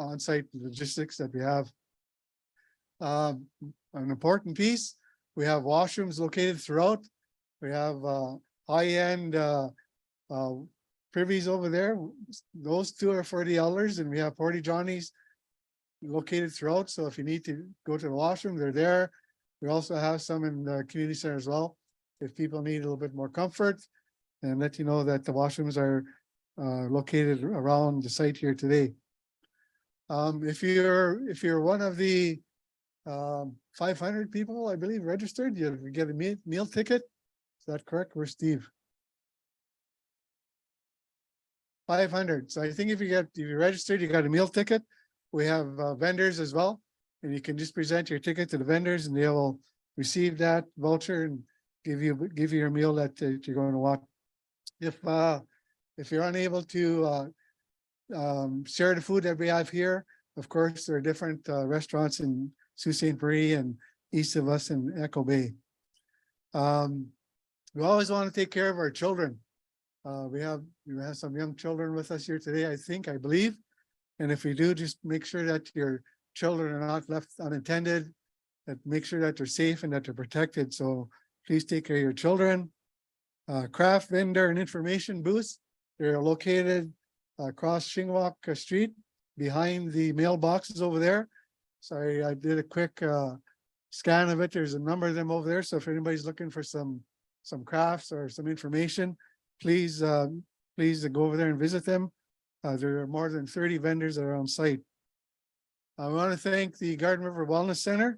on-site logistics that we have. An important piece, we have washrooms located throughout. We have high-end privies over there. Those two are for the elders, and we have Porty Johnnies located throughout. So if you need to go to the washroom, they're there. We also have some in the community center as well, if people need a little bit more comfort, and let you know that the washrooms are located around the site here today. If you're one of the 500 people, I believe, registered, you get a meal ticket. Is that correct? Where's Steve? 500. So I think if you registered, you got a meal ticket. We have vendors as well, and you can just present your ticket to the vendors, and they will receive that voucher and give you your meal that you're going to want. If you're unable to share the food that we have here, of course, there are different restaurants in Sault Ste. Marie and east of us in Echo Bay. We always want to take care of our children. We have some young children with us here today, I believe. And if we do, just make sure that your children are not left unattended, that make sure that they're safe and that they're protected. So please take care of your children. Craft vendor and information booths, they're located across Shingwalk Street behind the mailboxes over there. Sorry, I did a quick scan of it. There's a number of them over there. So if anybody's looking for some crafts or some information, please go over there and visit them. There are more than 30 vendors that are on site. I want to thank the Garden River Wellness Center.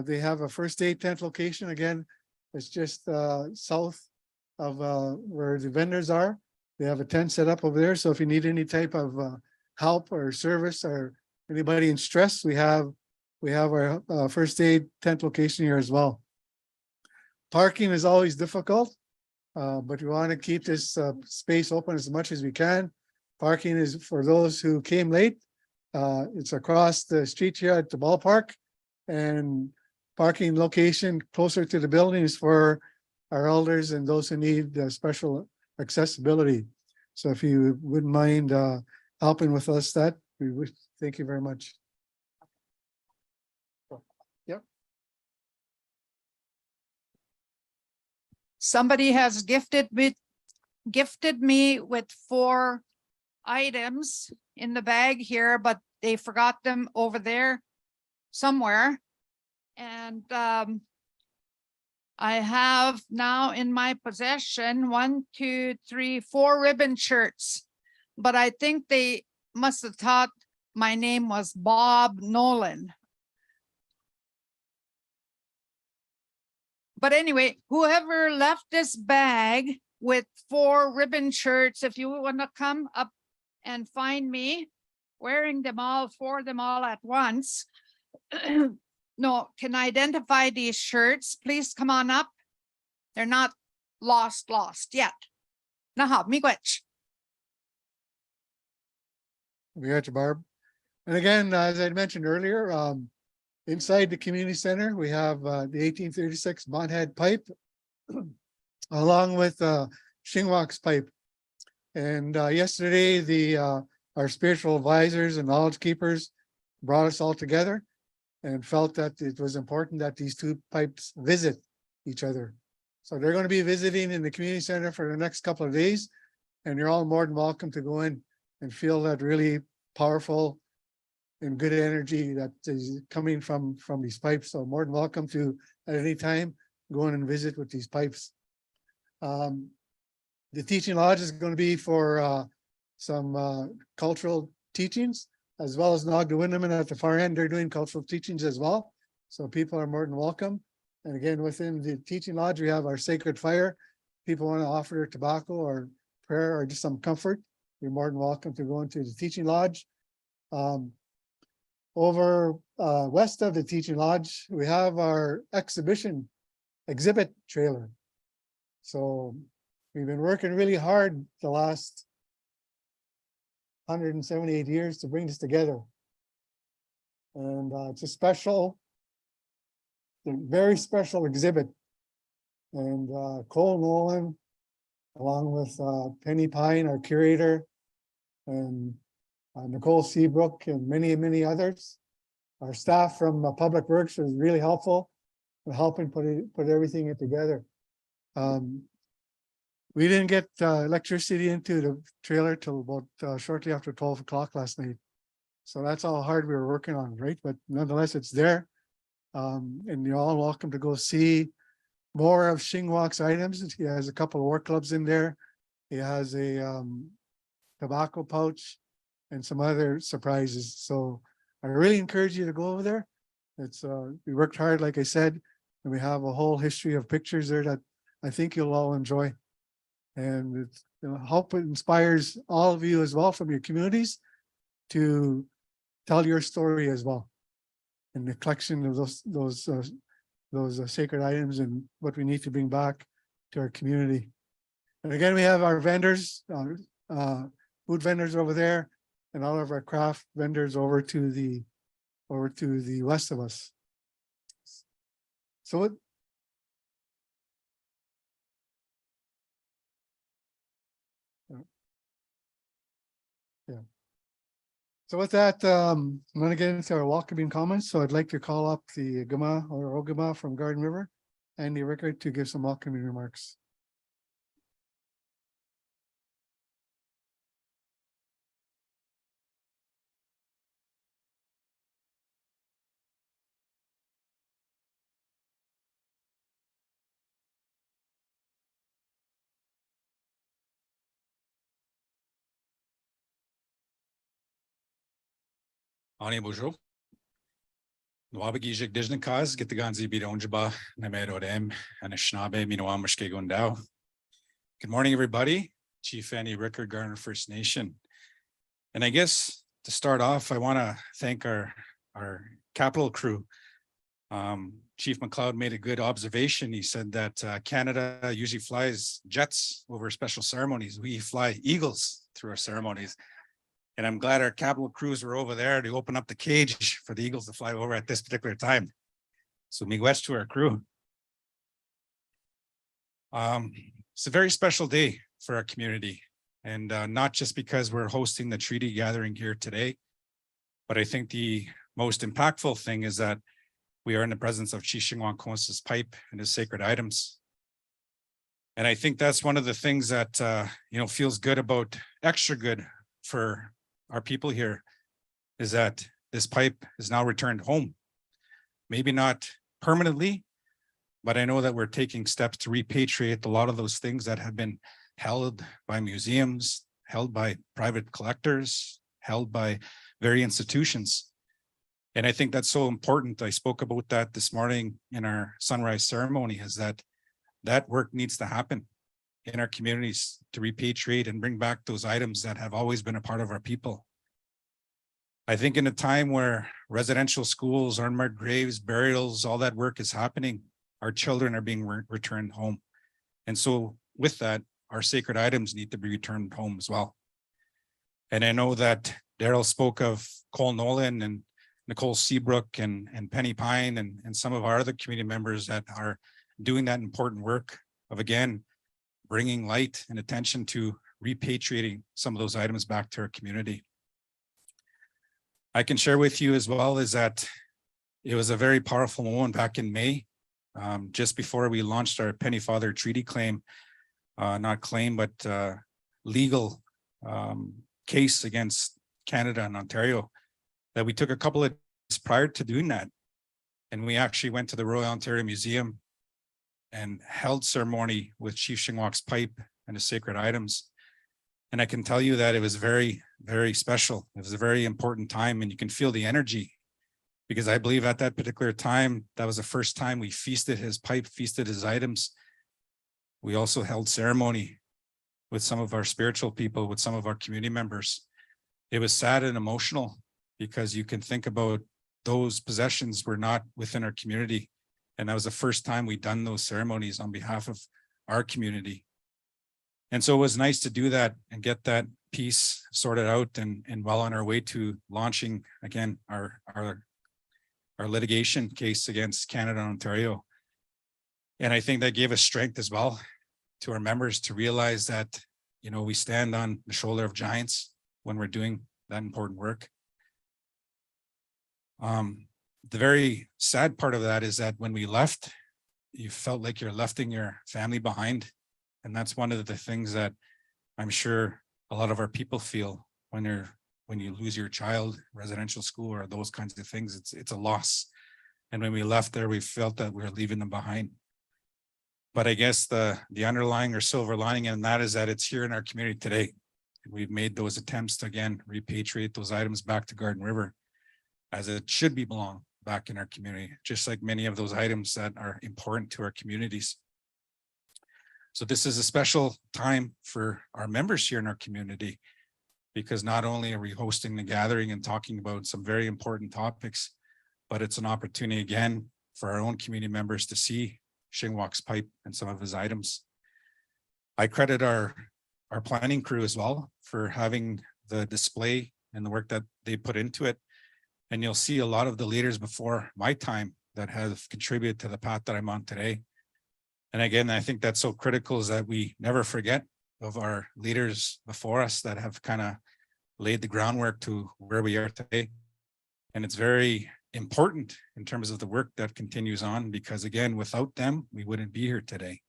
They have a first aid tent location. Again, it's just south of where the vendors are. They have a tent set up over there. So if you need any type of help or service or anybody in stress, we have our first aid tent location here as well. Parking is always difficult, but we want to keep this space open as much as we can. Parking is for those who came late. It's across the street here at the ballpark, and parking location closer to the building is for our elders and those who need special accessibility. So if you wouldn't mind helping with us, that we would. Thank you very much. Yep. Somebody has gifted me with 4 items in the bag here, but they forgot them over there somewhere. And I have now in my possession 4 ribbon shirts, but I think they must have thought my name was Bob Nolan. But anyway, whoever left this bag with 4 ribbon shirts, if you want to come up and find me wearing them all, 4 of them all at once, no, can identify these shirts, please come on up. They're not lost yet. Naha, miigwech. We got you, Barb. And again, as I mentioned earlier, inside the community center, we have the 1836 Bonhead pipe, along with Shingwalk's pipe. And yesterday, our spiritual advisors and knowledge keepers brought us all together and felt that it was important that these 2 pipes visit each other. So they're going to be visiting in the community center for the next couple of days, and you're all more than welcome to go in and feel that really powerful and good energy that is coming from these pipes. So more than welcome to, at any time, go in and visit with these pipes. The teaching lodge is going to be for some cultural teachings, as well as Nogda-Windaman at the far end. They're doing cultural teachings as well. So people are more than welcome. And again, within the teaching lodge, we have our sacred fire. People want to offer their tobacco or prayer or just some comfort, you're more than welcome to go into the teaching lodge. Over west of the teaching lodge, we have our exhibit trailer. So we've been working really hard the last 178 years to bring this together. And it's a very special exhibit. And Cole Nolan, along with Penny Pine, our curator, and Nicole Seabrook and many others. Our staff from Public Works was really helpful in helping put everything together. We didn't get electricity into the trailer till about shortly after 12 o'clock last night. So that's how hard we were working on, right? But nonetheless, it's there. And you're all welcome to go see more of Shingwak's items. He has a couple of work clubs in there. He has a tobacco pouch and some other surprises. So I really encourage you to go over there. It's we worked hard, like I said, and we have a whole history of pictures there that I think you'll all enjoy. And it's, hope it inspires all of you as well from your communities to tell your story as well. And the collection of those sacred items and what we need to bring back to our community. And again, we have our vendors, food vendors over there, and all of our craft vendors over to the west of us. So what? Yeah. So with that, I'm going to get into our welcoming comments. So I'd like to call up the Gama or Ogama from Garden River, Andy Rickard, to give some welcoming remarks. Ani bonjour. Nwabagijik Dijnikaz, Gitaganzi Bidonjaba, Namerodem, and Ashnabe, Minawamashke Gundao. Good morning, everybody. Chief Andy Rickard, Garner First Nation. And I guess to start off, I want to thank our capital crew. Chief McLeod made a good observation. He said that Canada usually flies jets over special ceremonies. We fly eagles through our ceremonies. And I'm glad our capital crews were over there to open up the cage for the eagles to fly over at this particular time. So miigwech to our crew. It's a very special day for our community. And not just because we're hosting the treaty gathering here today, but I think the most impactful thing is that we are in the presence of Chief Shingwak Konsa's pipe and his sacred items. And I think that's one of the things that, feels good about extra good for our people here, is that this pipe is now returned home. Maybe not permanently, but I know that we're taking steps to repatriate a lot of those things that have been held by museums, held by private collectors, held by various institutions. And I think that's so important. I spoke about that this morning in our sunrise ceremony, is that work needs to happen in our communities to repatriate and bring back those items that have always been a part of our people. I think in a time where residential schools, unmarked graves, burials, all that work is happening, our children are being returned home. And so with that, our sacred items need to be returned home as well. And I know that Daryl spoke of Cole Nolan and Nicole Seabrook and Penny Pine and some of our other community members that are doing that important work of, again, bringing light and attention to repatriating some of those items back to our community. I can share with you as well is that it was a very powerful moment back in May, just before we launched our Penny Father Treaty claim, not claim, but legal case against Canada and Ontario, that we took a couple of days prior to doing that. And we actually went to the Royal Ontario Museum and held ceremony with Chief Shingwak's pipe and his sacred items. And I can tell you that it was very, very special. It was a very important time, and you can feel the energy, because I believe at that particular time, that was the first time we feasted his pipe, feasted his items. We also held ceremony with some of our spiritual people, with some of our community members. It was sad and emotional, because you can think about those possessions were not within our community. And that was the first time we'd done those ceremonies on behalf of our community. And so it was nice to do that and get that piece sorted out and well on our way to launching again our litigation case against Canada and Ontario. And I think that gave us strength as well to our members to realize that, we stand on the shoulder of giants when we're doing that important work. The very sad part of that is that when we left, you felt like you're lefting your family behind. And that's one of the things that I'm sure a lot of our people feel when you lose your child, residential school, or those kinds of things. It's a loss. And when we left there, we felt that we were leaving them behind. But I guess the underlying or silver lining in that is that it's here in our community today. We've made those attempts to again repatriate those items back to Garden River as it should be belong back in our community, just like many of those items that are important to our communities. So this is a special time for our members here in our community, because not only are we hosting the gathering and talking about some very important topics, but it's an opportunity again for our own community members to see Shingwalk's pipe and some of his items. I credit our planning crew as well for having the display and the work that they put into it. And you'll see a lot of the leaders before my time that have contributed to the path that I'm on today. And again, I think that's so critical, is that we never forget of our leaders before us that have kind of laid the groundwork to where we are today. And it's very important in terms of the work that continues on, because again, without them, we wouldn't be here today.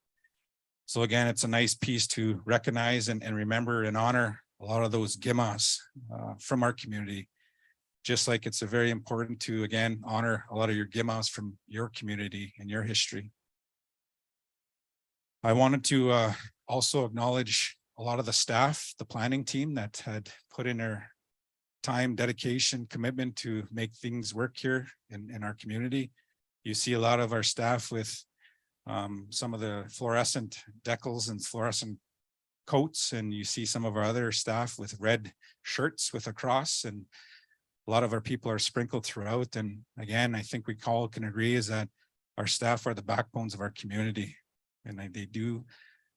So again, it's a nice piece to recognize and remember and honor a lot of those Gimas from our community. Just like it's a very important to, again, honor a lot of your Gimas from your community and your history. I wanted to also acknowledge a lot of the staff, the planning team that had put in their time, dedication, commitment to make things work here in our community. You see a lot of our staff with some of the fluorescent decals and fluorescent coats, and you see some of our other staff with red shirts with a cross, and a lot of our people are sprinkled throughout. And again, I think we all can agree is that our staff are the backbones of our community, and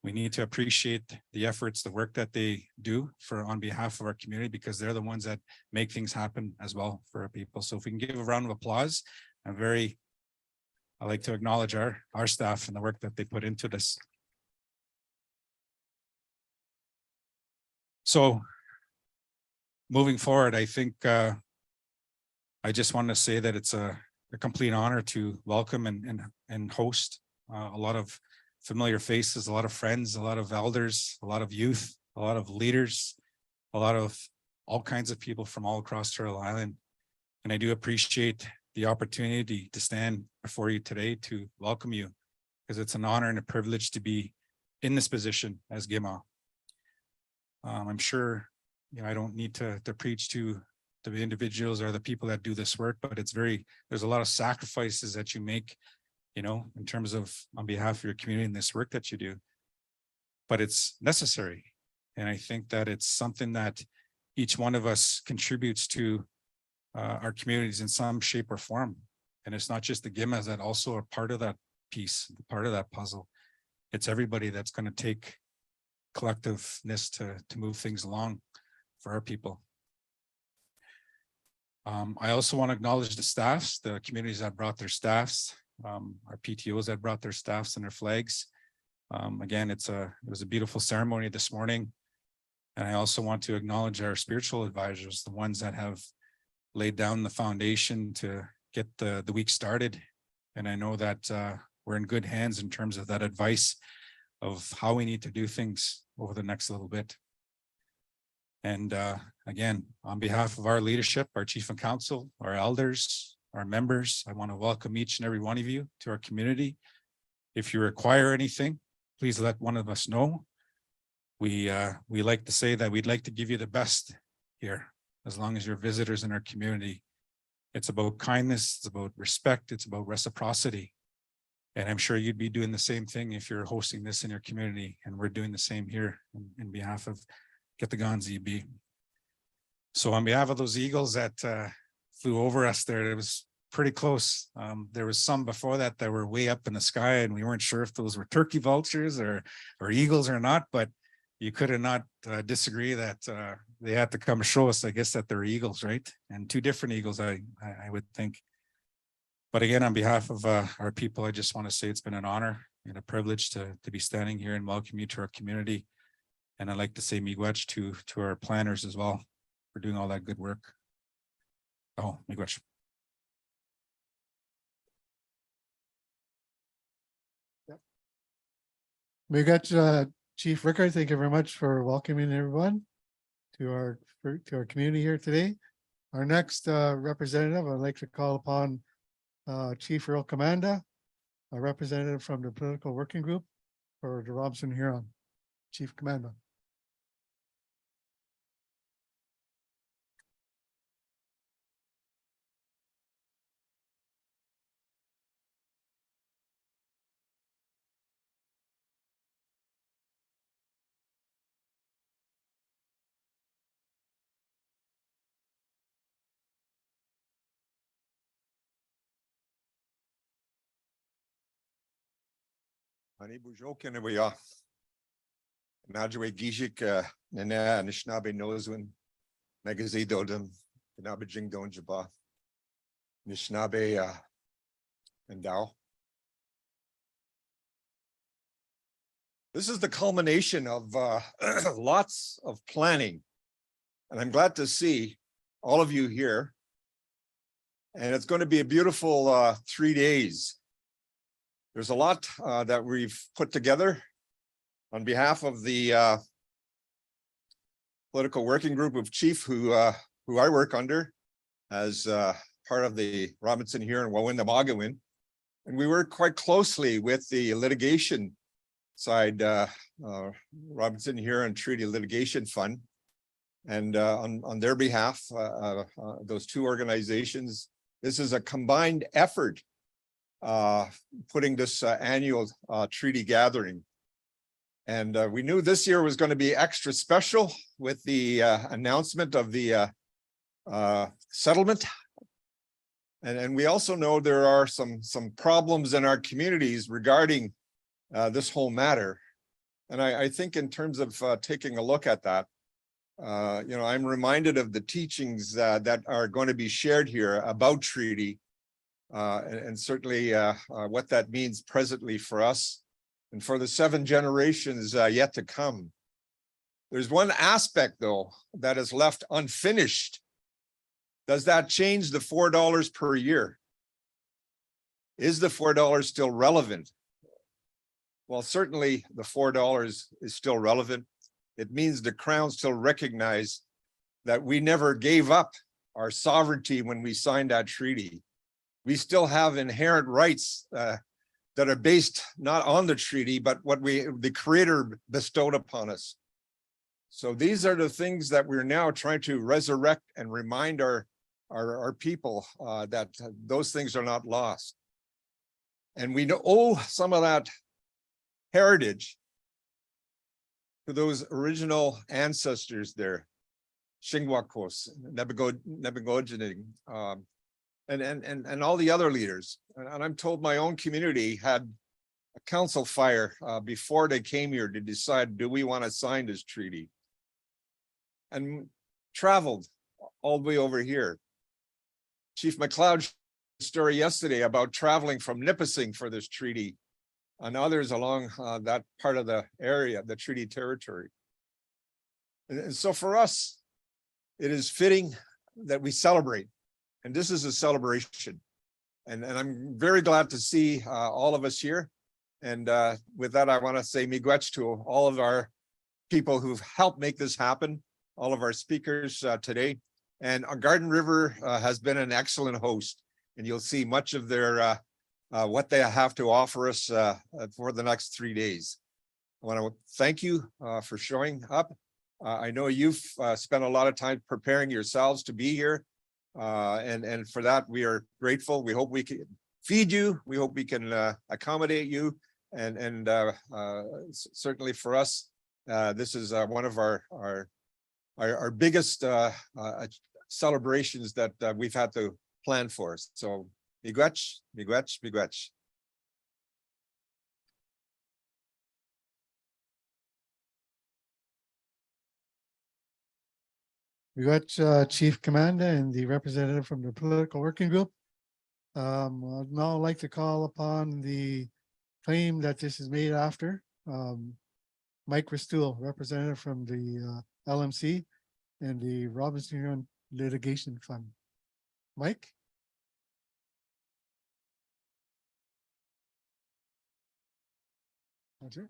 we need to appreciate the efforts, the work that they do on behalf of our community, because they're the ones that make things happen as well for our people. So if we can give a round of applause, I like to acknowledge our staff and the work that they put into this. So moving forward, I think I just want to say that it's a complete honor to welcome and host a lot of familiar faces, a lot of friends, a lot of elders, a lot of youth, a lot of leaders, a lot of all kinds of people from all across Turtle Island. And I do appreciate the opportunity to stand before you today to welcome you, because it's an honor and a privilege to be in this position as Gima. I'm sure, I don't need to preach to the individuals or the people that do this work, but there's a lot of sacrifices that you make, in terms of on behalf of your community and this work that you do, but it's necessary. And I think that it's something that each one of us contributes to our communities in some shape or form. And it's not just the Gimas that also are part of that piece, part of that puzzle. It's everybody that's going to take collectiveness to move things along for our people. I also want to acknowledge the staffs, the communities that brought their staffs, our PTOs that brought their staffs and their flags. Again, it was a beautiful ceremony this morning. And I also want to acknowledge our spiritual advisors, the ones that have laid down the foundation to get the week started. And I know that we're in good hands in terms of that advice of how we need to do things over the next little bit. And again, on behalf of our leadership, our chief and council, our elders, our members, I want to welcome each and every one of you to our community. If you require anything, please let one of us know. We like to say that we'd like to give you the best here, as long as you're visitors in our community. It's about kindness, it's about respect, it's about reciprocity. And I'm sure you'd be doing the same thing if you're hosting this in your community, and we're doing the same here in behalf of Kitagan ZB. So on behalf of those eagles that flew over us there, it was pretty close. There was some before that were way up in the sky, and we weren't sure if those were turkey vultures or eagles or not, but you could have not disagree that they had to come show us, I guess, that they're eagles, right? And two different eagles, I would think. But again, on behalf of our people, I just want to say it's been an honor and a privilege to be standing here and welcome you to our community. And I'd like to say miigwech to our planners as well. for doing all that good work. Oh, miigwech. We got Chief Rickard. Thank you very much for welcoming everyone to our community here today. Our next representative, I'd like to call upon Chief Earl Commanda, a representative from the political working group for the Robson Huron. Chief Commanda. Ani bujo kenewaya. Najwe gijik nana Anishinaabe Nozwin Nagazi Dodum Kanabe Jing Don Jaba Anishinaabe and Dao. This is the culmination of lots of planning. And I'm glad to see all of you here. And it's going to be a beautiful 3 days. There's a lot that we've put together on behalf of the political working group of chief who I work under as part of the Robinson Huron Wawinamagawin. And we work quite closely with the litigation side, Robinson Huron Treaty Litigation Fund. And on their behalf, those two organizations, this is a combined effort putting this annual treaty gathering. And we knew this year was going to be extra special with the announcement of the settlement. And we also know there are some problems in our communities regarding this whole matter. And I think in terms of taking a look at that, I'm reminded of the teachings that are going to be shared here about treaty. And certainly what that means presently for us and for the 7 generations yet to come. There's one aspect, though, that is left unfinished. Does that change the $4 per year? Is the $4 still relevant? Well, certainly the $4 is still relevant. It means the Crown still recognized that we never gave up our sovereignty when we signed that treaty. We still have inherent rights that are based not on the treaty, but what the Creator bestowed upon us. So these are the things that we're now trying to resurrect and remind our people that those things are not lost. And we owe some of that heritage to those original ancestors there, Shingwakos, Nebegojining, and all the other leaders. And I'm told my own community had a council fire before they came here to decide, do we want to sign this treaty? And traveled all the way over here. Chief McLeod's story yesterday about traveling from Nipissing for this treaty and others along that part of the area, the treaty territory. And so for us, it is fitting that we celebrate. And this is a celebration. And I'm very glad to see all of us here. And with that, I want to say miigwech to all of our people who've helped make this happen, all of our speakers today. And Garden River has been an excellent host. And you'll see much of their what they have to offer us for the next 3 days. I want to thank you for showing up. I know you've spent a lot of time preparing yourselves to be here. And for that, we are grateful. We hope we can feed you. We hope we can accommodate you. And certainly for us, this is one of our biggest celebrations that we've had to plan for. So miigwech, miigwech, miigwech. We got Chief Commanda and the representative from the political working group. I'd now like to call upon the claim that this is made after. Mike Ristool, representative from the LMC. and the Robinson Huron Litigation Fund. Mike? Roger.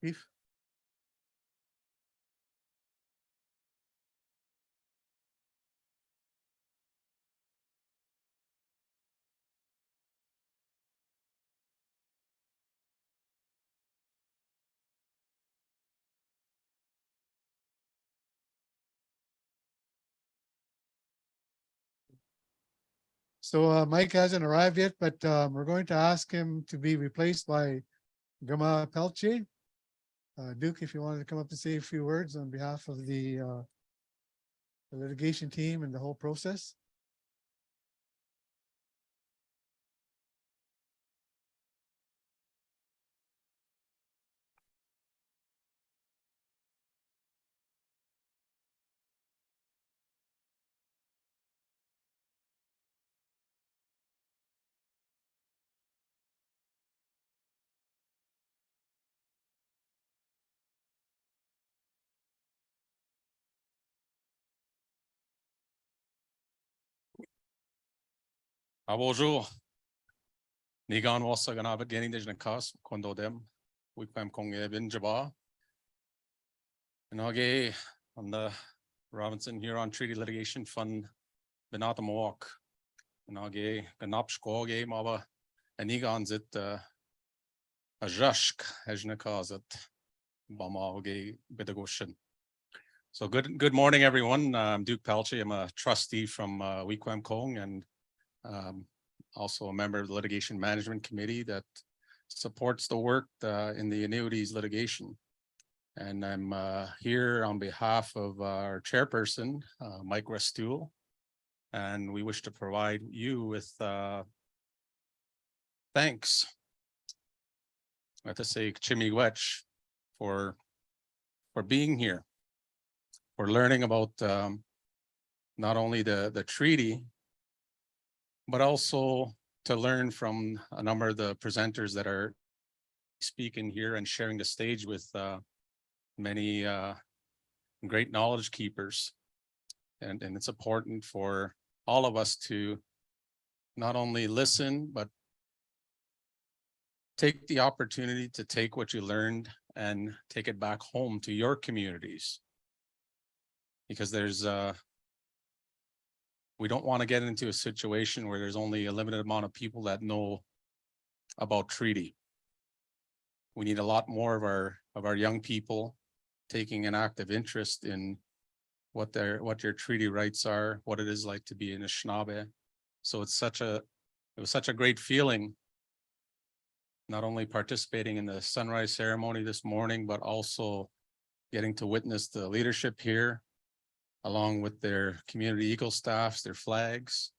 Chief? So Mike hasn't arrived yet, but we're going to ask him to be replaced by Gama Pelche. Duke, if you wanted to come up and say a few words on behalf of the litigation team and the whole process. Bonjour. Nigan was gan abet gening de kas kondo dem. We kwam kong bin jaba. And okay, on the Robinson Huron Treaty Litigation Fund benat am walk. And okay, ganap skoge aber and Nigan zit a jashk hejna kazet. Bama okay bedagoshin. So good morning, everyone. I'm Duke Pelche. I'm a trustee from Wequam Kong and also a member of the Litigation Management Committee that supports the work in the annuities litigation. And I'm here on behalf of our chairperson, Mike Restool, and we wish to provide you with thanks. I have to say Chimigwech for being here, for learning about not only the treaty, but also to learn from a number of the presenters that are speaking here and sharing the stage with many great knowledge keepers. And it's important for all of us to not only listen, but take the opportunity to take what you learned and take it back home to your communities. Because there's we don't want to get into a situation where there's only a limited amount of people that know about treaty. We need a lot more of our young people taking an active interest in what their treaty rights are, what it is like to be in a Anishinaabe. So it was such a great feeling, not only participating in the sunrise ceremony this morning, but also getting to witness the leadership here, along with their community eagle staffs, their flags,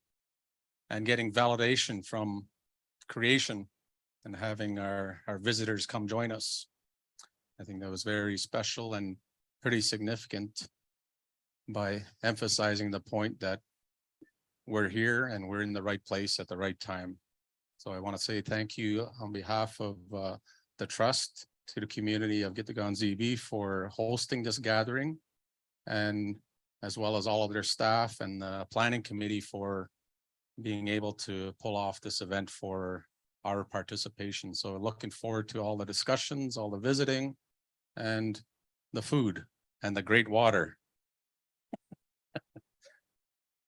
and getting validation from creation and having our visitors come join us. I think that was very special and pretty significant by emphasizing the point that we're here and we're in the right place at the right time. So I want to say thank you on behalf of the trust to the community of Gitagan ZB for hosting this gathering, and as well as all of their staff and the planning committee for being able to pull off this event for our participation. So looking forward to all the discussions, all the visiting, and the food and the great water.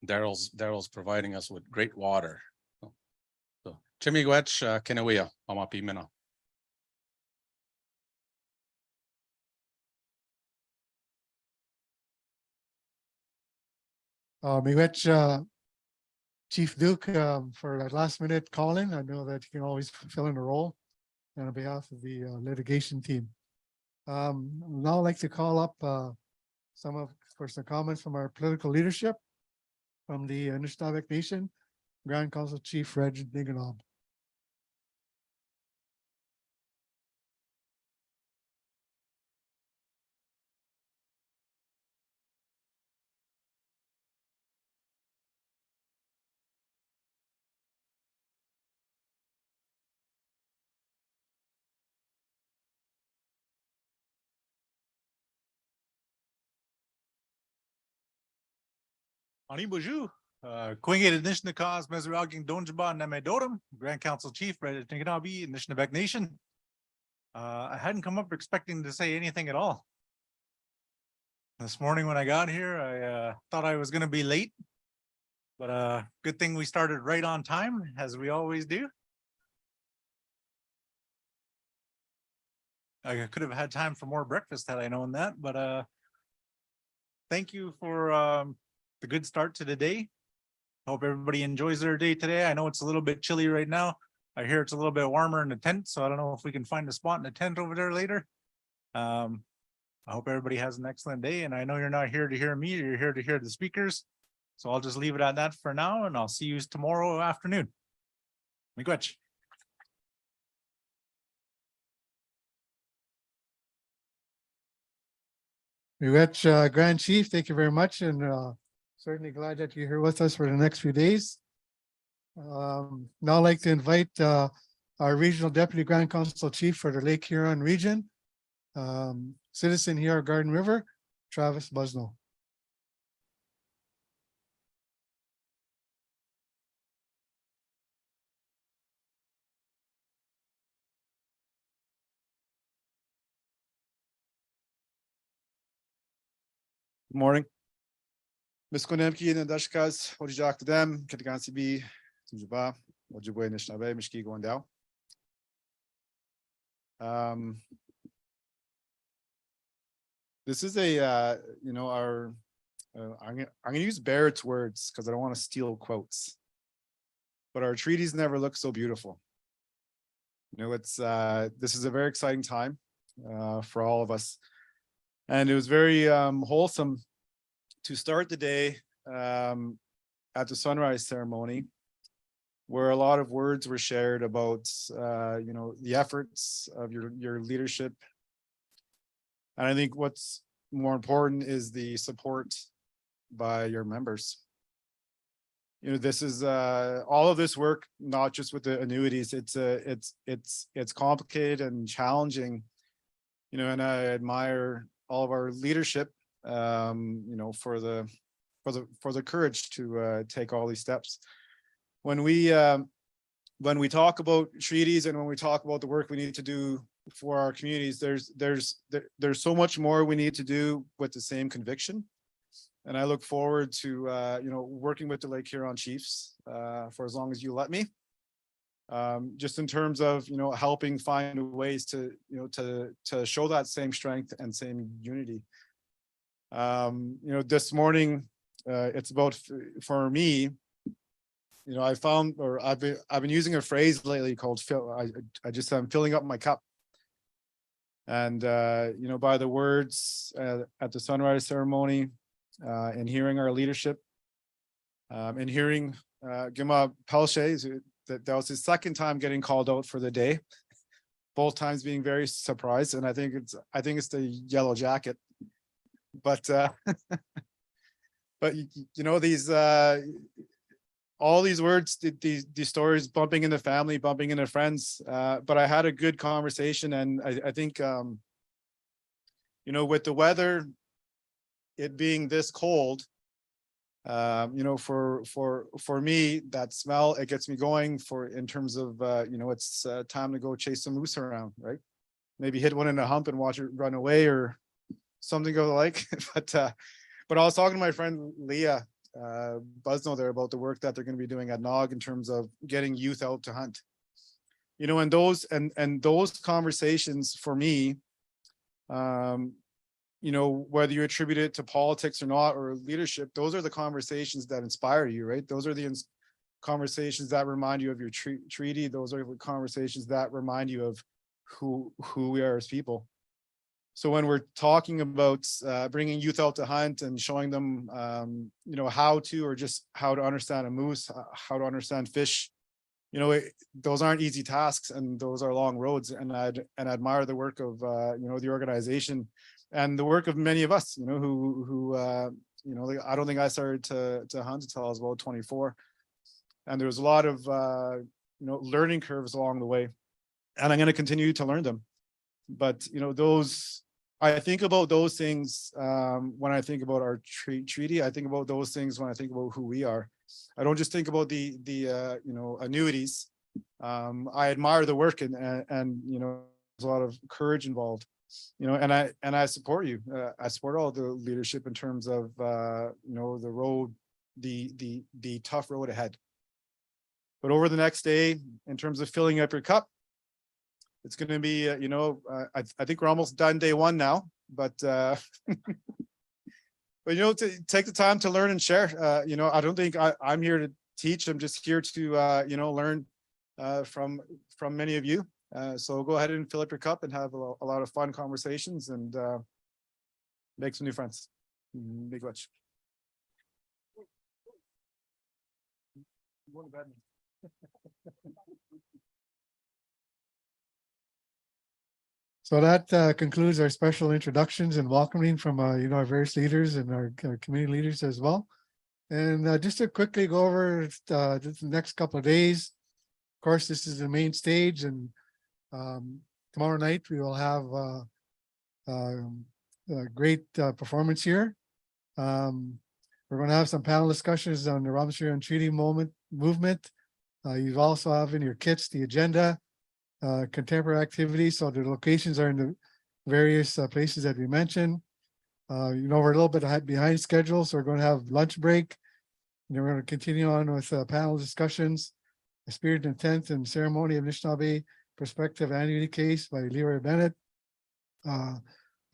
Daryl's providing us with great water. So Chimigwech Kinawea, Amapi Mina. Miigwech, Chief Duke, for that last minute call-in. I know that you can always fill in a role on behalf of the litigation team. Now I'd like to call up some comments from our political leadership from the Anishinaabe Nation. Grand Council Chief Reg Diganob. Ani Boju, Kwingate Anishinaabe, Mesrawaging Donjaba, Namedotum, Grand Council Chief, Red Tinkanabe, Anishinaabe Nation. I hadn't come up expecting to say anything at all. This morning when I got here, I thought I was gonna be late. But good thing we started right on time, as we always do. I could have had time for more breakfast had I known that, but thank you for the good start to the day. Hope everybody enjoys their day today. I know it's a little bit chilly right now. I hear it's a little bit warmer in the tent, so I don't know if we can find a spot in the tent over there later. I hope everybody has an excellent day, and I know you're not here to hear me, you're here to hear the speakers. So I'll just leave it at that for now, and I'll see you tomorrow afternoon. Miigwech. Miigwech, Grand Chief, thank you very much, and certainly glad that you're here with us for the next few days. Now I'd like to invite our Regional Deputy Grand Council Chief for the Lake Huron region, citizen here at Garden River, Travis Busnell. Good morning. Miskonemki and Dashkas, Hojak to them, Katagansi, Tunjuba, Ojibwe Nishnaway, Mishki going down. This is a, I'm gonna use Barrett's words because I don't want to steal quotes. But our treaties never look so beautiful. This is a very exciting time for all of us. And it was very wholesome to start the day at the sunrise ceremony, where a lot of words were shared about, the efforts of your leadership. And I think what's more important is the support by your members. This is all of this work, not just with the annuities. It's complicated and challenging, and I admire all of our leadership, for the courage to take all these steps. When we talk about treaties and when we talk about the work we need to do for our communities, there's so much more we need to do with the same conviction. And I look forward to working with the Lake Huron Chiefs for as long as you let me. Just in terms of helping find ways to show that same strength and same unity. This morning it's about for me. I found, or I've been using a phrase lately called I'm filling up my cup. And by the words at the sunrise ceremony, and hearing our leadership, and hearing Gima Pelche, that was his second time getting called out for the day, both times being very surprised. And I think it's the yellow jacket, but these all these words, these stories bumping into family, bumping into friends. But I had a good conversation, and I think with the weather, it being this cold, for me, that smell, it gets me going in terms of it's time to go chase some moose around, right? Maybe hit one in a hump and watch it run away or something of the like. But I was talking to my friend Leah Busnell there about the work that they're going to be doing at Nog in terms of getting youth out to hunt. And those conversations for me, whether you attribute it to politics or not, or leadership, those are the conversations that inspire you, right? Those are the conversations that remind you of your treaty. Those are the conversations that remind you of who we are as people. So when we're talking about bringing youth out to hunt and showing them, how to, or just how to understand a moose, how to understand fish, those aren't easy tasks, and those are long roads. And I admire the work of the organization and the work of many of us, who I don't think I started to hunt until I was about 24, and there was a lot of learning curves along the way, and I'm going to continue to learn them. But I think about those things when I think about our treaty. I think about those things when I think about who we are. I don't just think about the annuities. I admire the work, and there's a lot of courage involved. And I support you. I support all the leadership in terms of the road, the tough road ahead. But over the next day, in terms of filling up your cup, it's going to be, I think we're almost done day one now, but to take the time to learn and share. I don't think I'm here to teach. I'm just here to, learn from many of you. So go ahead and fill up your cup and have a lot of fun conversations and make some new friends. Big much. So that concludes our special introductions and welcoming from our various leaders and our community leaders as well. And just to quickly go over the next couple of days. Of course, this is the main stage, and tomorrow night we will have a great performance here. We're going to have some panel discussions on the Robinson Huron Treaty movement. You also have in your kits the agenda, contemporary activities. So the locations are in the various places that we mentioned. We're a little bit behind schedule, so we're going to have lunch break. And then we're going to continue on with panel discussions, the spirit, intent, and ceremony of Anishinaabe Perspective Annuity Case by Leroy Bennett, the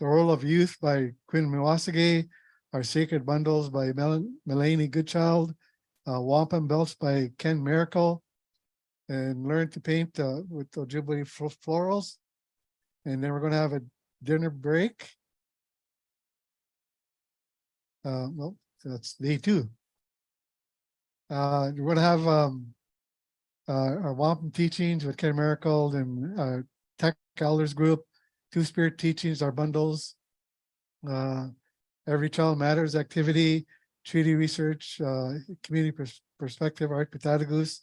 Role of Youth by Quinn Miwasage, Our Sacred Bundles by Melanie Goodchild, Wampum Belts by Ken Miracle, and Learn to Paint with Ojibwe florals. And then we're going to have a dinner break. Well, that's day 2. We're going to have our Wampum teachings with Ken Miracle and Tech Elders Group, Two Spirit teachings, our bundles, Every Child Matters activity, treaty research, community perspective, art Patagogus,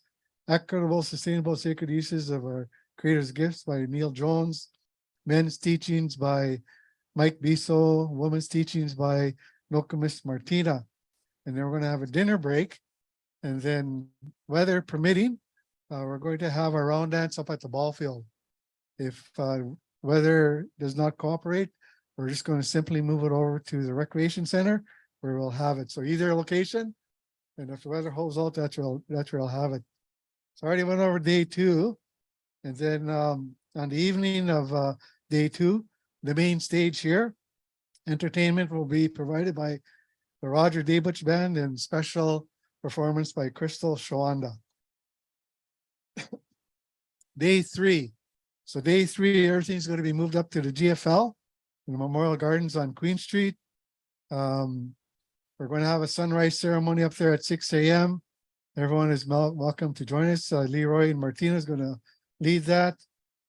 equitable, sustainable, sacred uses of our creator's gifts by Neil Jones, men's teachings by Mike Biso, women's teachings by Nokomis Martina. And then we're going to have a dinner break. And then weather permitting, we're going to have a round dance up at the ball field. If weather does not cooperate, we're just going to simply move it over to the recreation center where we'll have it. So either location, and if the weather holds out, that's where I'll have it. So I already went over day 2. And then on the evening of day 2, the main stage here, entertainment will be provided by the Roger Daybuch Band and special performance by Crystal Shawanda. Day 3. So day 3, everything's going to be moved up to the GFL in the Memorial Gardens on Queen Street. We're going to have a sunrise ceremony up there at 6 a.m. Everyone is welcome to join us. Leroy and Martina is going to lead that.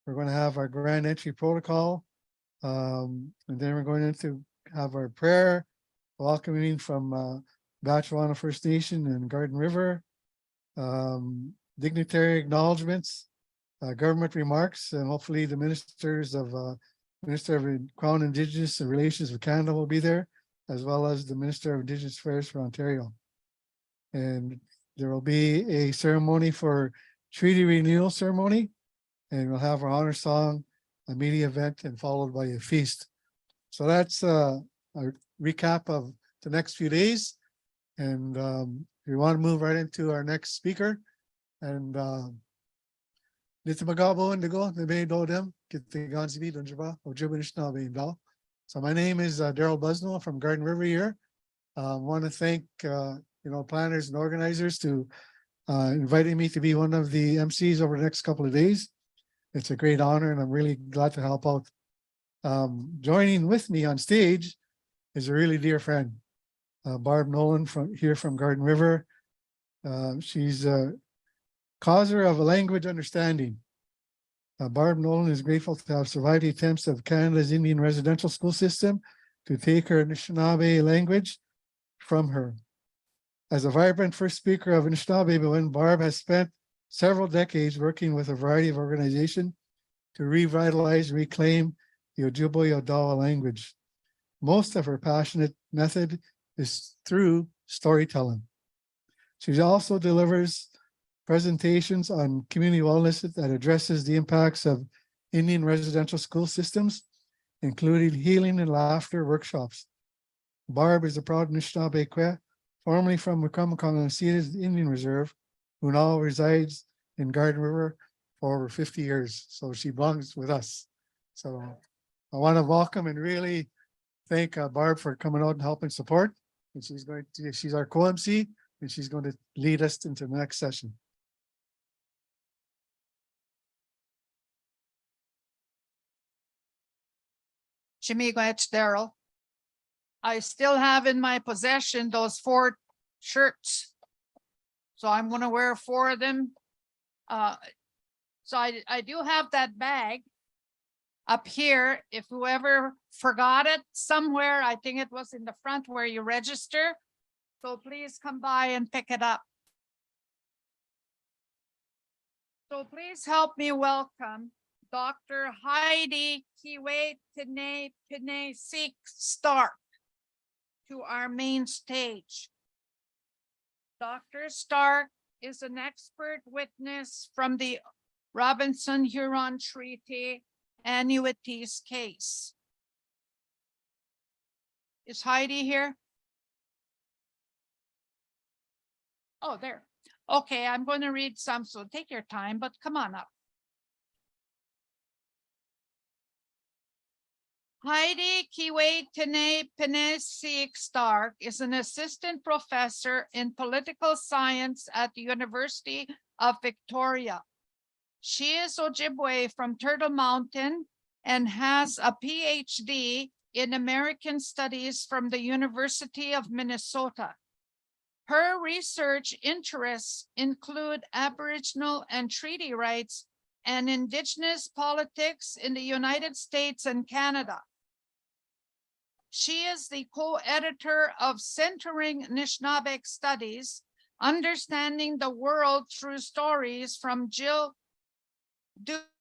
We're going to have our grand entry protocol. And then we're going to have our prayer, welcoming from Batchewana First Nation and Garden River, dignitary acknowledgements, government remarks, and hopefully the Minister of Crown Indigenous Relations of Canada will be there, as well as the Minister of Indigenous Affairs for Ontario. And there will be a ceremony for treaty renewal ceremony, and we'll have our honor song, a media event, and followed by a feast. So that's a recap of the next few days. And we want to move right into our next speaker. And so my name is Daryl Busnell from Garden River here. I want to thank planners and organizers to inviting me to be one of the MCs over the next couple of days. It's a great honor, and I'm really glad to help out. Joining with me on stage is a really dear friend, Barb Nolan from Garden River. She's a causer of a language understanding. Barb Nolan is grateful to have survived the attempts of Canada's Indian residential school system to take her Anishinaabe language from her. As a vibrant first speaker of Anishinaabe, Barb has spent several decades working with a variety of organizations to revitalize and reclaim the Ojibwe Odawa language. Most of her passionate method is through storytelling. She also delivers presentations on community wellness that addresses the impacts of Indian residential school systems, including healing and laughter workshops. Barb is a proud Anishinaabe Kwe, formerly from Mukamakong Indian Reserve, who now resides in Garden River for over 50 years. So she belongs with us. So I want to welcome and really thank Barb for coming out and helping support. And she's our co-MC, and she's going to lead us into the next session. Shimigwech Daryl. I still have in my possession those 4 shirts. So I'm gonna wear 4 of them. So I do have that bag up here. If whoever forgot it somewhere, I think it was in the front where you register. So please come by and pick it up. So please help me welcome Dr. Heidi Kiwe-Tene-Pene-Sik Stark to our main stage. Dr. Stark is an expert witness from the Robinson-Huron Treaty annuities case. Is Heidi here? Oh, there. Okay, I'm going to read some, so take your time, but come on up. Heidi Kiwe-Tene-Pene-Sik Stark is an assistant professor in political science at the University of Victoria. She is Ojibwe from Turtle Mountain and has a PhD in American Studies from the University of Minnesota. Her research interests include Aboriginal and treaty rights and Indigenous politics in the United States and Canada. She is the co-editor of Centering Anishinaabe Studies, Understanding the World Through Stories from Jill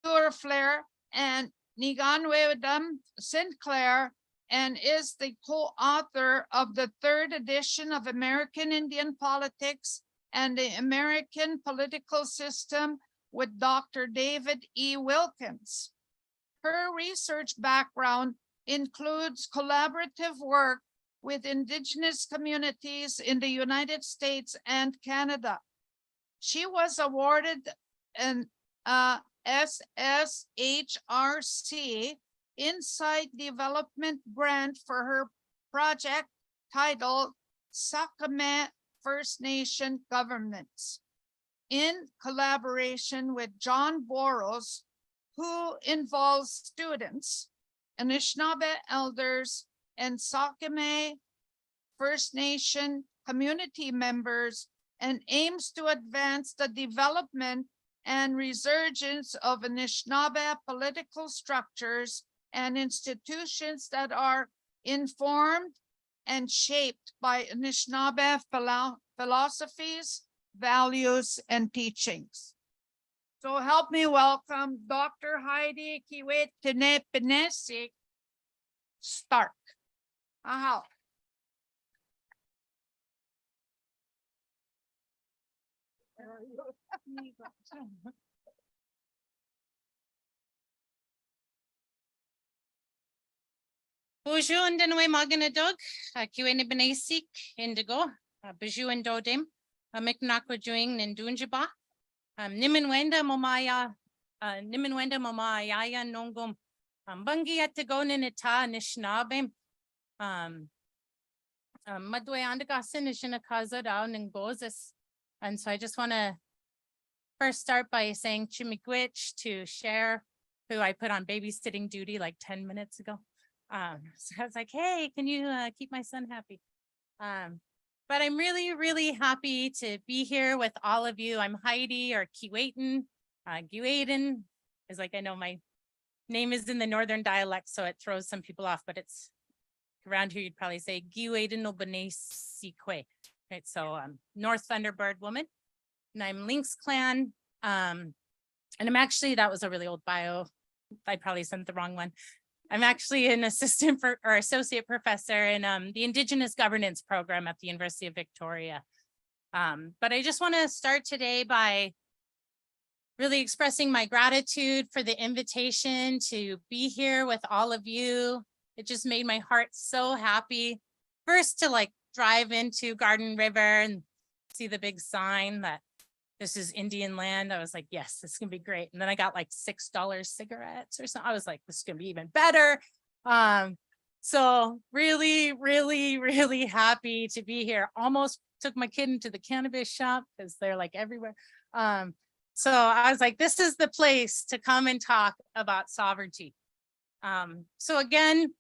Durflair and Niganwedam Sinclair, and is the co-author of the 3rd edition of American Indian Politics and the American Political System with Dr. David E. Wilkins. Her research background includes collaborative work with Indigenous communities in the United States and Canada. She was awarded an SSHRC Insight Development Grant for her project titled Sakame First Nation Governments, in collaboration with John Boros, who involves students, Anishinaabe elders, and Sakame First Nation community members, and aims to advance the development and resurgence of Anishinaabe political structures and institutions that are informed and shaped by Anishinaabe philosophies, values, and teachings. So help me welcome Dr. Heidi Kiwe-Tene-Pene-Sik Stark. Aha. Bonjour and Denwe Maganadog, Kiwe-Tene-Pene-Sik Indigo, Bonjour and Dodim, Miknakwa Juing Nindunjaba, Niminwenda Momaya, Nongum, Bungi at the Gonin Ita Nishnabim, Madwe Andagasin Ishinakaza down and Gozes. And so I just want to first start by saying Chimigwich to share who I put on babysitting duty like 10 minutes ago. So I was like, hey, can you keep my son happy? But I'm really, really happy to be here with all of you. I'm Heidi or Kiwaten. Giwaden is like, I know my name is in the northern dialect, so it throws some people off, but it's around here, you'd probably say Giwaden no Benesikwe. Right, so North Thunderbird woman, and I'm Lynx Clan. And I'm actually, that was a really old bio. I probably sent the wrong one. I'm actually an assistant or associate professor in the Indigenous Governance program at the University of Victoria. But I just want to start today by really expressing my gratitude for the invitation to be here with all of you. It just made my heart so happy. First to like drive into Garden River and see the big sign that this is Indian land. I was like, yes, this is gonna be great. And then I got like $6 cigarettes or something. I was like, this is gonna be even better. So really, really, really happy to be here. Almost took my kid into the cannabis shop because they're like everywhere. So I was like, this is the place to come and talk about sovereignty. So again,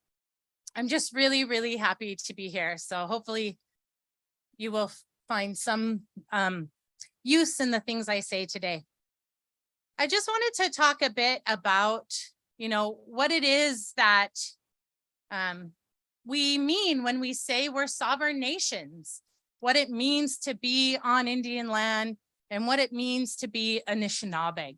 I'm just really, really happy to be here. So hopefully you will find some use in the things I say today. I just wanted to talk a bit about, what it is that we mean when we say we're sovereign nations, what it means to be on Indian land, and what it means to be Anishinaabe.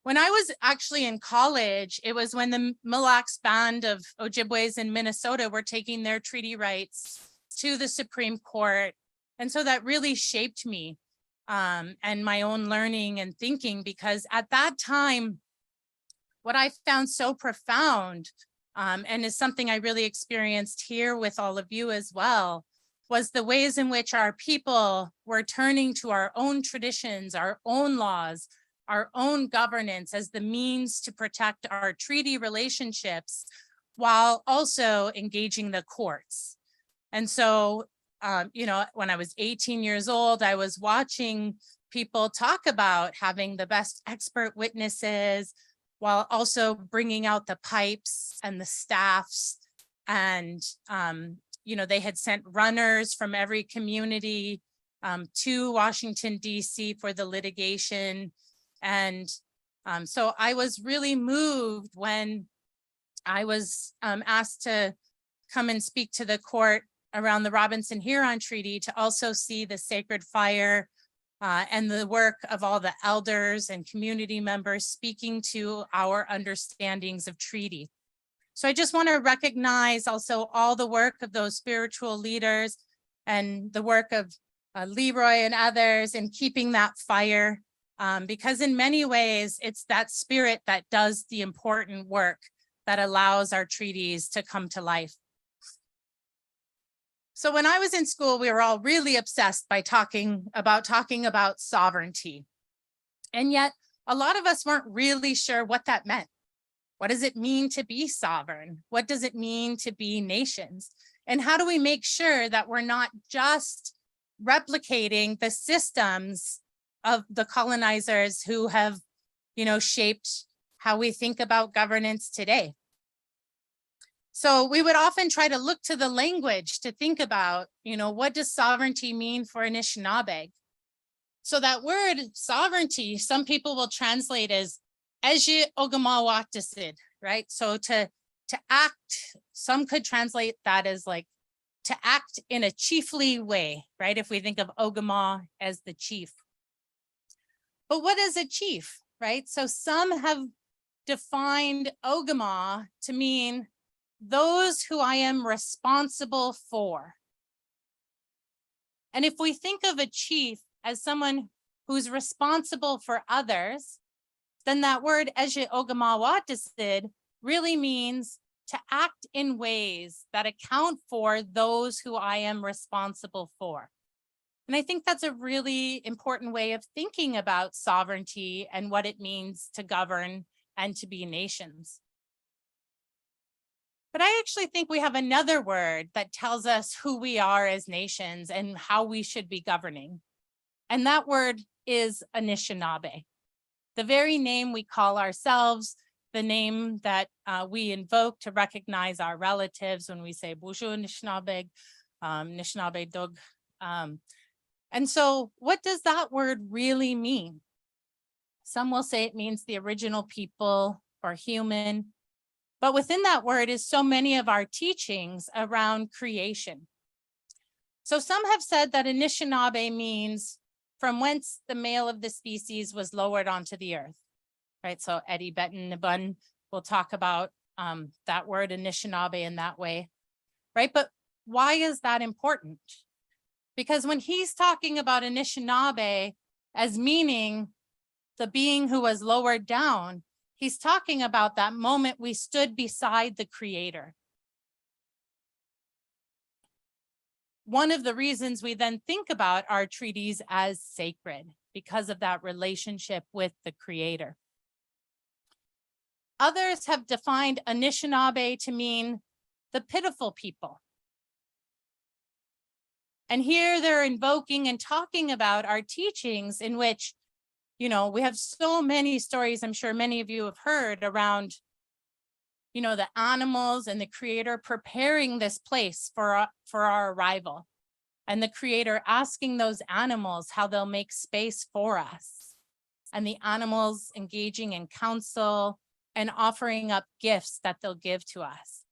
When I was actually in college, it was when the Mille Lacs Band of Ojibways in Minnesota were taking their treaty rights to the Supreme Court. And so that really shaped me and my own learning and thinking, because at that time, what I found so profound and is something I really experienced here with all of you as well, was the ways in which our people were turning to our own traditions, our own laws, our own governance as the means to protect our treaty relationships while also engaging the courts. And so, when I was 18 years old, I was watching people talk about having the best expert witnesses while also bringing out the pipes and the staffs. And, they had sent runners from every community to Washington, D.C. for the litigation. And so I was really moved when I was asked to come and speak to the court around the Robinson-Huron Treaty to also see the sacred fire and the work of all the elders and community members speaking to our understandings of treaty. So I just want to recognize also all the work of those spiritual leaders and the work of Leroy and others in keeping that fire, because in many ways, it's that spirit that does the important work that allows our treaties to come to life. So when I was in school, we were all really obsessed by talking about sovereignty. And yet a lot of us weren't really sure what that meant. What does it mean to be sovereign? What does it mean to be nations? And how do we make sure that we're not just replicating the systems of the colonizers who have, shaped how we think about governance today? So we would often try to look to the language to think about, what does sovereignty mean for Anishinaabe? So that word sovereignty, some people will translate as Eji Ogamawattasid, right? So to act, some could translate that as like to act in a chiefly way, right? If we think of Ogama as the chief. But what is a chief, right? So some have defined Ogama to mean those who I am responsible for. And if we think of a chief as someone who's responsible for others, then that word Eji Ogamawattasid really means to act in ways that account for those who I am responsible for. And I think that's a really important way of thinking about sovereignty and what it means to govern and to be nations. But I actually think we have another word that tells us who we are as nations and how we should be governing. And that word is Anishinaabe. the very name we call ourselves, the name that we invoke to recognize our relatives when we say Bonjour Anishinaabe, Anishinaabe Dog. And so what does that word really mean? Some will say it means the original people or human, but within that word is so many of our teachings around creation. So some have said that Anishinaabe means from whence the male of the species was lowered onto the earth, right? So Eddie Benton Nabun will talk about that word Anishinaabe in that way, right? But why is that important? Because when he's talking about Anishinaabe as meaning the being who was lowered down, he's talking about that moment we stood beside the Creator. One of the reasons we then think about our treaties as sacred, because of that relationship with the Creator. Others have defined Anishinaabe to mean the pitiful people. And here they're invoking and talking about our teachings in which, you know, we have so many stories, I'm sure many of you have heard around, you know, the animals and the Creator preparing this place for our arrival. And the Creator asking those animals how they'll make space for us. And the animals engaging in counsel and offering up gifts that they'll give to us.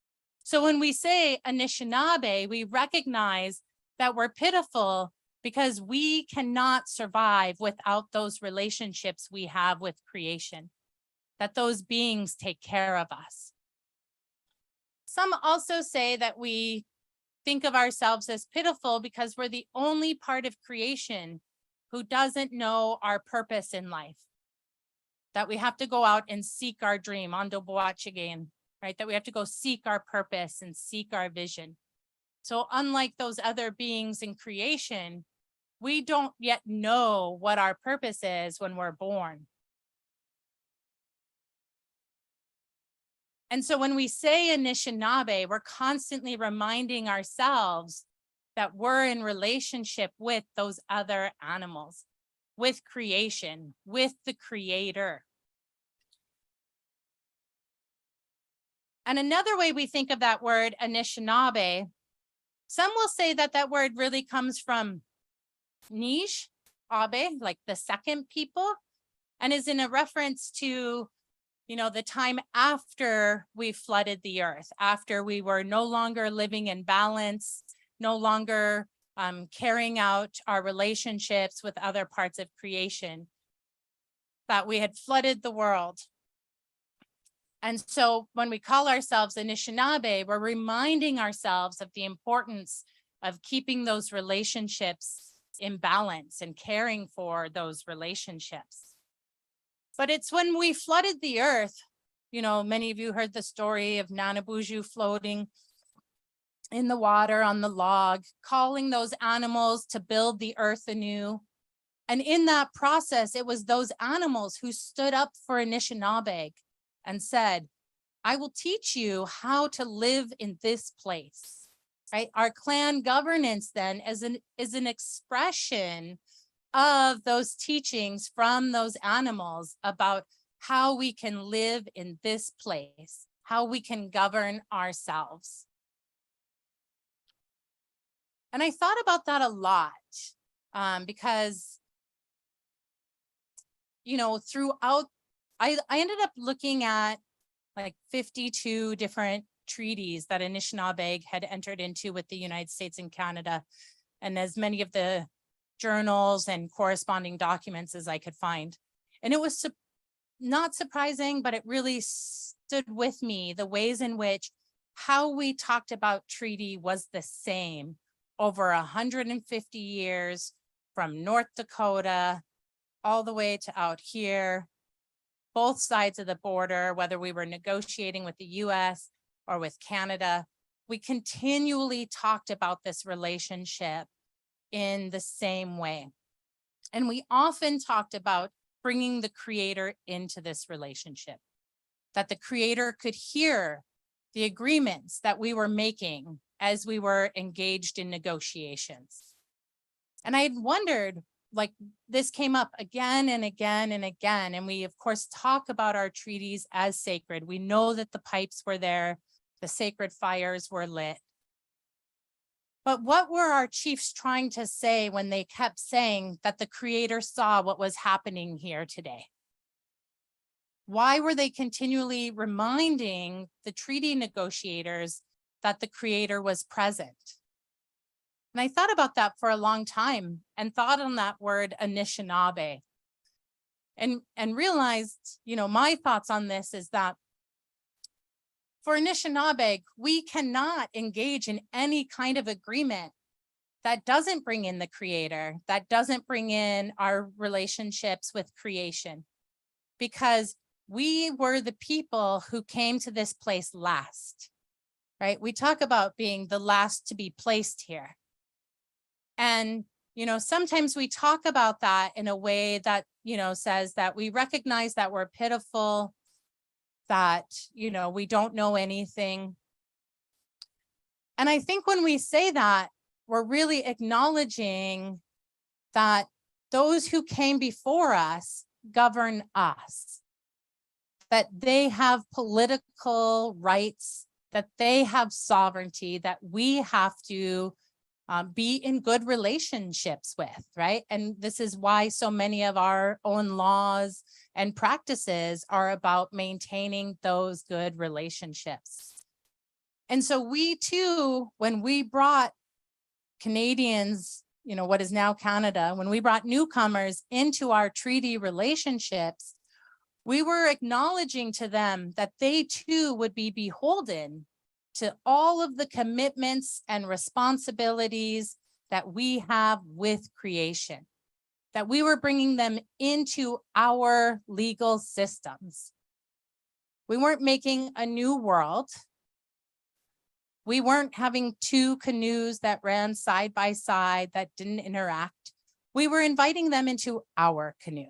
So when we say Anishinaabe, we recognize that we're pitiful because we cannot survive without those relationships we have with creation, that those beings take care of us. Some also say that we think of ourselves as pitiful because we're the only part of creation who doesn't know our purpose in life, that we have to go out and seek our dream, Ando Boach again, right? That we have to go seek our purpose and seek our vision. So unlike those other beings in creation, we don't yet know what our purpose is when we're born. And so when we say Anishinaabe, we're constantly reminding ourselves that we're in relationship with those other animals, with creation, with the Creator. And another way we think of that word Anishinaabe, some will say that that word really comes from Nish, Abe, like the second people, and is in a reference to, you know, the time after we flooded the earth, after we were no longer living in balance, no longer carrying out our relationships with other parts of creation, that we had flooded the world. And so when we call ourselves Anishinaabe, we're reminding ourselves of the importance of keeping those relationships in balance and caring for those relationships. But it's when we flooded the earth, you know, many of you heard the story of Nanabuju floating in the water on the log, calling those animals to build the earth anew. And in that process, it was those animals who stood up for Anishinaabe and said, I will teach you how to live in this place, right? Our clan governance then is an expression of those teachings from those animals about how we can live in this place, how we can govern ourselves. And I thought about that a lot because, you know, throughout, I ended up looking at like 52 different treaties that Anishinaabe had entered into with the United States and Canada, and as many of the journals and corresponding documents as I could find. And it was not surprising, but it really stood with me, the ways in which how we talked about treaty was the same over 150 years from North Dakota all the way to out here, both sides of the border, whether we were negotiating with the US or with Canada, we continually talked about this relationship in the same way. And we often talked about bringing the Creator into this relationship, that the Creator could hear the agreements that we were making as we were engaged in negotiations. And I had wondered, like this came up again and again and again. And we, of course, talk about our treaties as sacred. We know that the pipes were there, the sacred fires were lit. But what were our chiefs trying to say when they kept saying that the Creator saw what was happening here today? Why were they continually reminding the treaty negotiators that the Creator was present? And I thought about that for a long time and thought on that word Anishinaabe and realized, my thoughts on this is that for Anishinaabe, we cannot engage in any kind of agreement that doesn't bring in the Creator, that doesn't bring in our relationships with creation, because we were the people who came to this place last, right? We talk about being the last to be placed here. And, sometimes we talk about that in a way that, says that we recognize that we're pitiful, that, we don't know anything. And I think when we say that, we're really acknowledging that those who came before us govern us, that they have political rights, that they have sovereignty, that we have to be in good relationships with, right? And this is why so many of our own laws and practices are about maintaining those good relationships. And so we too, when we brought Canadians, what is now Canada, when we brought newcomers into our treaty relationships, we were acknowledging to them that they too would be beholden to all of the commitments and responsibilities that we have with creation, that we were bringing them into our legal systems. We weren't making a new world. We weren't having two canoes that ran side by side that didn't interact. We were inviting them into our canoe,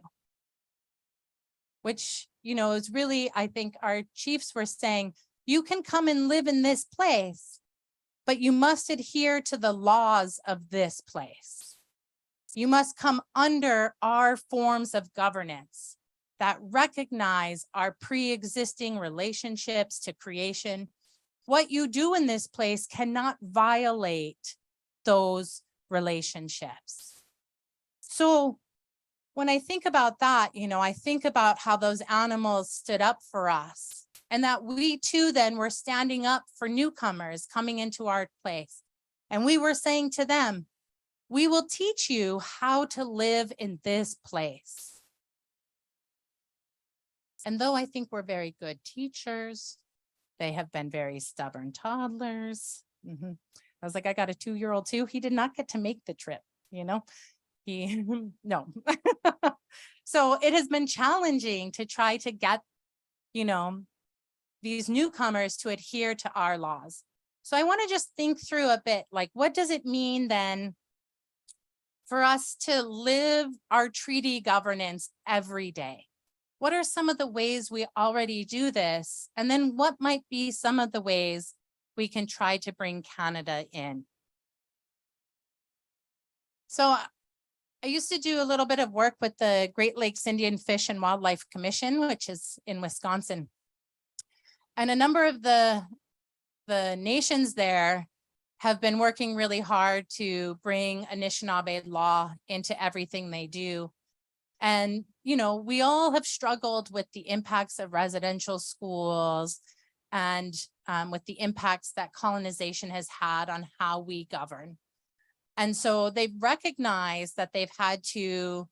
which, is really, I think our chiefs were saying, you can come and live in this place, but you must adhere to the laws of this place. You must come under our forms of governance that recognize our pre-existing relationships to creation. What you do in this place cannot violate those relationships. So when I think about that, I think about how those animals stood up for us, and that we too then were standing up for newcomers coming into our place. And we were saying to them, we will teach you how to live in this place. And though I think we're very good teachers, they have been very stubborn toddlers. I was like, I got a 2-year-old too. He did not get to make the trip, no. So it has been challenging to try to get, these newcomers to adhere to our laws. So I want to just think through a bit, like, what does it mean then for us to live our treaty governance every day? What are some of the ways we already do this? And then what might be some of the ways we can try to bring Canada in? So I used to do a little bit of work with the Great Lakes Indian Fish and Wildlife Commission, which is in Wisconsin. And a number of the nations there have been working really hard to bring Anishinaabe law into everything they do. And, we all have struggled with the impacts of residential schools and with the impacts that colonization has had on how we govern. And so they've recognized that they've had to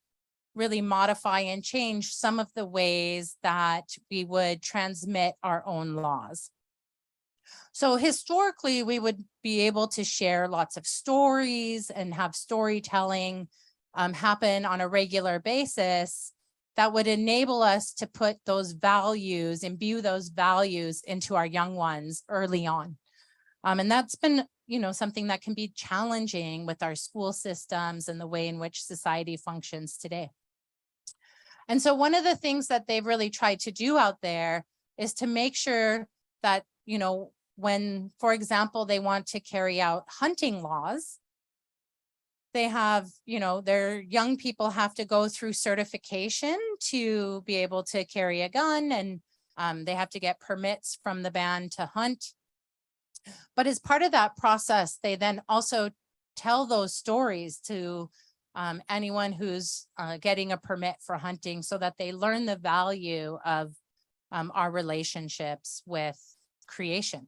really modify and change some of the ways that we would transmit our own laws. So historically, we would be able to share lots of stories and have storytelling happen on a regular basis that would enable us to put those values, imbue those values into our young ones early on. And that's been, something that can be challenging with our school systems and the way in which society functions today. And so one of the things that they've really tried to do out there is to make sure that, when, for example, they want to carry out hunting laws, They have, their young people have to go through certification to be able to carry a gun, and they have to get permits from the band to hunt. But as part of that process, they then also tell those stories to anyone who's getting a permit for hunting, so that they learn the value of our relationships with creation.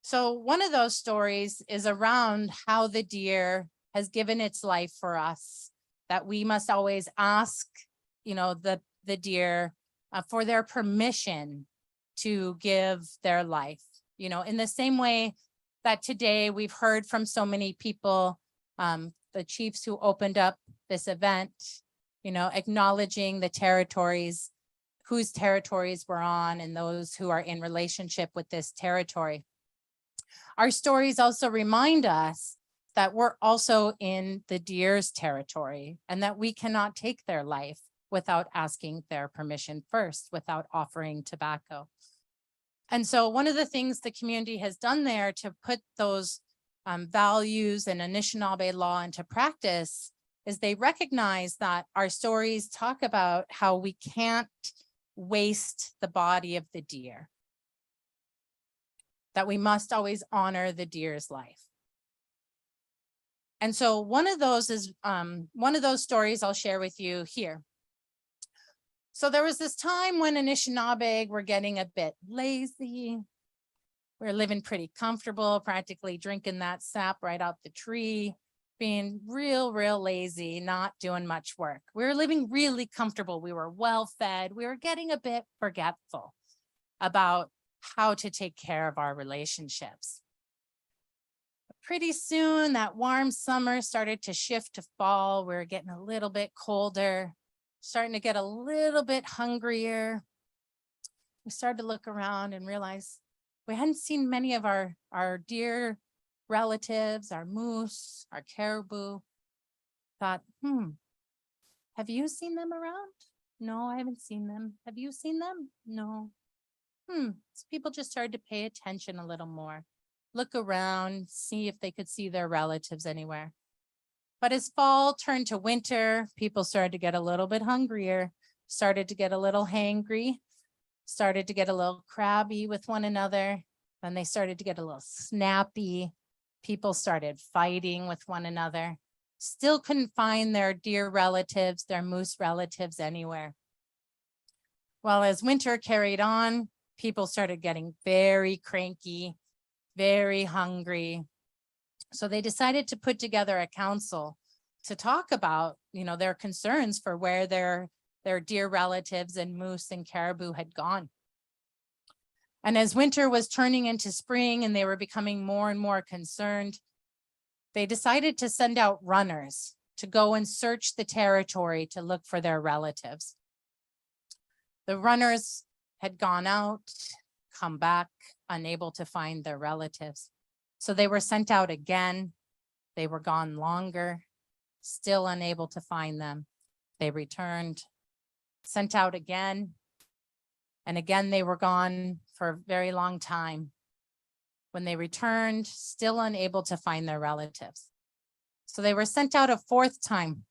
So one of those stories is around how the deer has given its life for us, that we must always ask, the deer for their permission to give their life. In the same way that today we've heard from so many people, the chiefs who opened up this event, acknowledging the territories, whose territories we're on, and those who are in relationship with this territory. Our stories also remind us that we're also in the deer's territory, and that we cannot take their life without asking their permission first, without offering tobacco. And so one of the things the community has done there to put those values and Anishinaabe law into practice is they recognize that our stories talk about how we can't waste the body of the deer, that we must always honor the deer's life. And so one of those stories I'll share with you here. So there was this time when Anishinaabe were getting a bit lazy. We're living pretty comfortable, practically drinking that sap right out the tree, being real lazy, not doing much work. We were living really comfortable. We were well fed. We were getting a bit forgetful about how to take care of our relationships. Pretty soon, that warm summer started to shift to fall. We were getting a little bit colder, starting to get a little bit hungrier. We started to look around and realize we hadn't seen many of our deer relatives, our moose, our caribou. Thought, have you seen them around? No, I haven't seen them. Have you seen them? No. So people just started to pay attention a little more, look around, see if they could see their relatives anywhere. But as fall turned to winter, people started to get a little bit hungrier, started to get a little hangry, started to get a little crabby with one another. Then they started to get a little snappy. People started fighting with one another. Still couldn't find their deer relatives, their moose relatives anywhere. Well, as winter carried on, people started getting very cranky, very hungry. So they decided to put together a council to talk about, their concerns for where their deer relatives and moose and caribou had gone. And as winter was turning into spring and they were becoming more and more concerned, they decided to send out runners to go and search the territory to look for their relatives. The runners had gone out, come back, unable to find their relatives. So they were sent out again. They were gone longer, still unable to find them. They returned, sent out again. And again, they were gone for a very long time. When they returned, still unable to find their relatives. So they were sent out a fourth time,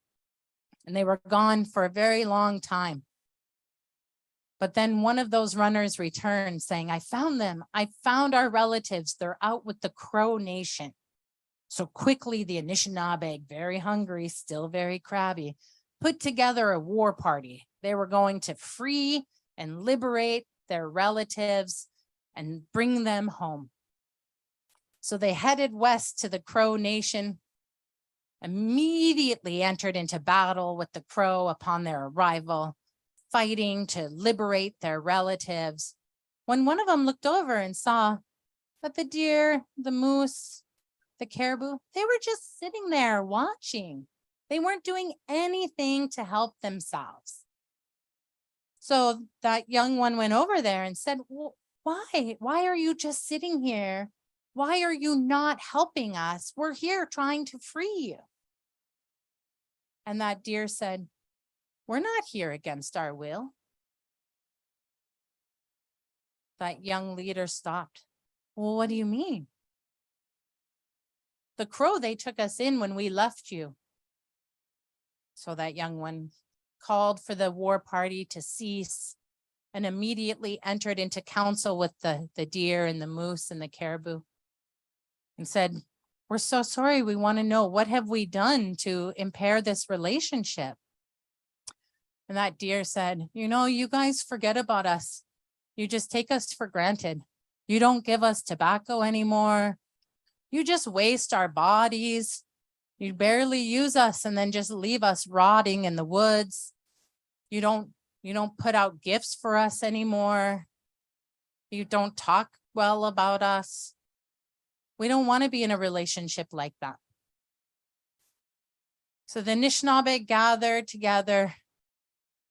and they were gone for a very long time. But then one of those runners returned saying, I found them. I found our relatives. They're out with the Crow Nation. So quickly, the Anishinaabe, very hungry, still very crabby, put together a war party. They were going to free and liberate their relatives and bring them home. So they headed west to the Crow Nation, immediately entered into battle with the Crow upon their arrival, fighting to liberate their relatives. When one of them looked over and saw that the deer, the moose, the caribou, they were just sitting there watching. They weren't doing anything to help themselves. So that young one went over there and said, why? Why are you just sitting here? Why are you not helping us? We're here trying to free you. And that deer said, we're not here against our will. That young leader stopped. Well, what do you mean? the Crow, they took us in when we left you. So that young one called for the war party to cease and immediately entered into council with the deer and the moose and the caribou and said, we're so sorry. We want to know, what have we done to impair this relationship? And that deer said, you know, you guys forget about us. You just take us for granted. You don't give us tobacco anymore. You just waste our bodies. You barely use us and then just leave us rotting in the woods. You don't put out gifts for us anymore. You don't talk well about us. We don't want to be in a relationship like that. So the Anishinaabe gathered together.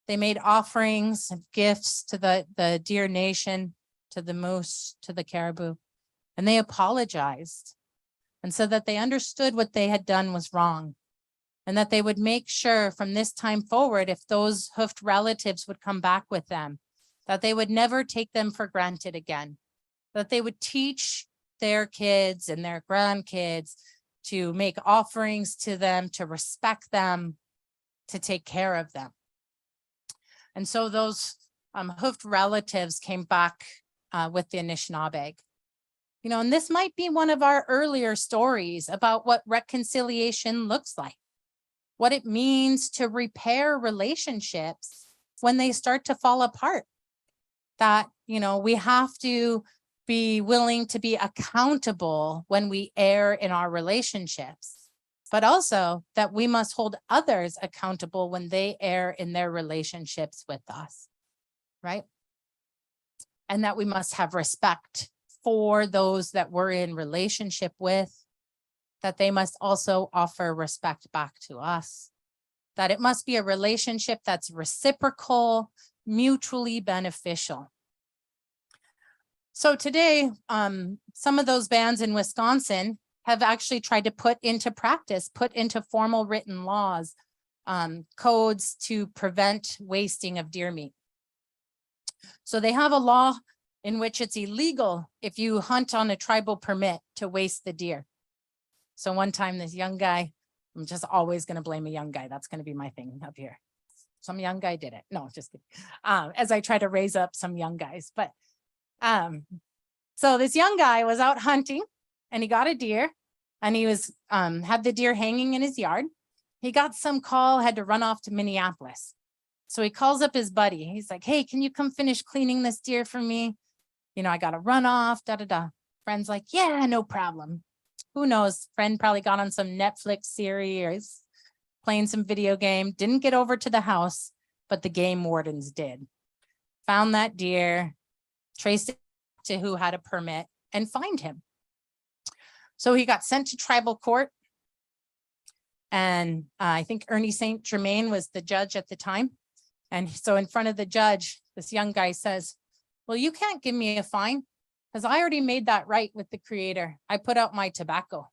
They made offerings of gifts to the Deer Nation, to the moose, to the caribou, and they apologized and said that they understood what they had done was wrong and that they would make sure from this time forward, if those hoofed relatives would come back with them, that they would never take them for granted again, that they would teach their kids and their grandkids to make offerings to them, to respect them, to take care of them. And so those hoofed relatives came back with the Anishinaabe. You know, and this might be one of our earlier stories about what reconciliation looks like, what it means to repair relationships when they start to fall apart. That, you know, we have to be willing to be accountable when we err in our relationships, but also that we must hold others accountable when they err in their relationships with us, right? And that we must have respect for those that we're in relationship with, that they must also offer respect back to us, that it must be a relationship that's reciprocal, mutually beneficial. So today, some of those bands in Wisconsin have actually tried to put into practice, put into formal written laws, codes to prevent wasting of deer meat. So they have a law in which it's illegal if you hunt on a tribal permit to waste the deer. So one time this young guy, I'm just always going to blame a young guy. That's going to be my thing up here. Some young guy did it. No, just kidding. As I try to raise up some young guys. But so this young guy was out hunting and he got a deer and he was had the deer hanging in his yard. He got some call, had to run off to Minneapolis. So he calls up his buddy. He's like, hey, can you come finish cleaning this deer for me? You know, I got to run off, Friend's like, yeah, no problem. Who knows? Friend probably got on some Netflix series, playing some video game, didn't get over to the house, but the game wardens did. Found that deer, traced it to who had a permit and fined him. So he got sent to tribal court. And I think Ernie St. Germain was the judge at the time. And so in front of the judge, this young guy says, well, you can't give me a fine because I already made that right with the creator. I put out my tobacco.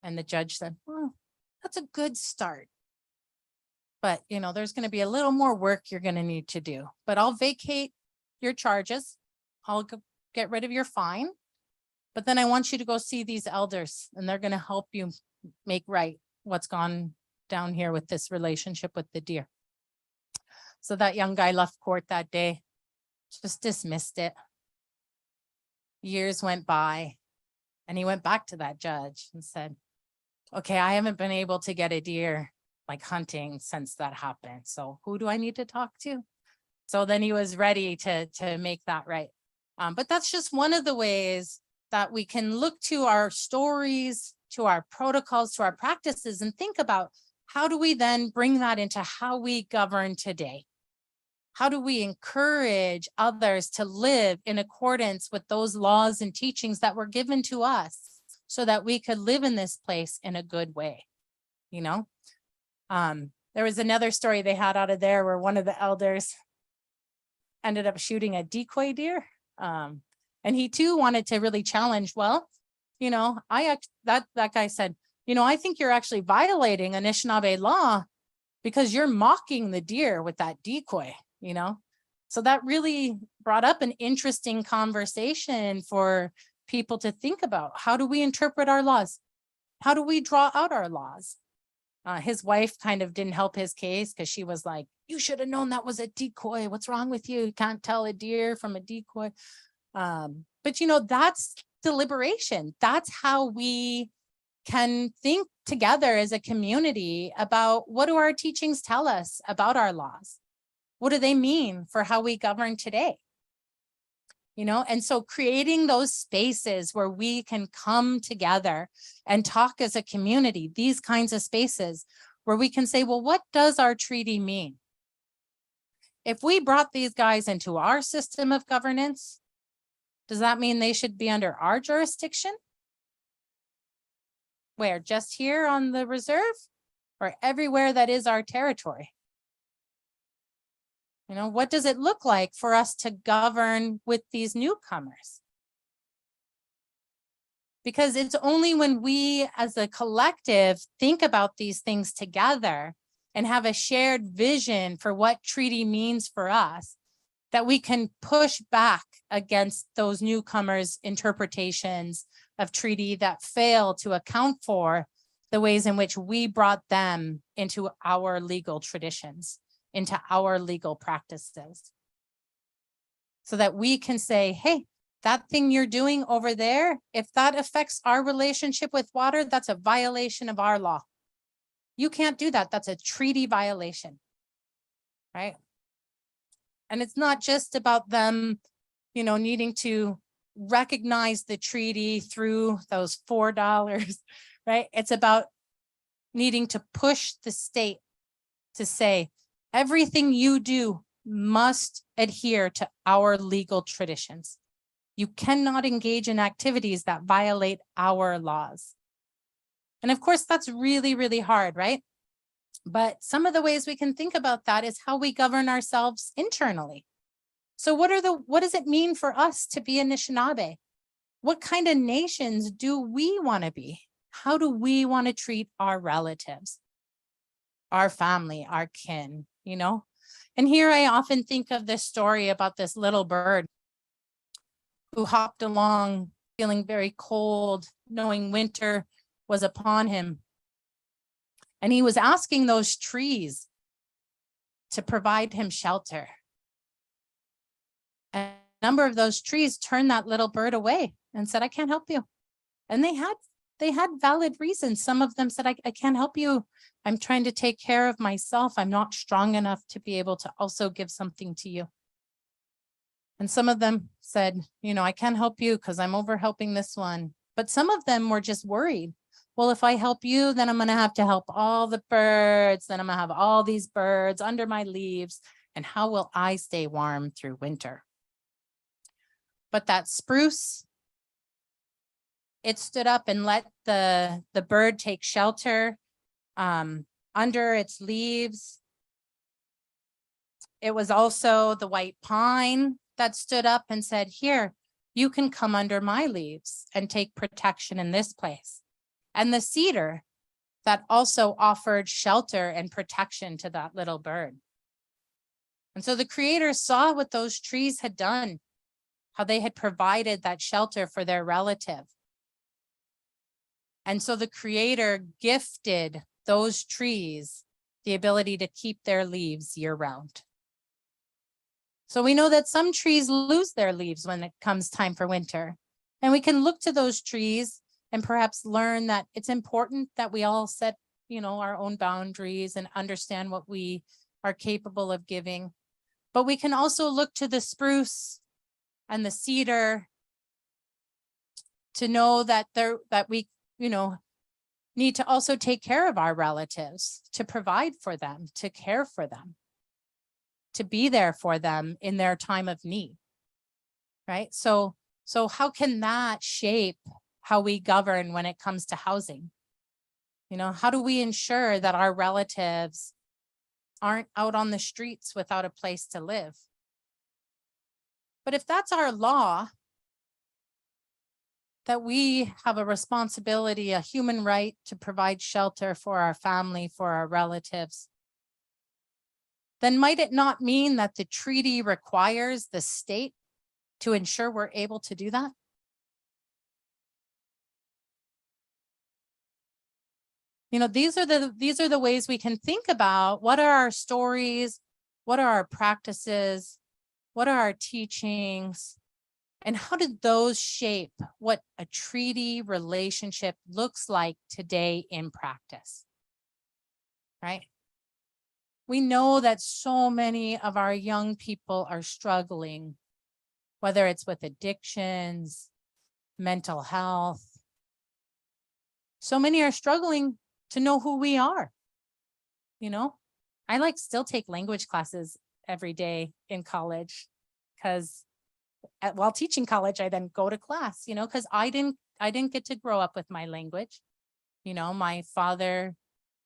And the judge said, well, that's a good start. But, you know, there's going to be a little more work you're going to need to do. But I'll vacate your charges. I'll get rid of your fine. But then I want you to go see these elders and they're going to help you make right what's gone down here with this relationship with the deer. So that young guy left court that day, just dismissed it. Years went by and he went back to that judge and said, okay, I haven't been able to get a deer like hunting since that happened. So who do I need to talk to? So then he was ready to make that right. But that's just one of the ways that we can look to our stories, to our protocols, to our practices, and think about how do we then bring that into how we govern today? How do we encourage others to live in accordance with those laws and teachings that were given to us so that we could live in this place in a good way? You know, there was another story they had out of there where one of the elders ended up shooting a decoy deer. And he too wanted to really challenge, well, you know, that guy said, you know, I think you're actually violating Anishinaabe law because you're mocking the deer with that decoy, you know? So that really brought up an interesting conversation for people to think about, how do we interpret our laws? How do we draw out our laws? His wife kind of didn't help his case because she was like, you should have known that was a decoy. What's wrong with you? You can't tell a deer from a decoy. But you know, that's deliberation. That's how we can think together as a community about what do our teachings tell us about our laws? What do they mean for how we govern today? You know, and so creating those spaces where we can come together and talk as a community, these kinds of spaces where we can say, well, what does our treaty mean? If we brought these guys into our system of governance, does that mean they should be under our jurisdiction? Where, just here on the reserve, or everywhere that is our territory? You know, what does it look like for us to govern with these newcomers? Because it's only when we as a collective think about these things together and have a shared vision for what treaty means for us, that we can push back against those newcomers' interpretations of treaty that fail to account for the ways in which we brought them into our legal traditions, into our legal practices. So that we can say, hey, that thing you're doing over there, if that affects our relationship with water, that's a violation of our law. You can't do that. That's a treaty violation, right? And it's not just about them, you know, needing to recognize the treaty through those $4, right? It's about needing to push the state to say, everything you do must adhere to our legal traditions. You cannot engage in activities that violate our laws. And of course, that's really, really hard, right? But some of the ways we can think about that is how we govern ourselves internally. So what does it mean for us to be Anishinaabe? What kind of nations do we want to be? How do we want to treat our relatives, our family, our kin, you know? And here I often think of this story about this little bird who hopped along feeling very cold, knowing winter was upon him. And he was asking those trees to provide him shelter. And a number of those trees turned that little bird away and said, I can't help you. And they had valid reasons. Some of them said, I can't help you. I'm trying to take care of myself. I'm not strong enough to be able to also give something to you. And some of them said, you know, I can't help you because I'm over helping this one. But some of them were just worried. Well, if I help you, then I'm going to help all the birds. Then I'm going to have all these birds under my leaves. And how will I stay warm through winter? But that spruce, it stood up and let the bird take shelter under its leaves. It was also the white pine that stood up and said, here, you can come under my leaves and take protection in this place. And the cedar that also offered shelter and protection to that little bird. And so the creator saw what those trees had done, how they had provided that shelter for their relative. And so the creator gifted those trees the ability to keep their leaves year round. So we know that some trees lose their leaves when it comes time for winter. And we can look to those trees and perhaps learn that it's important that we all set, you know, our own boundaries and understand what we are capable of giving. But we can also look to the spruce and the cedar to know that we, you know, need to also take care of our relatives, to provide for them, to care for them, to be there for them in their time of need, right? So how can that shape how we govern when it comes to housing? You know, how do we ensure that our relatives aren't out on the streets without a place to live? But if that's our law, that we have a responsibility, a human right to provide shelter for our family, for our relatives, then might it not mean that the treaty requires the state to ensure we're able to do that? You know, these are the ways we can think about what are our stories, what are our practices, what are our teachings, and how did those shape what a treaty relationship looks like today in practice, right? We know that so many of our young people are struggling, whether it's with addictions, mental health. So many are struggling to know who we are. You know, I like still take language classes every day in college because while teaching college, I then go to class, you know, because I didn't get to grow up with my language. You know, my father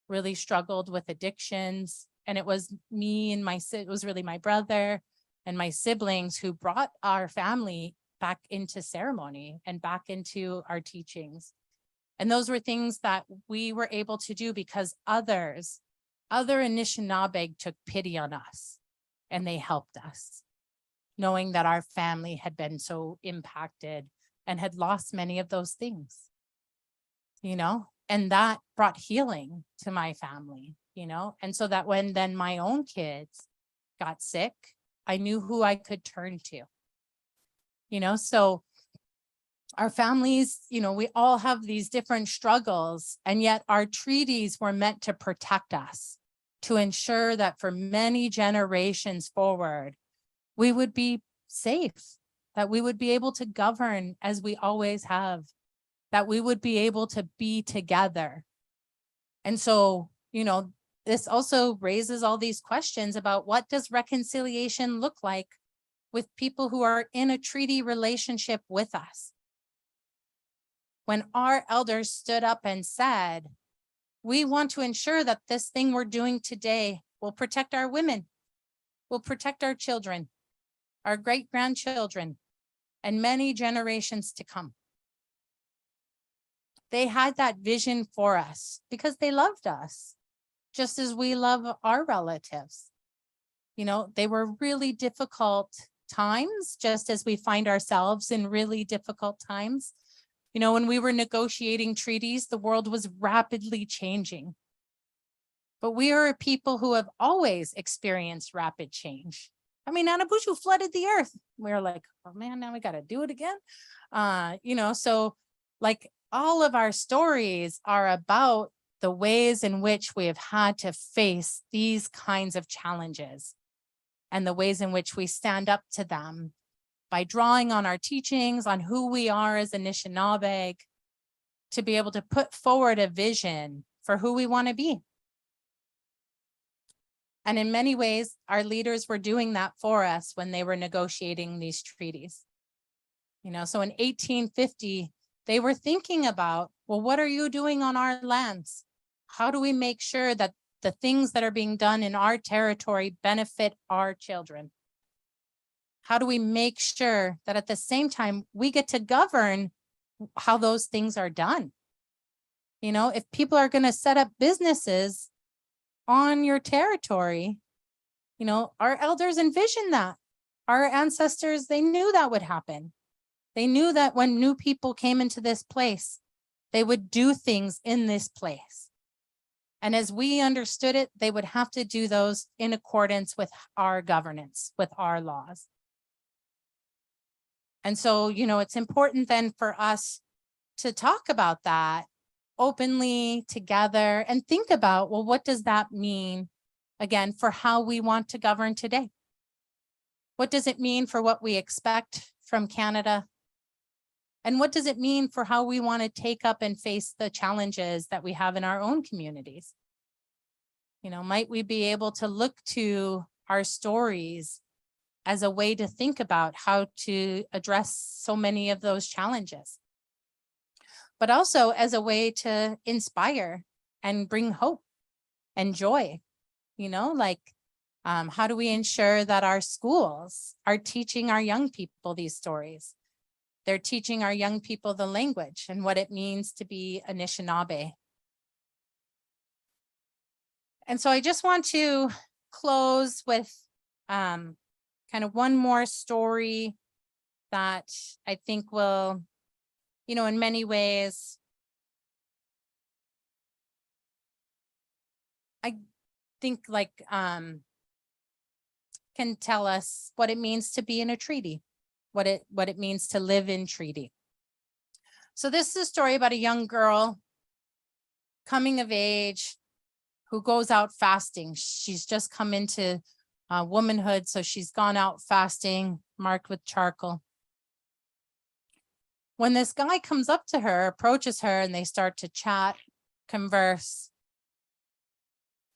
really struggled with addictions, and it was me and it was really my brother and my siblings who brought our family back into ceremony and back into our teachings. And those were things that we were able to do because other Anishinaabe took pity on us and they helped us, knowing that our family had been so impacted and had lost many of those things, you know, and that brought healing to my family, you know, and so that when then my own kids got sick, I knew who I could turn to, you know, so our families, you know, we all have these different struggles, and yet our treaties were meant to protect us, to ensure that for many generations forward, we would be safe, that we would be able to govern as we always have, that we would be able to be together. And so, you know, this also raises all these questions about what does reconciliation look like with people who are in a treaty relationship with us? When our elders stood up and said, we want to ensure that this thing we're doing today will protect our women, will protect our children, our great-grandchildren, and many generations to come. They had that vision for us because they loved us, just as we love our relatives. You know, they were really difficult times, just as we find ourselves in really difficult times. You know, when we were negotiating treaties, the world was rapidly changing. But we are a people who have always experienced rapid change. I mean, Anabushu flooded the earth. We were like, oh man, now we got to do it again. You know, so like all of our stories are about the ways in which we have had to face these kinds of challenges and the ways in which we stand up to them by drawing on our teachings, on who we are as Anishinaabe, to be able to put forward a vision for who we want to be. And in many ways, our leaders were doing that for us when they were negotiating these treaties. You know, so in 1850, they were thinking about, well, what are you doing on our lands? How do we make sure that the things that are being done in our territory benefit our children? How do we make sure that at the same time we get to govern how those things are done? You know, if people are going to set up businesses on your territory, you know, our elders envisioned that. Our ancestors, they knew that would happen. They knew that when new people came into this place, they would do things in this place. And as we understood it, they would have to do those in accordance with our governance, with our laws. And so, you know, it's important then for us to talk about that openly together and think about, well, what does that mean, again, for how we want to govern today? What does it mean for what we expect from Canada? And what does it mean for how we want to take up and face the challenges that we have in our own communities? You know, might we be able to look to our stories as a way to think about how to address so many of those challenges, but also as a way to inspire and bring hope and joy, you know, like how do we ensure that our schools are teaching our young people these stories? They're teaching our young people the language and what it means to be Anishinaabe. And so I just want to close with kind of one more story that I think will, you know, in many ways think like, can tell us what it means to be in a treaty, what it means to live in treaty. So this is a story about a young girl coming of age who goes out fasting. She's just come into womanhood, so she's gone out fasting, marked with charcoal. When this guy comes up to her, approaches her, and they start to chat, converse,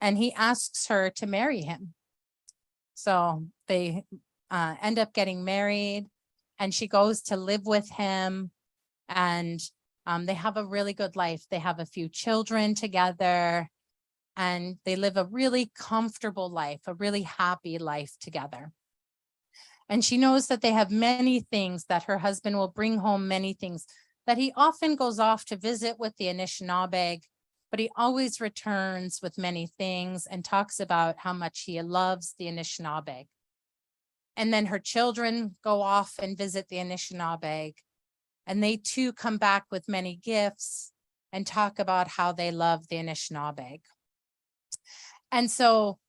and he asks her to marry him. So they end up getting married, and she goes to live with him, and they have a really good life. They have a few children together, and they live a really comfortable life, a really happy life together. And she knows that they have many things, that her husband will bring home many things, that he often goes off to visit with the Anishinaabe, but he always returns with many things and talks about how much he loves the Anishinaabe. And then her children go off and visit the Anishinaabe, and they too come back with many gifts and talk about how they love the Anishinaabe. And so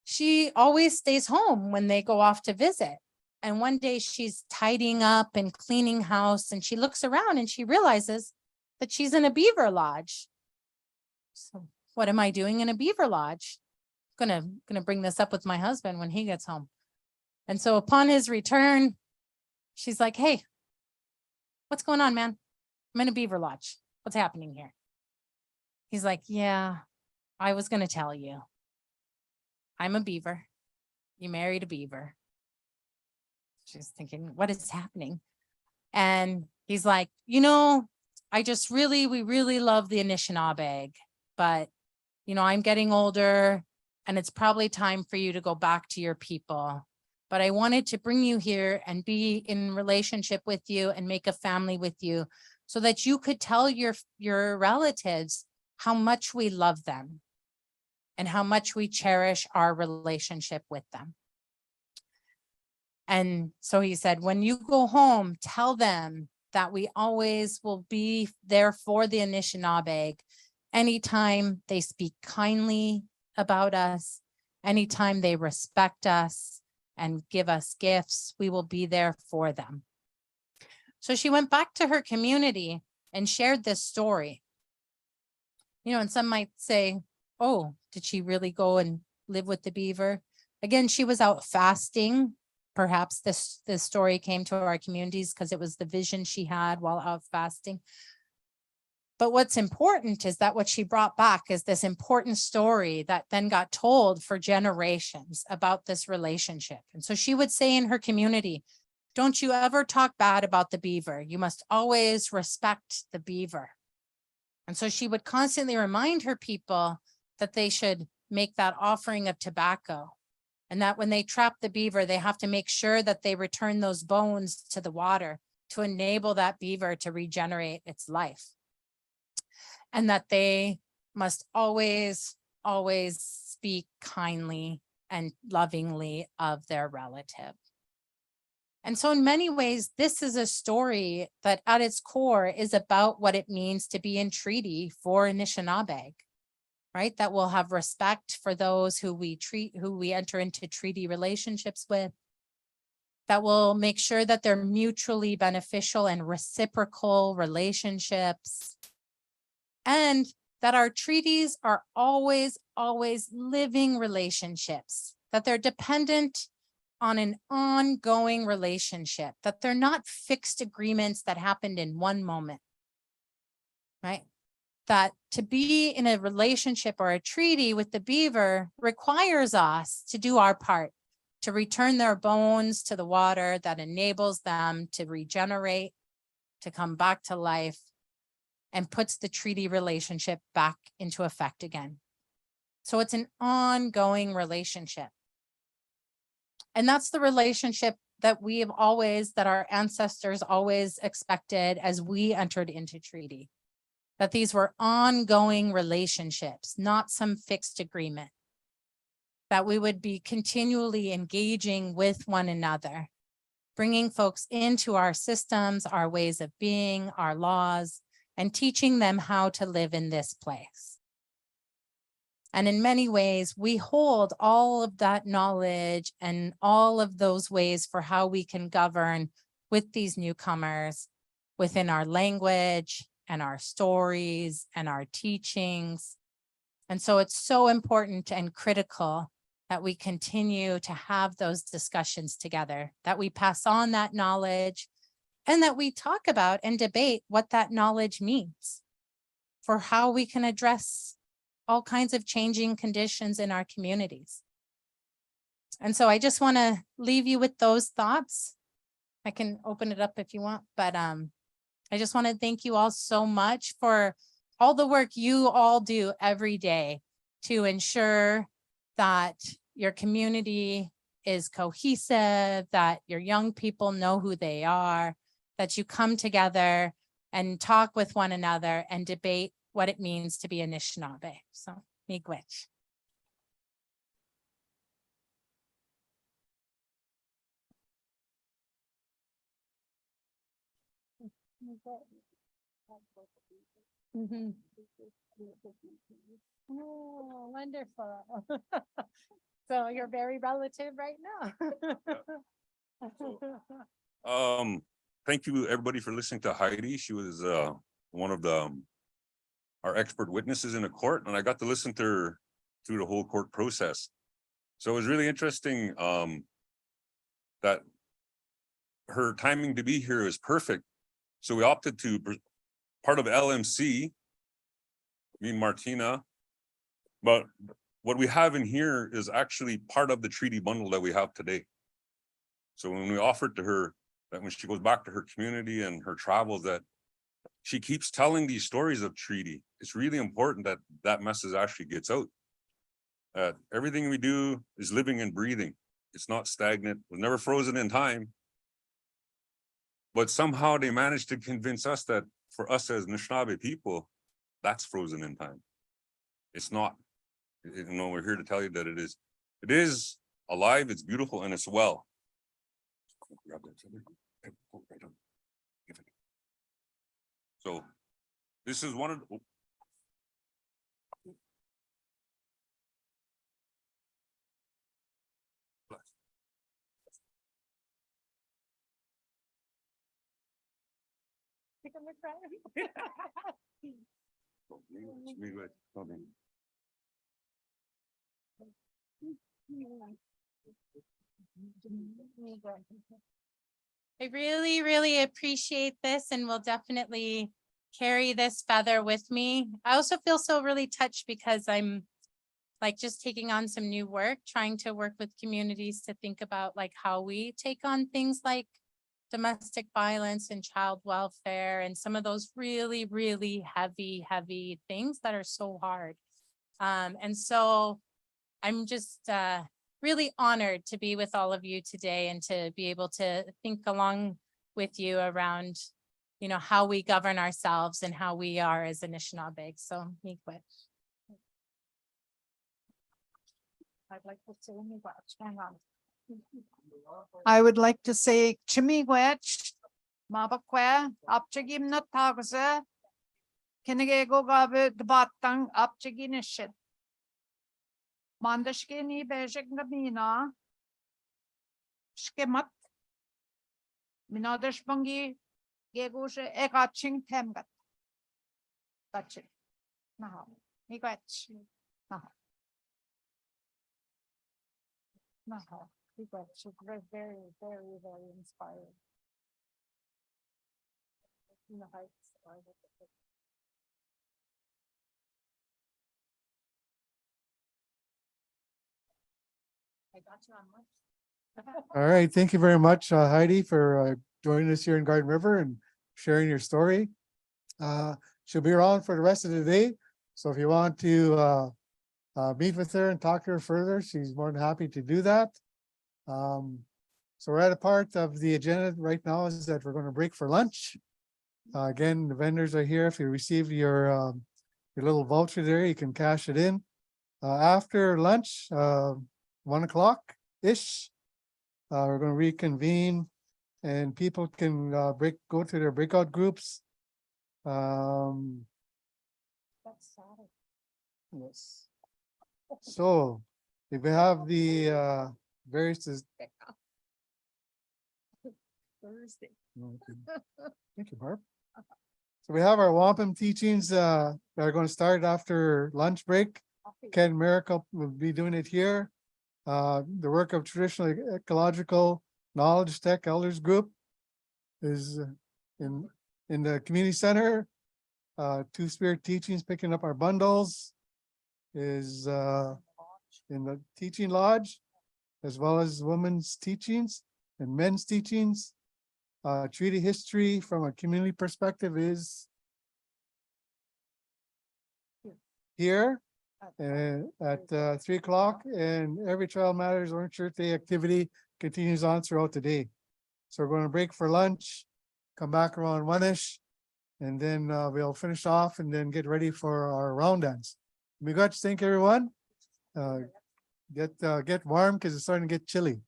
she always stays home when they go off to visit. And one day she's tidying up and cleaning house, and she looks around and she realizes that she's in a beaver lodge. So what am I doing in a beaver lodge? Gonna bring this up with my husband when he gets home. And so upon his return, she's like, hey, what's going on, man? I'm in a beaver lodge. What's happening here? He's like, yeah, I was gonna tell you. I'm a beaver. You married a beaver. She's thinking, what is happening? And he's like, you know, we really love the Anishinaabe, but, you know, I'm getting older and it's probably time for you to go back to your people. But I wanted to bring you here and be in relationship with you and make a family with you so that you could tell your relatives how much we love them and how much we cherish our relationship with them. And so he said, when you go home, tell them that we always will be there for the Anishinaabe. Anytime they speak kindly about us, anytime they respect us and give us gifts, we will be there for them. So she went back to her community and shared this story. You know, and some might say, oh, did she really go and live with the beaver? Again, she was out fasting. Perhaps this story came to our communities because it was the vision she had while out fasting. But what's important is that what she brought back is this important story that then got told for generations about this relationship. And so she would say in her community, don't you ever talk bad about the beaver. You must always respect the beaver. And so she would constantly remind her people that they should make that offering of tobacco. And that when they trap the beaver, they have to make sure that they return those bones to the water to enable that beaver to regenerate its life. And that they must always, always speak kindly and lovingly of their relative. And so in many ways, this is a story that at its core is about what it means to be in treaty for Anishinaabe. Right, that will have respect for those who we enter into treaty relationships with, that will make sure that they're mutually beneficial and reciprocal relationships, and that our treaties are always, always living relationships, that they're dependent on an ongoing relationship, that they're not fixed agreements that happened in one moment, right? That to be in a relationship or a treaty with the beaver requires us to do our part, to return their bones to the water that enables them to regenerate, to come back to life, and puts the treaty relationship back into effect again. So it's an ongoing relationship. And that's the relationship that that our ancestors always expected as we entered into treaty. That these were ongoing relationships, not some fixed agreement. That we would be continually engaging with one another, bringing folks into our systems, our ways of being, our laws, and teaching them how to live in this place. And in many ways, we hold all of that knowledge and all of those ways for how we can govern with these newcomers within our language and our stories and our teachings. And so it's so important and critical that we continue to have those discussions together, that we pass on that knowledge, and that we talk about and debate what that knowledge means for how we can address all kinds of changing conditions in our communities. And so I just want to leave you with those thoughts. I can open it up if you want, but I just want to thank you all so much for all the work you all do every day to ensure that your community is cohesive, that your young people know who they are, that you come together and talk with one another and debate what it means to be Anishinaabe. So, miigwech. Mhm. Oh, wonderful. So you're very relative right now. Thank you, everybody, for listening to Heidi. She was one of the our expert witnesses in a court, and I got to listen to her through the whole court process. So it was really interesting that her timing to be here is perfect. So we opted to part of LMC, me and Martina, but what we have in here is actually part of the treaty bundle that we have today. So when we offered to her that when she goes back to her community and her travels, that she keeps telling these stories of treaty. It's really important that that message actually gets out. Everything we do is living and breathing. It's not stagnant. We're never frozen in time. But somehow they managed to convince us that for us as Anishinaabe people, that's frozen in time. It's not. You know, we're here to tell you that it is. It is alive, it's beautiful, and it's well. So this is one of the, I really, really appreciate this and will definitely carry this feather with me. I also feel so really touched because I'm like just taking on some new work, trying to work with communities to think about like how we take on things like domestic violence and child welfare and some of those really, really heavy things that are so hard. And so I'm just really honored to be with all of you today and to be able to think along with you around, you know, how we govern ourselves and how we are as Anishinaabe. So, miigwech. I'd like to say miigwech. Hang on. I would like to say chimiigwech, mabakwe, apchagim na tagse, kinegego gabe debatang apchaginishit. Mandashkini bejek gamina, shkemat, minadashbangi, gegushe egaching temgat. That's it. Now, miigwech. Now. Now. Very, very inspiring. I got you on much. All right, thank you very much, Heidi, for joining us here in Garden River and sharing your story. She'll be around for the rest of the day. So if you want to meet with her and talk to her further, she's more than happy to do that. So we're at a part of the agenda right now is that we're going to break for lunch. Again, the vendors are here. If you received your little voucher there, you can cash it in. After lunch, 1 o'clock-ish, we're going to reconvene and people can go to their breakout groups. That's Saturday. Yes. So if we have the various. Thursday. Thank you, Barb. So we have our wampum teachings that are going to start after lunch break. Ken Miracle will be doing it here. The work of traditional ecological knowledge tech elders group is in the community center. Two Spirit Teachings picking up our bundles is in the teaching lodge, as well as women's teachings and men's teachings. Treaty history from a community perspective is here at 3 o'clock, and every Child Matters Orange Shirt Day activity continues on throughout the day. So we're going to break for lunch, come back around 1-ish, and then we'll finish off and then get ready for our round dance. We got to thank everyone. Get warm because it's starting to get chilly.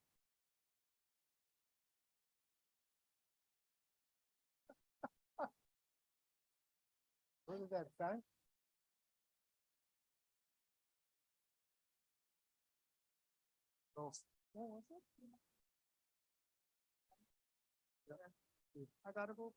What is that, Frank? Oh, what was it? I gotta go.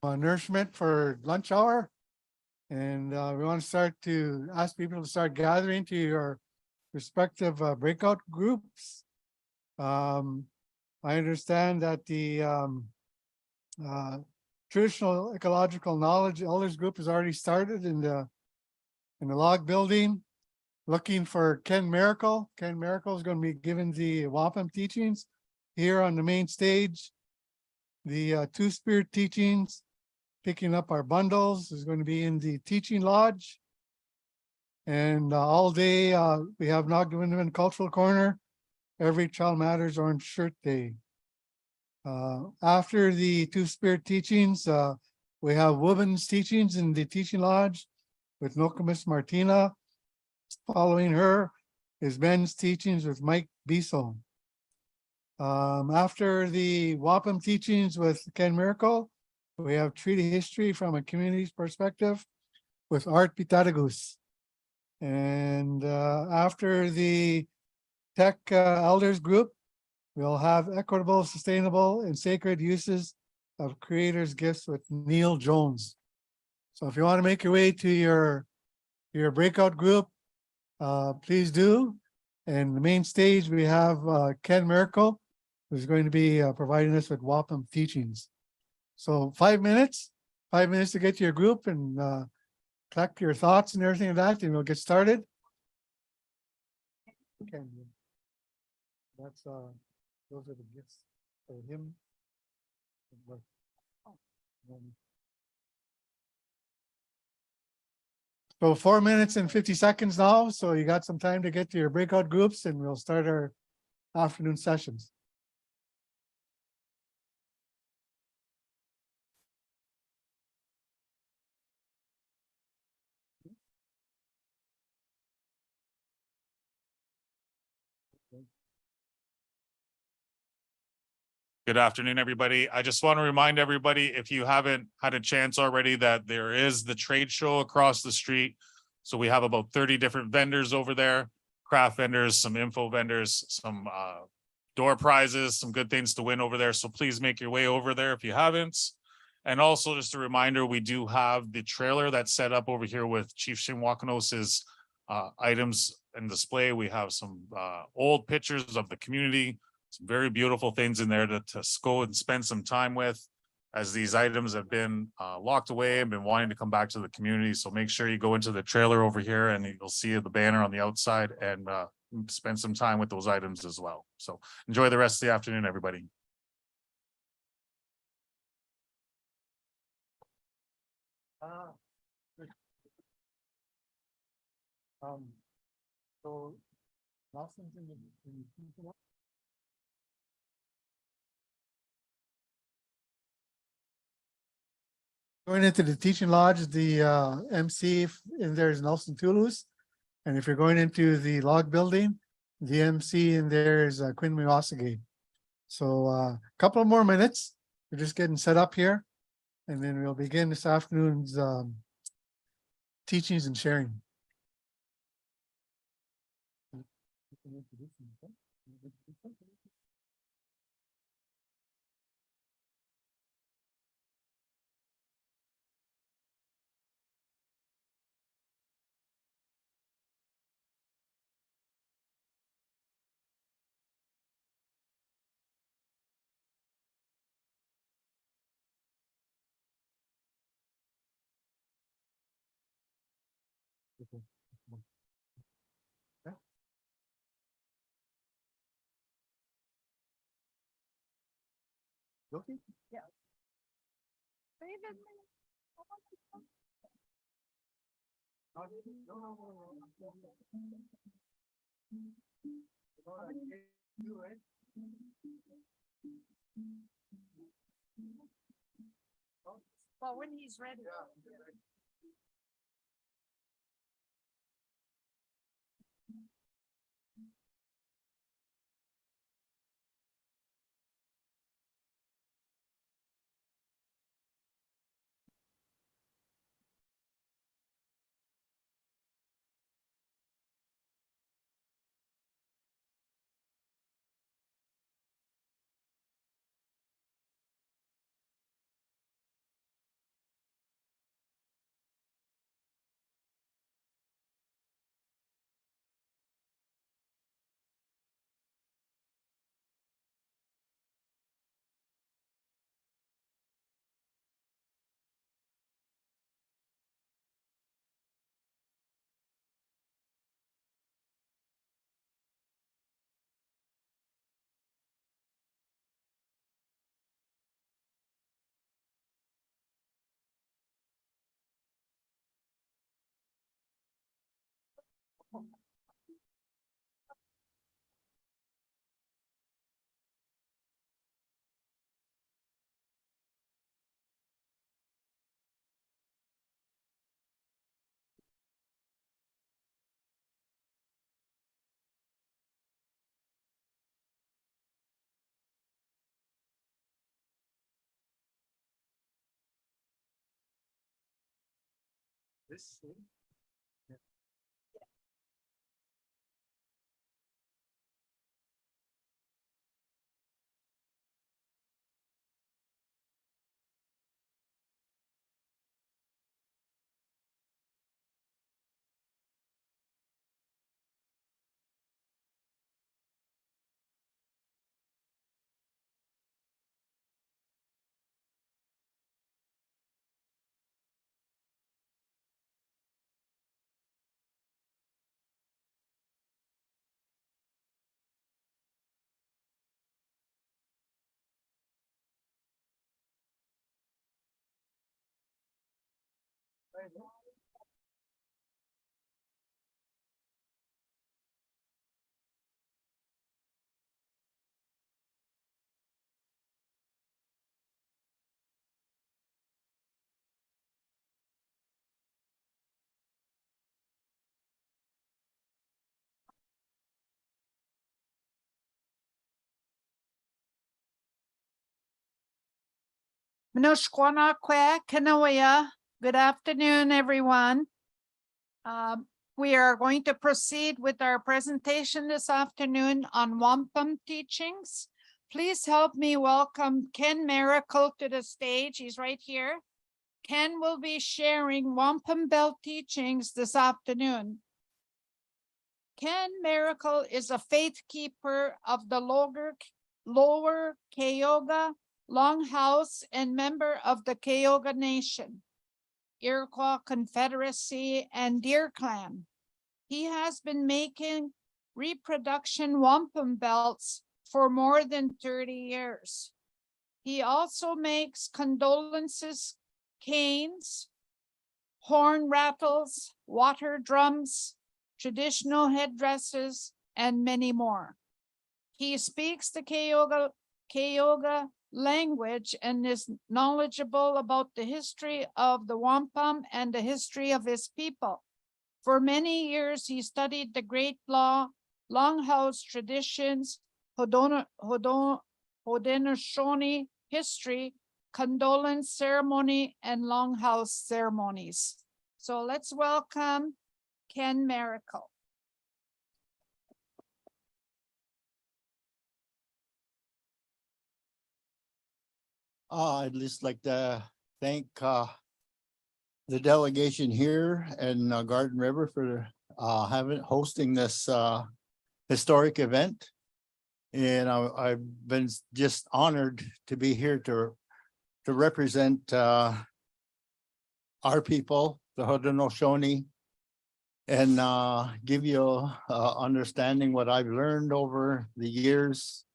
nourishment for lunch hour. And we want to start to ask people to start gathering to your respective breakout groups. I understand that the uh, traditional ecological knowledge elders group has already started in the log building, looking for Ken Miracle. Ken Miracle is going to be giving the Wampum teachings here on the main stage. The Two-Spirit teachings, picking up our bundles, is going to be in the teaching lodge. And all day we have Nogwinman Cultural Corner, every Child Matters Orange Shirt Day. After the Two-Spirit teachings, we have women's teachings in the teaching lodge with Nokomis Martina. Following her is men's teachings with Mike Biso. After the Wampum teachings with Ken Miracle, we have treaty history from a community's perspective with Art Pitadagus. And after the Tech Elders group, we'll have equitable, sustainable, and sacred uses of creators' gifts with Neil Jones. So if you want to make your way to your breakout group, please do. And the main stage, we have Ken Miracle, who's going to be providing us with Wampum teachings. So 5 minutes to get to your group and collect your thoughts and everything like that, and we'll get started. Okay. That's those are the gifts for him. So 4 minutes and 50 seconds now. So you got some time to get to your breakout groups and we'll start our afternoon sessions. Good afternoon, everybody. I just want to remind everybody, if you haven't had a chance already, that there is the trade show across the street. So we have about 30 different vendors over there, craft vendors, some info vendors, some door prizes, some good things to win over there. So please make your way over there if you haven't. And also just a reminder, we do have the trailer that's set up over here with Chief Shinwakanos's items and display. We have some old pictures of the community, some very beautiful things in there to go and spend some time with, as these items have been locked away and been wanting to come back to the community. So make sure you go into the trailer over here and you'll see the banner on the outside and spend some time with those items as well. So enjoy the rest of the afternoon, everybody. So Lawson's in the going into the teaching lodge, the MC in there is Nelson Toulouse. And if you're going into the log building, the MC in there is Quinn Miwasagi. So a couple more minutes. We're just getting set up here. And then we'll begin this afternoon's teachings and sharing. Okay. Yeah. Well, when he's ready. Minushkwana Kwe Kanawaya. Good afternoon, everyone. We are going to proceed with our presentation this afternoon on wampum teachings. Please help me welcome Ken Miracle to the stage. He's right here. Ken will be sharing wampum belt teachings this afternoon. Ken Miracle is a faith keeper of the Lower Cayuga Longhouse and member of the Cayuga Nation, Iroquois Confederacy, and Deer Clan. He has been making reproduction wampum belts for more than 30 years. He also makes condolences, canes, horn rattles, water drums, traditional headdresses, and many more. He speaks the Cayuga language and is knowledgeable about the history of the wampum and the history of his people. For many years, he studied the Great Law, Longhouse traditions, Haudenosaunee history, condolence ceremony, and Longhouse ceremonies. So let's welcome Ken Miracle. I'd just like to thank the delegation here and Garden River for hosting this historic event. And I've been just honored to be here to represent our people, the Haudenosaunee, and give you understanding what I've learned over the years.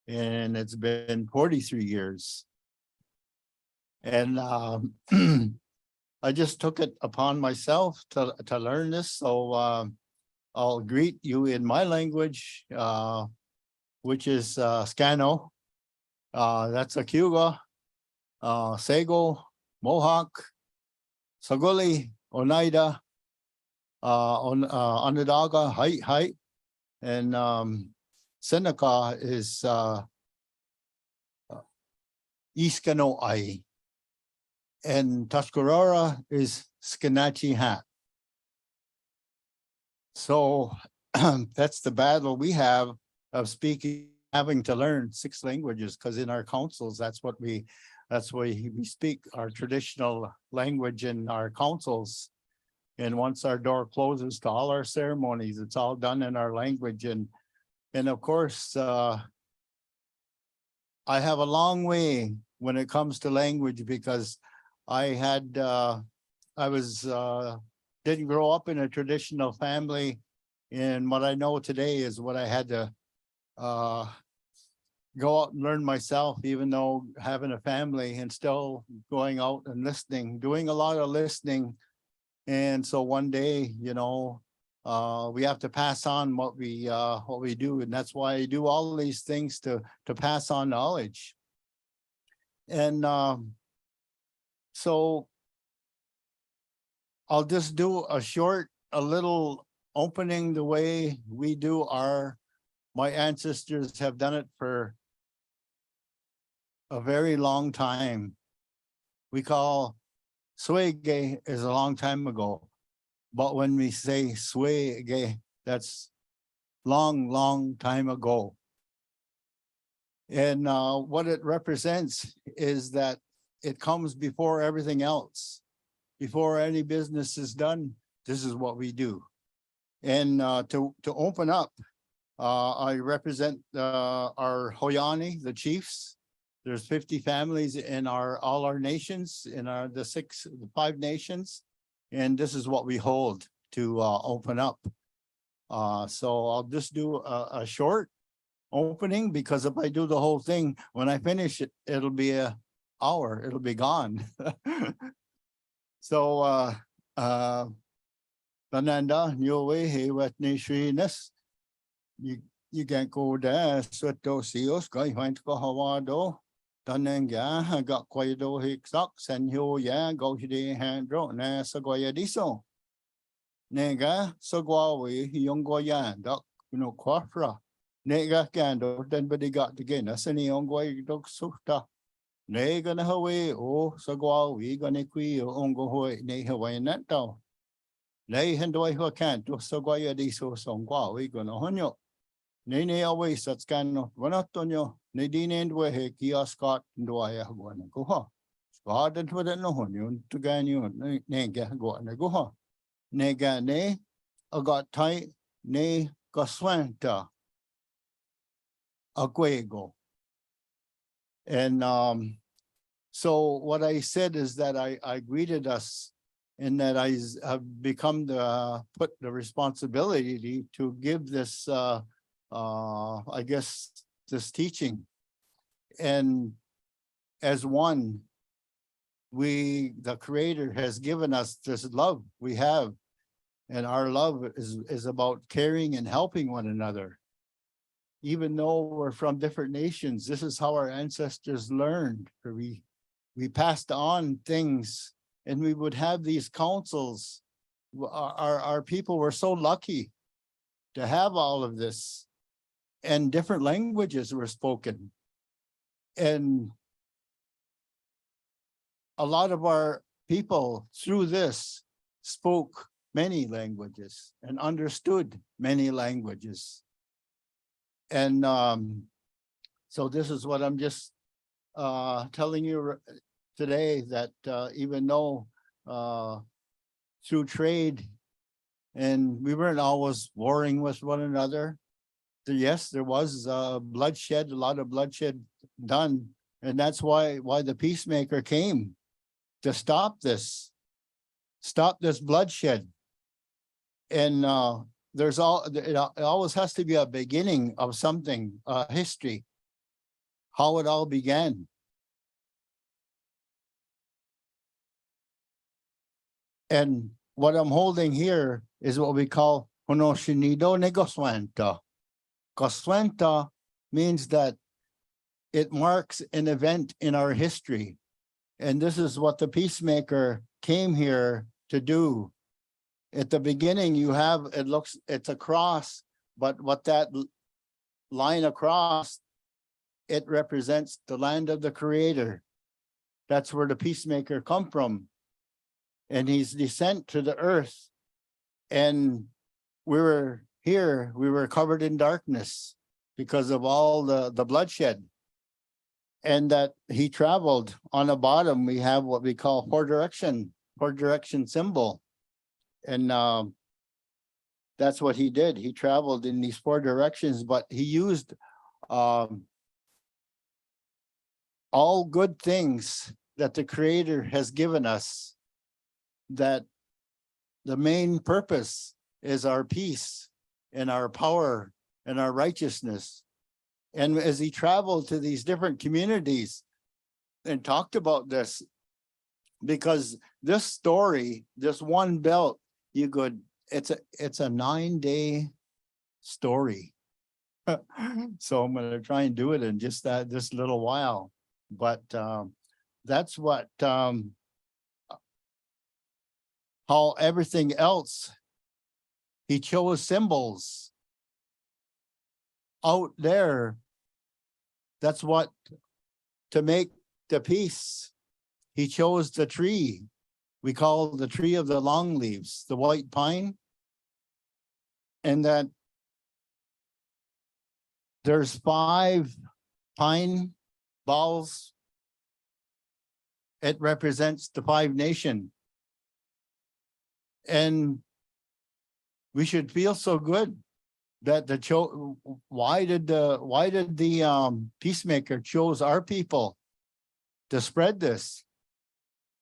And it's been 43 years. And I just took it upon myself to learn this. So I'll greet you in my language, which is Scano. That's a Cayuga, Sago, Mohawk, Saguli, Oneida, Onondaga, Height, and Seneca is Iskanoai. And Tuscarora is Skenachi Hat. So that's the battle we have of having to learn 6 languages, because in our councils, that's why we speak our traditional language in our councils. And once our door closes to all our ceremonies, it's all done in our language. And of course, I have a long way when it comes to language, because didn't grow up in a traditional family. And what I know today is what I had to go out and learn myself, even though having a family and still going out and listening, doing a lot of listening. And so one day, we have to pass on what we do, and that's why I do all these things to pass on knowledge. And so I'll just do a little opening the way we do my ancestors have done it for a very long time. We call Swege is a long time ago. But when we say Swege, that's long time ago. And what it represents is that it comes before everything else. Before any business is done, this is what we do. And to open up, I represent our Hoyani, the chiefs. There's 50 families in all our nations, in the 5 nations. And this is what we hold to open up. So I'll just do a short opening, because if I do the whole thing, when I finish it, it'll be an hour, it'll be gone. So Bananda, Nyowe, Hewatni Shrinas, you can't go there, Sweto Sios, Guy Hunt go Hawado, Dananga, got Quaido Hicksock, and Yo ya, go to the hand draw, Nasagoya Diso. Nega, Sagwawi, Yongoyan, Doc, Quafra. Nega Gando, then but he got again, a sunny Ongway dog sufta. Nega na Hawaii, oh, Sagwawi, gonna quee, Ongo Hoy, Ne Hawaii Nato. Nay, and do I who can't do Sagwaya Diso Songwa, we gonna honyo. Nay, always that's kind of one up on you. Nadine and way, Kia Scott, and do I have one go ha. Scott and what I know honyo to gan you, nega go and go ha. Nega ne, I got tight, ne, Goswanta. Aguego. And so what I said is that I greeted us, and that I have become put the responsibility to give this I guess this teaching. And as one, the Creator has given us this love we have, and our love is about caring and helping one another. Even though we're from different nations, this is how our ancestors learned. We passed on things, and we would have these councils. Our people were so lucky to have all of this, and different languages were spoken. And a lot of our people through this spoke many languages and understood many languages. And so this is what I'm just telling you today, that even though through trade, and we weren't always warring with one another, yes, there was bloodshed, a lot of bloodshed done. And that's why the peacemaker came, to stop this bloodshed. And it always has to be a beginning of something, history, how it all began. And what I'm holding here is what we call Honoshinido Negoswanta. Goswanta means that it marks an event in our history. And this is what the peacemaker came here to do. At the beginning, you have, it's a cross, but what that line across, it represents the land of the Creator. That's where the peacemaker come from. And he's descent to the earth. And we were here, we were covered in darkness because of all the bloodshed. And that he traveled on the bottom, we have what we call four direction symbol. And that's what he did. He traveled in these 4 directions, but he used all good things that the Creator has given us, that the main purpose is our peace and our power and our righteousness. And as he traveled to these different communities and talked about this, because this story, this one belt, you could it's a 9-day story. So I'm gonna try and do it in just this little while, but that's what how everything else, he chose symbols out there. That's what, to make the peace, he chose the tree. We call the tree of the long leaves, the white pine. And that there's 5 pine boughs. It represents the 5 nation. And we should feel so good that why did the peacemaker chose our people to spread this?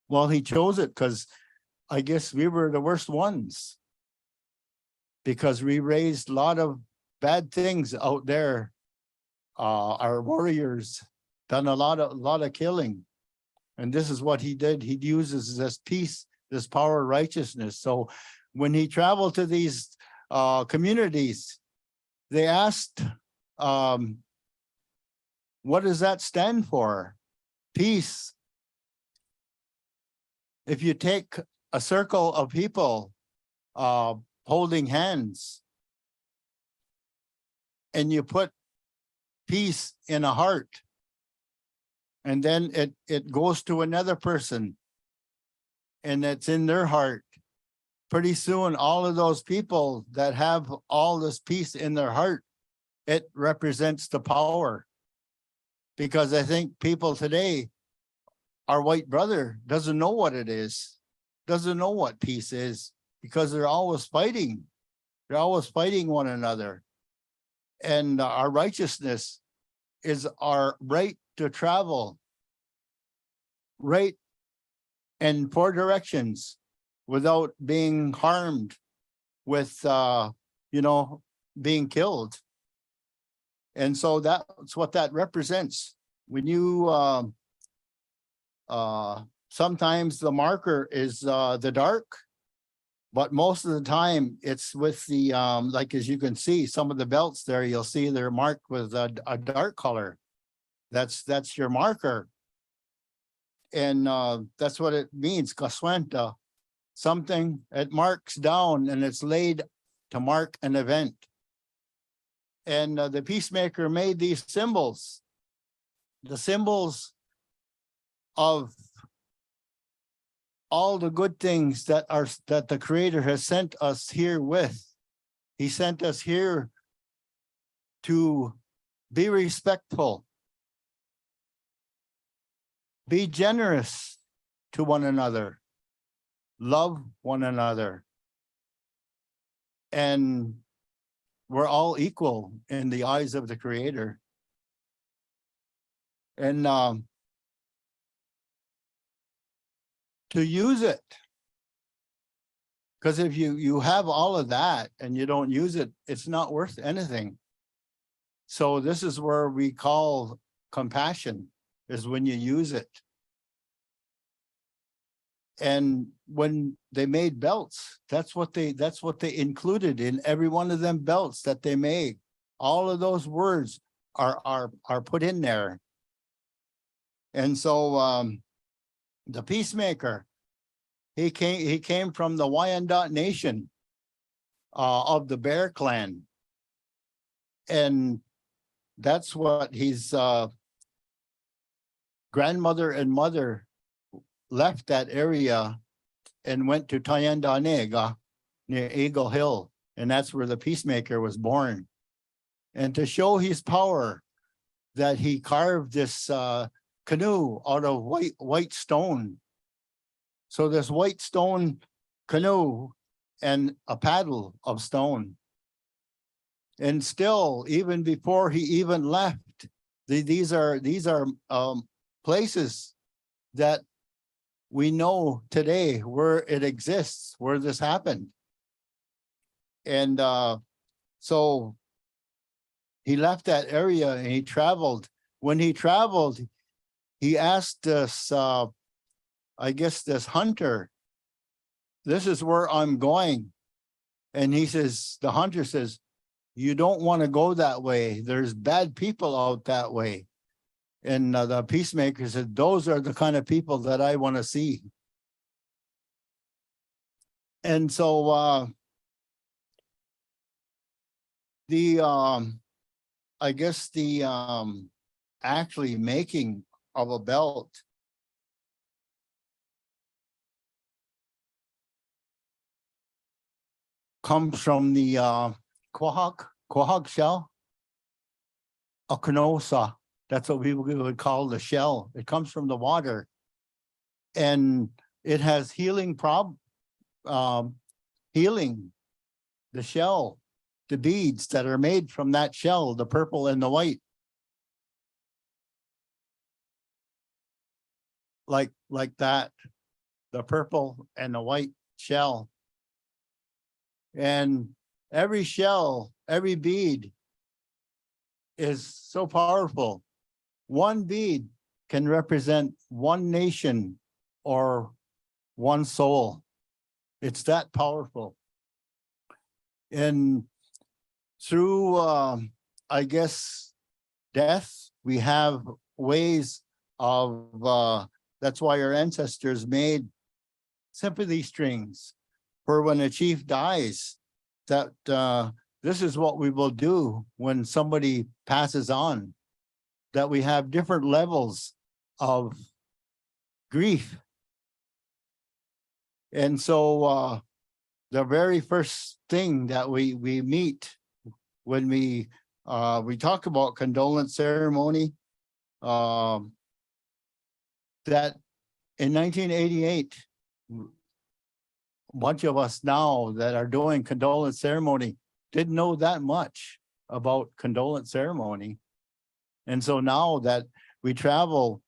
Well, he chose it because I guess we were the worst ones, because we raised a lot of bad things out there. Our warriors done a lot of killing, and this is what he did. He uses this peace, this power of righteousness. So when he traveled to these communities, they asked, what does that stand for? Peace. If you take a circle of people holding hands and you put peace in a heart, and then it goes to another person and it's in their heart, pretty soon all of those people that have all this peace in their heart, it represents the power. Because I think people today, our white brother doesn't know what it is, doesn't know what peace is, because they're always fighting. They're always fighting one another. And our righteousness is our right to travel right in 4 directions without being harmed with, being killed. And so that's what that represents. When you, sometimes the marker is the dark, but most of the time it's with the, like, as you can see, some of the belts there, you'll see they're marked with a dark color. That's your marker. And that's what it means, kaswenta. Something, it marks down and it's laid to mark an event. And the peacemaker made these symbols, the symbols of all the good things that the Creator has sent us here with. He sent us here to be respectful, be generous to one another, love one another, and we're all equal in the eyes of the Creator. And to use it, because if you have all of that and you don't use it, it's not worth anything. So this is where we call compassion, is when you use it. And when they made belts, that's what they included in every one of them belts that they made. All of those words are put in there. And so the peacemaker, he came from the Wyandot Nation of the Bear Clan. And that's what his grandmother and mother left that area and went to Tyandanega near Eagle Hill. And that's where the peacemaker was born. And to show his power, that he carved this canoe out of white stone. So this white stone canoe and a paddle of stone. And still, even before he even left, these are places that we know today where it exists, where this happened. And so he left that area and he traveled. When he traveled, he asked this, I guess this hunter, this is where I'm going. And he says, the hunter says, you don't want to go that way. There's bad people out that way. And the peacemaker said, those are the kind of people that I want to see. And so I guess the actually making of a belt comes from the quahog shell, a canosa. That's what we would call the shell. It comes from the water, and it has healing healing the shell, the beads that are made from that shell, the purple and the white. Like that, the purple and the white shell. And every shell, every bead is so powerful. One bead can represent one nation or one soul. It's that powerful. And through, I guess, death, we have ways of, that's why our ancestors made sympathy strings for when a chief dies, that this is what we will do when somebody passes on, that we have different levels of grief. And so the very first thing that we meet when we talk about condolence ceremony, that in 1988, a bunch of us now that are doing condolence ceremony didn't know that much about condolence ceremony. And so now that we travel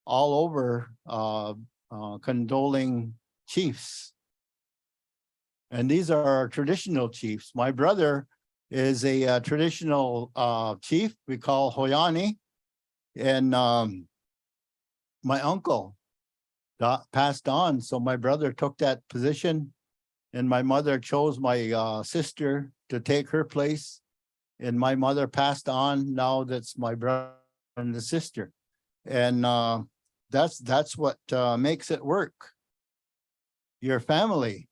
all over condoling chiefs, and these are our traditional chiefs. My brother is a traditional chief we call Hoyani, and my uncle passed on, so my brother took that position, and my mother chose my sister to take her place, and my mother passed on. Now that's my brother and the sister, and that's what makes it work. Your family,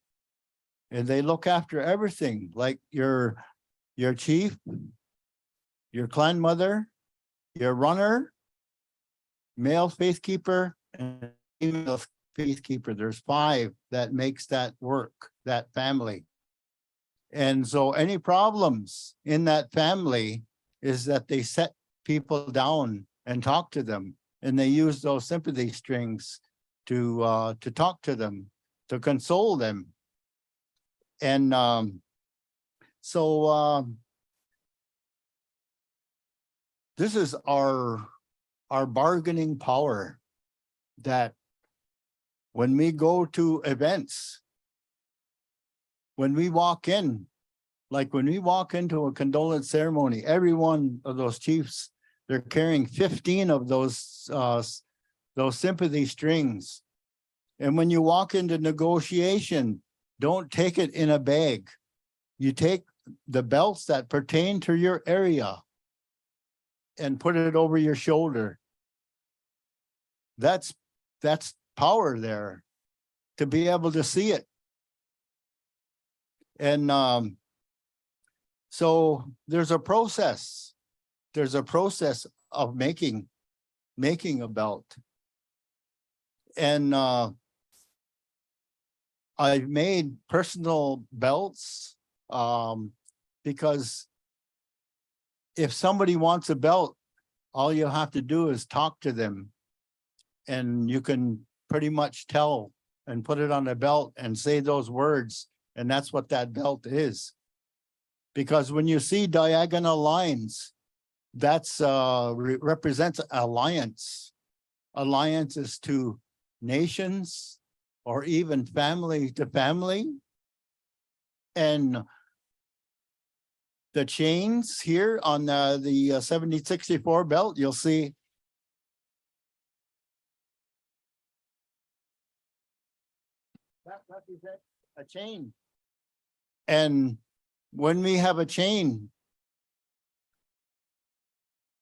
and they look after everything, like your chief, your clan mother, your runner, male faith keeper, and female faith keeper. There's 5 that makes that work, that family. And so any problems in that family is that they set people down and talk to them, and they use those sympathy strings to talk to them, to console them. And this is our bargaining power, that when we go to events, when we walk in, like when we walk into a condolence ceremony, every one of those chiefs, they're carrying 15 of those sympathy strings. And when you walk into negotiation, don't take it in a bag. You take the belts that pertain to your area and put it over your shoulder. That's power there, to be able to see it. And so there's a process. There's a process of making a belt. And I've made personal belts because if somebody wants a belt, all you have to do is talk to them, and you can pretty much tell and put it on a belt and say those words, and that's what that belt is. Because when you see diagonal lines, that's represents alliance. Alliances to nations, or even family to family. And the chains here on the 7064 belt, you'll see that represents a chain. And when we have a chain,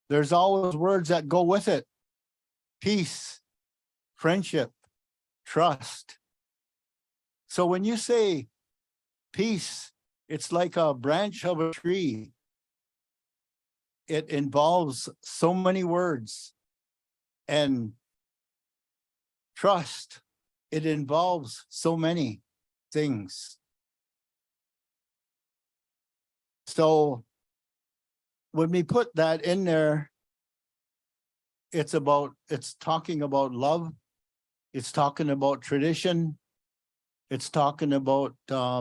there's always words that go with it. Peace, friendship, trust. So when you say peace, it's like a branch of a tree. It involves so many words. And trust, it involves so many things. So when we put that in there, it's talking about love. It's talking about tradition. It's talking about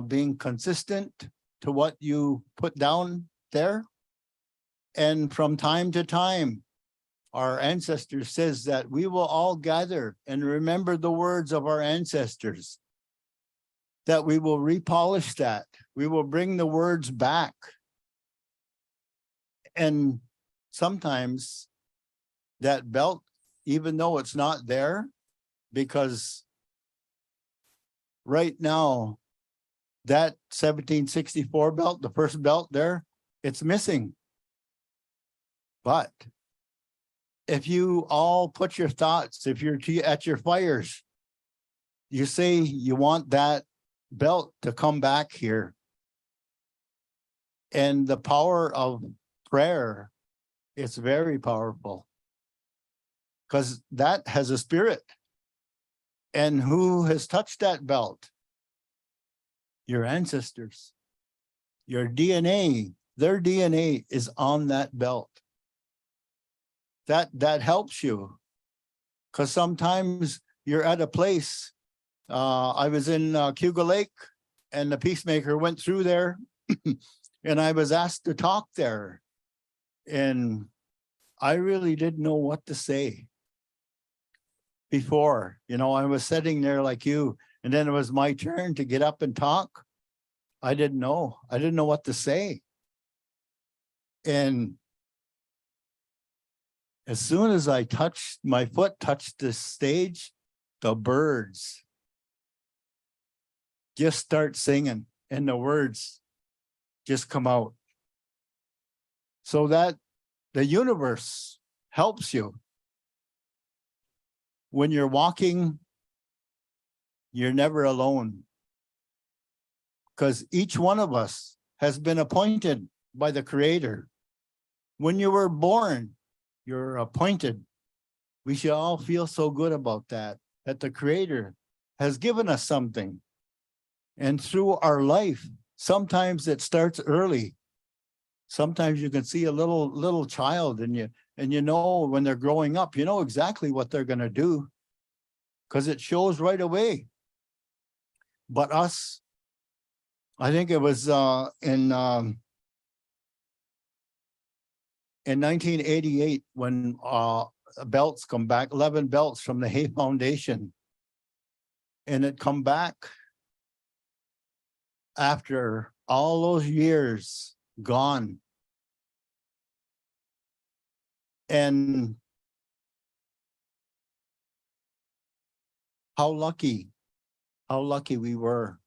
being consistent to what you put down there. And from time to time, our ancestors says that we will all gather and remember the words of our ancestors, that we will repolish that. We will bring the words back. And sometimes that belt, even though it's not there, because right now, that 1764 belt, the first belt there, it's missing. But if you all put your thoughts, if you're at your fires, you say you want that belt to come back here. And the power of prayer, it's very powerful. Because that has a spirit. And who has touched that belt? Your ancestors. Your DNA, their DNA is on that belt. That helps you. Because sometimes you're at a place. I was in Cuba Lake and the peacemaker went through there and I was asked to talk there. And I really didn't know what to say. Before, I was sitting there like you, and then it was my turn to get up and talk. I didn't know what to say. And as soon as my foot touched the stage, the birds just start singing and the words just come out. So that the universe helps you. When you're walking, you're never alone. Because each one of us has been appointed by the Creator. When you were born, you're appointed. We should all feel so good about that the Creator has given us something. And through our life, sometimes it starts early. Sometimes you can see a little child and you know when they're growing up, you know exactly what they're going to do because it shows right away. But us, I think it was in 1988 when belts come back, 11 belts from the Hay Foundation. And it come back after all those years gone. And how lucky we were.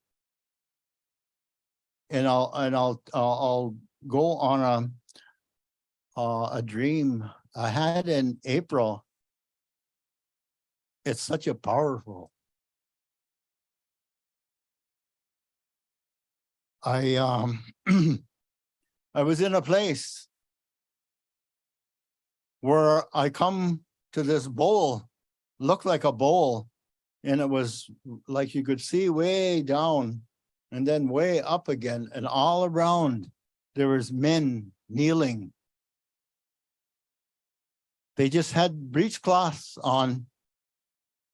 And I'll go on a dream I had in April. It's such a powerful. I was in a place where I come to this bowl, looked like a bowl, and it was like you could see way down and then way up again, and all around there was men kneeling. They just had breechcloths on,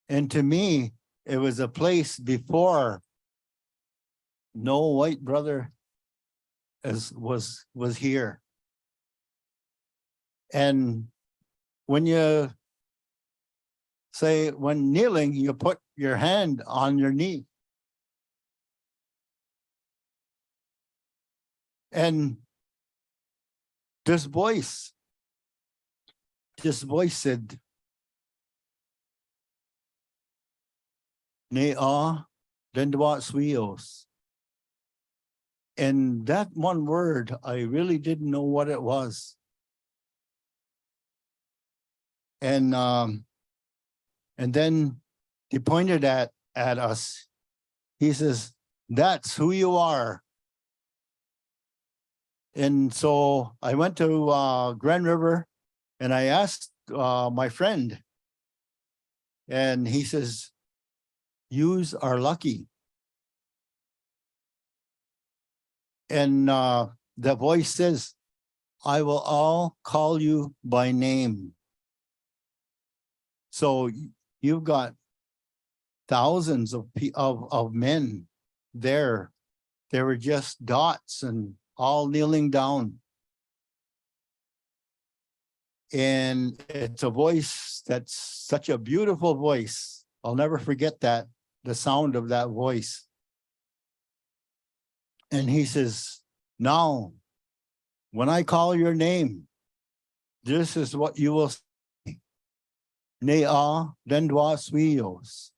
and to me, it was a place before no white brother was here. And when you say, when kneeling, you put your hand on your knee. And this voice said, "Ne a dendwa swios." And that one word, I really didn't know what it was. And then he pointed at us. He says, "That's who you are." And so I went to Grand River and I asked my friend, and he says, "Yous are lucky." And the voice says, "I will all call you by name." So you've got thousands of men there. They were just dots and all kneeling down. And it's a voice that's such a beautiful voice. I'll never forget that, the sound of that voice. And he says, "Now, when I call your name, this is what you will say. Nea dendwa suios."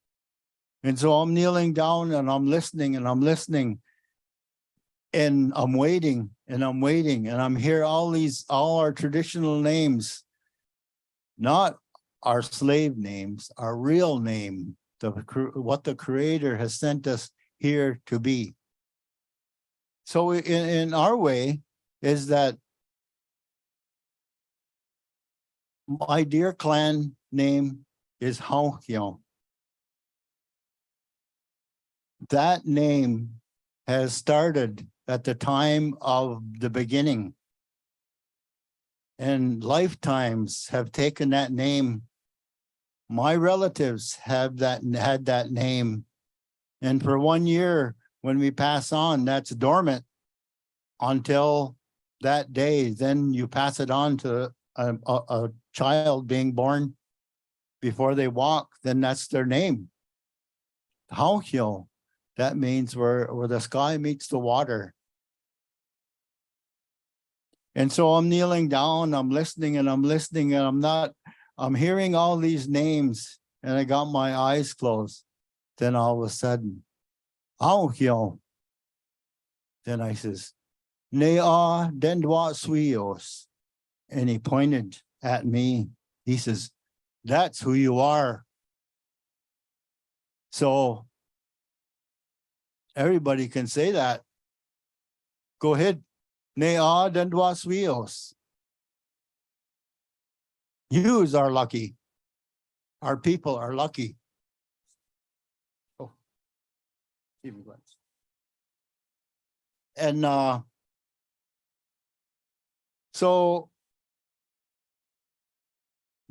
And so I'm kneeling down and I'm listening and I'm listening. And I'm waiting and I'm waiting and I'm here all our traditional names, not our slave names, our real name, what the Creator has sent us here to be. So in our way is that my dear clan name is Haukion. That name has started at the time of the beginning. And lifetimes have taken that name. My relatives have had that name. And for 1 year, when we pass on, that's dormant until that day. Then you pass it on to a child being born. Before they walk, then that's their name. Hauhyo. That means where the sky meets the water. And so I'm kneeling down, I'm listening and I'm listening and I'm hearing all these names and I got my eyes closed. Then all of a sudden, Hauhyo. Then I says, Nea dendwa suios. And he pointed at me. He says, "That's who you are." So everybody can say that. Go ahead. Nea dendwa suios. Yous are lucky. Our people are lucky. Oh. And so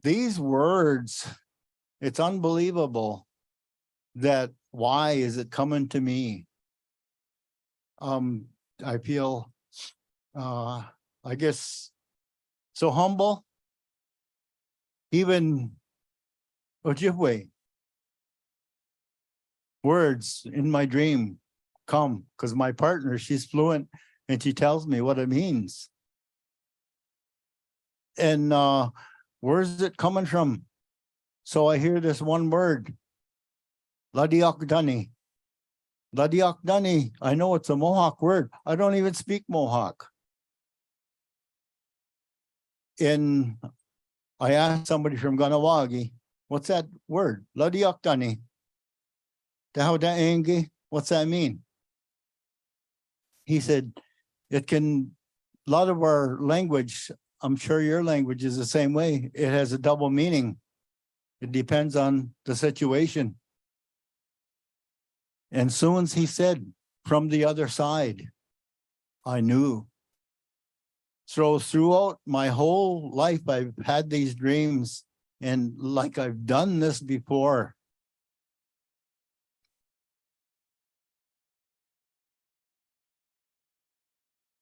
these words, it's unbelievable that why is it coming to me? I feel I guess so humble. Even Ojibwe words in my dream come because my partner, she's fluent and she tells me what it means. And where's it coming from? So I hear this one word, Ladiokdani. Ladiokdani, I know it's a Mohawk word. I don't even speak Mohawk. And I asked somebody from Ganawagi, what's that word? Ladiokdani. Dahodaengi, what's that mean? He said, it can, a lot of our language, I'm sure your language is the same way. It has a double meaning. It depends on the situation. And soon as he said, from the other side, I knew. So throughout my whole life, I've had these dreams and like I've done this before.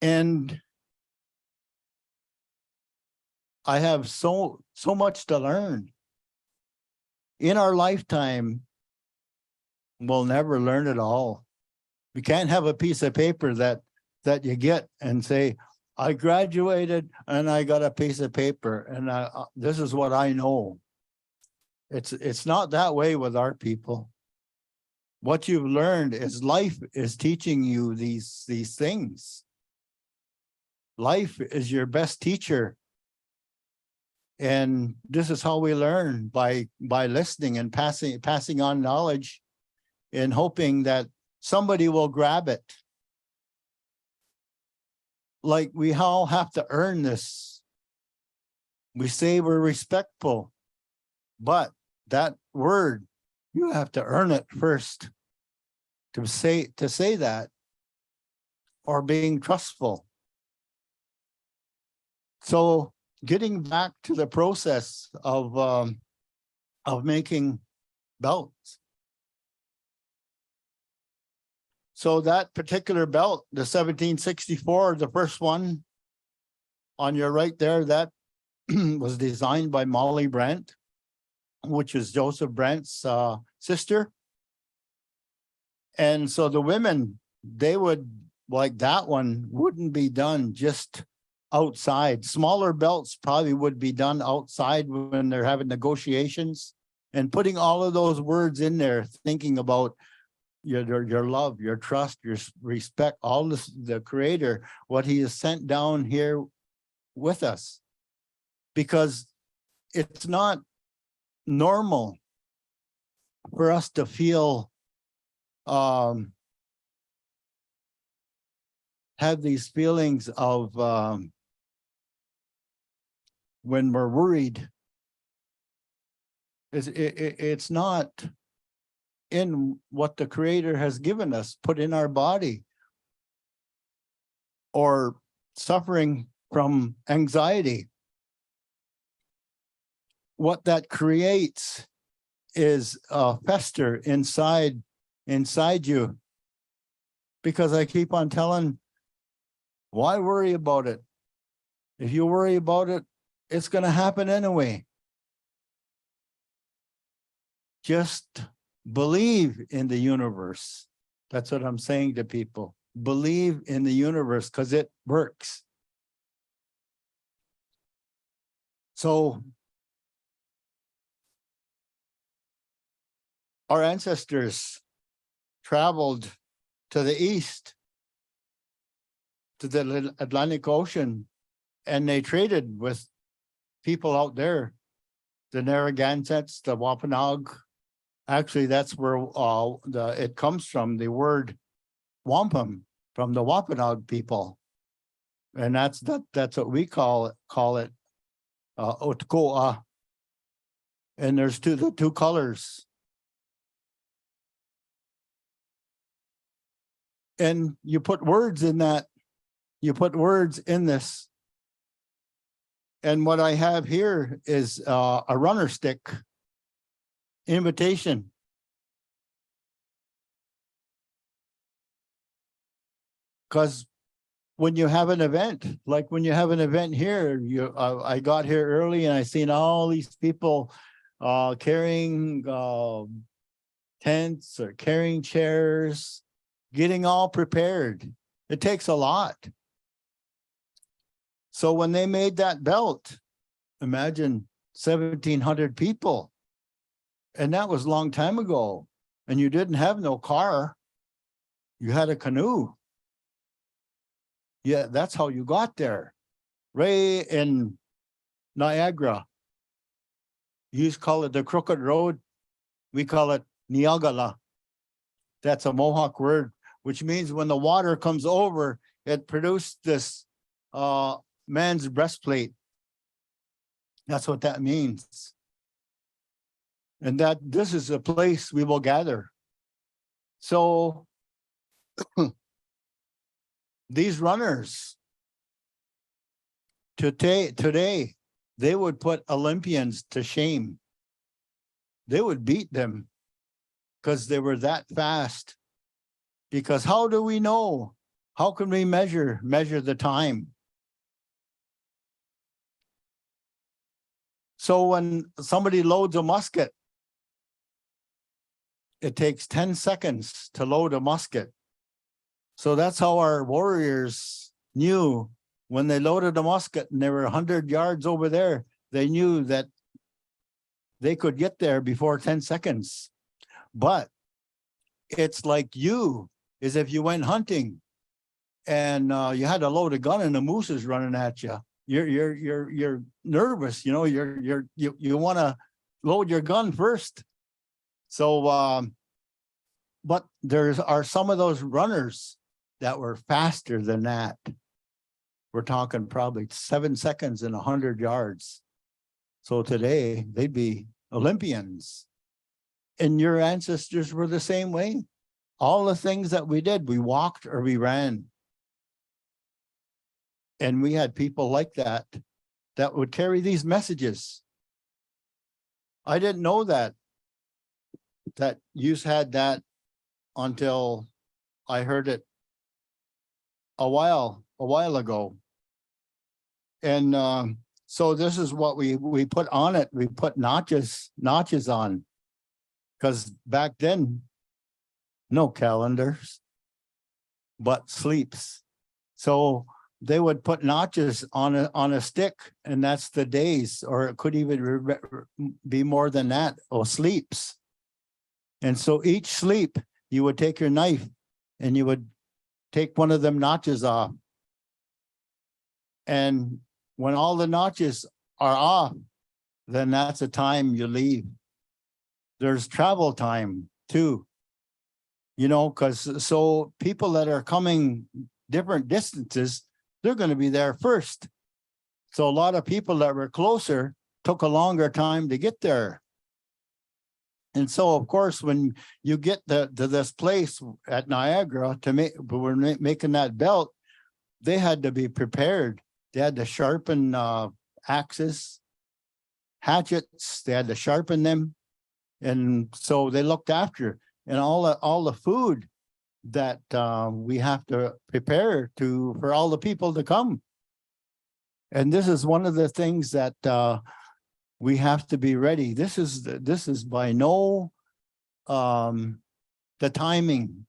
And I have so much to learn. In our lifetime, we'll never learn it all. We can't have a piece of paper that you get and say, I graduated and I got a piece of paper and this is what I know. It's not that way with our people. what you've learned is life is teaching you these things. Life is your best teacher. And this is how we learn, by listening and passing on knowledge and hoping that somebody will grab it. Like we all have to earn this. We say we're respectful, but that word, you have to earn it first to say that, or being trustful. So getting back to the process of making belts. So that particular belt, the 1764, the first one on your right there, that was designed by Molly Brandt, which is Joseph Brandt's sister. And so the women, they would, like that one, wouldn't be done just outside. Smaller belts probably would be done outside when they're having negotiations, and putting all of those words in there, thinking about your love, your trust, your respect, all this, the Creator, what He has sent down here with us. Because it's not normal for us to feel have these feelings of when we're worried. It's not in what the Creator has given us, put in our body, or suffering from anxiety. What that creates is a fester inside you. Because I keep on telling, why worry about it? If you worry about it, it's going to happen anyway. Just believe in the universe. That's what I'm saying to people. Believe in the universe, because it works. So our ancestors traveled to the east, to the Atlantic Ocean, and they traded with people out there, the Narragansetts, the Wampanoag. Actually, that's where it comes from, the word wampum, from the Wampanoag people. And that's what we call it, Otkoa. And there's the two colors. And you put words in that, you put words in this. And what I have here is a runner stick invitation. Because when you have an event, like when you have an event here, I got here early and I seen all these people carrying tents or carrying chairs, getting all prepared. It takes a lot. So when they made that belt, imagine 1,700 people. And that was a long time ago. And you didn't have no car. You had a canoe. Yeah, that's how you got there. Right in Niagara. You used to call it the Crooked Road. We call it Niagara. That's a Mohawk word, which means when the water comes over, it produced this man's breastplate. That's what that means. And that this is a place we will gather. So these runners today, they would put Olympians to shame. They would beat them because they were that fast. Because how do we know? How can we measure the time? So when somebody loads a musket, it takes 10 seconds to load a musket. So that's how our warriors knew when they loaded a musket and they were 100 yards over there, they knew that they could get there before 10 seconds. But it's like is if you went hunting and you had to load a gun and the moose is running at you. You're nervous, you know, you want to load your gun first. So, but are some of those runners that were faster than that. We're talking probably 7 seconds and 100 yards. So today they'd be Olympians. And your ancestors were the same way. All the things that we did, we walked or we ran. And we had people like that would carry these messages. I didn't know that you had that until I heard it a while ago. And so this is what we put on it. We put notches on, because back then, no calendars, but sleeps. So they would put notches on a stick, and that's the days, or it could even be more than that, or sleeps. And so each sleep, you would take your knife and you would take one of them notches off. And when all the notches are off, then that's the time you leave. There's travel time too, you know, because so people that are coming different distances, they're going to be there first. So a lot of people that were closer took a longer time to get there. And so, of course, when you get to this place at Niagara we're making that belt, they had to be prepared. They had to sharpen axes, hatchets. They had to sharpen them, and so they looked after. And all the food that we have to prepare for all the people to come. And this is one of the things that we have to be ready. This is by no the timing.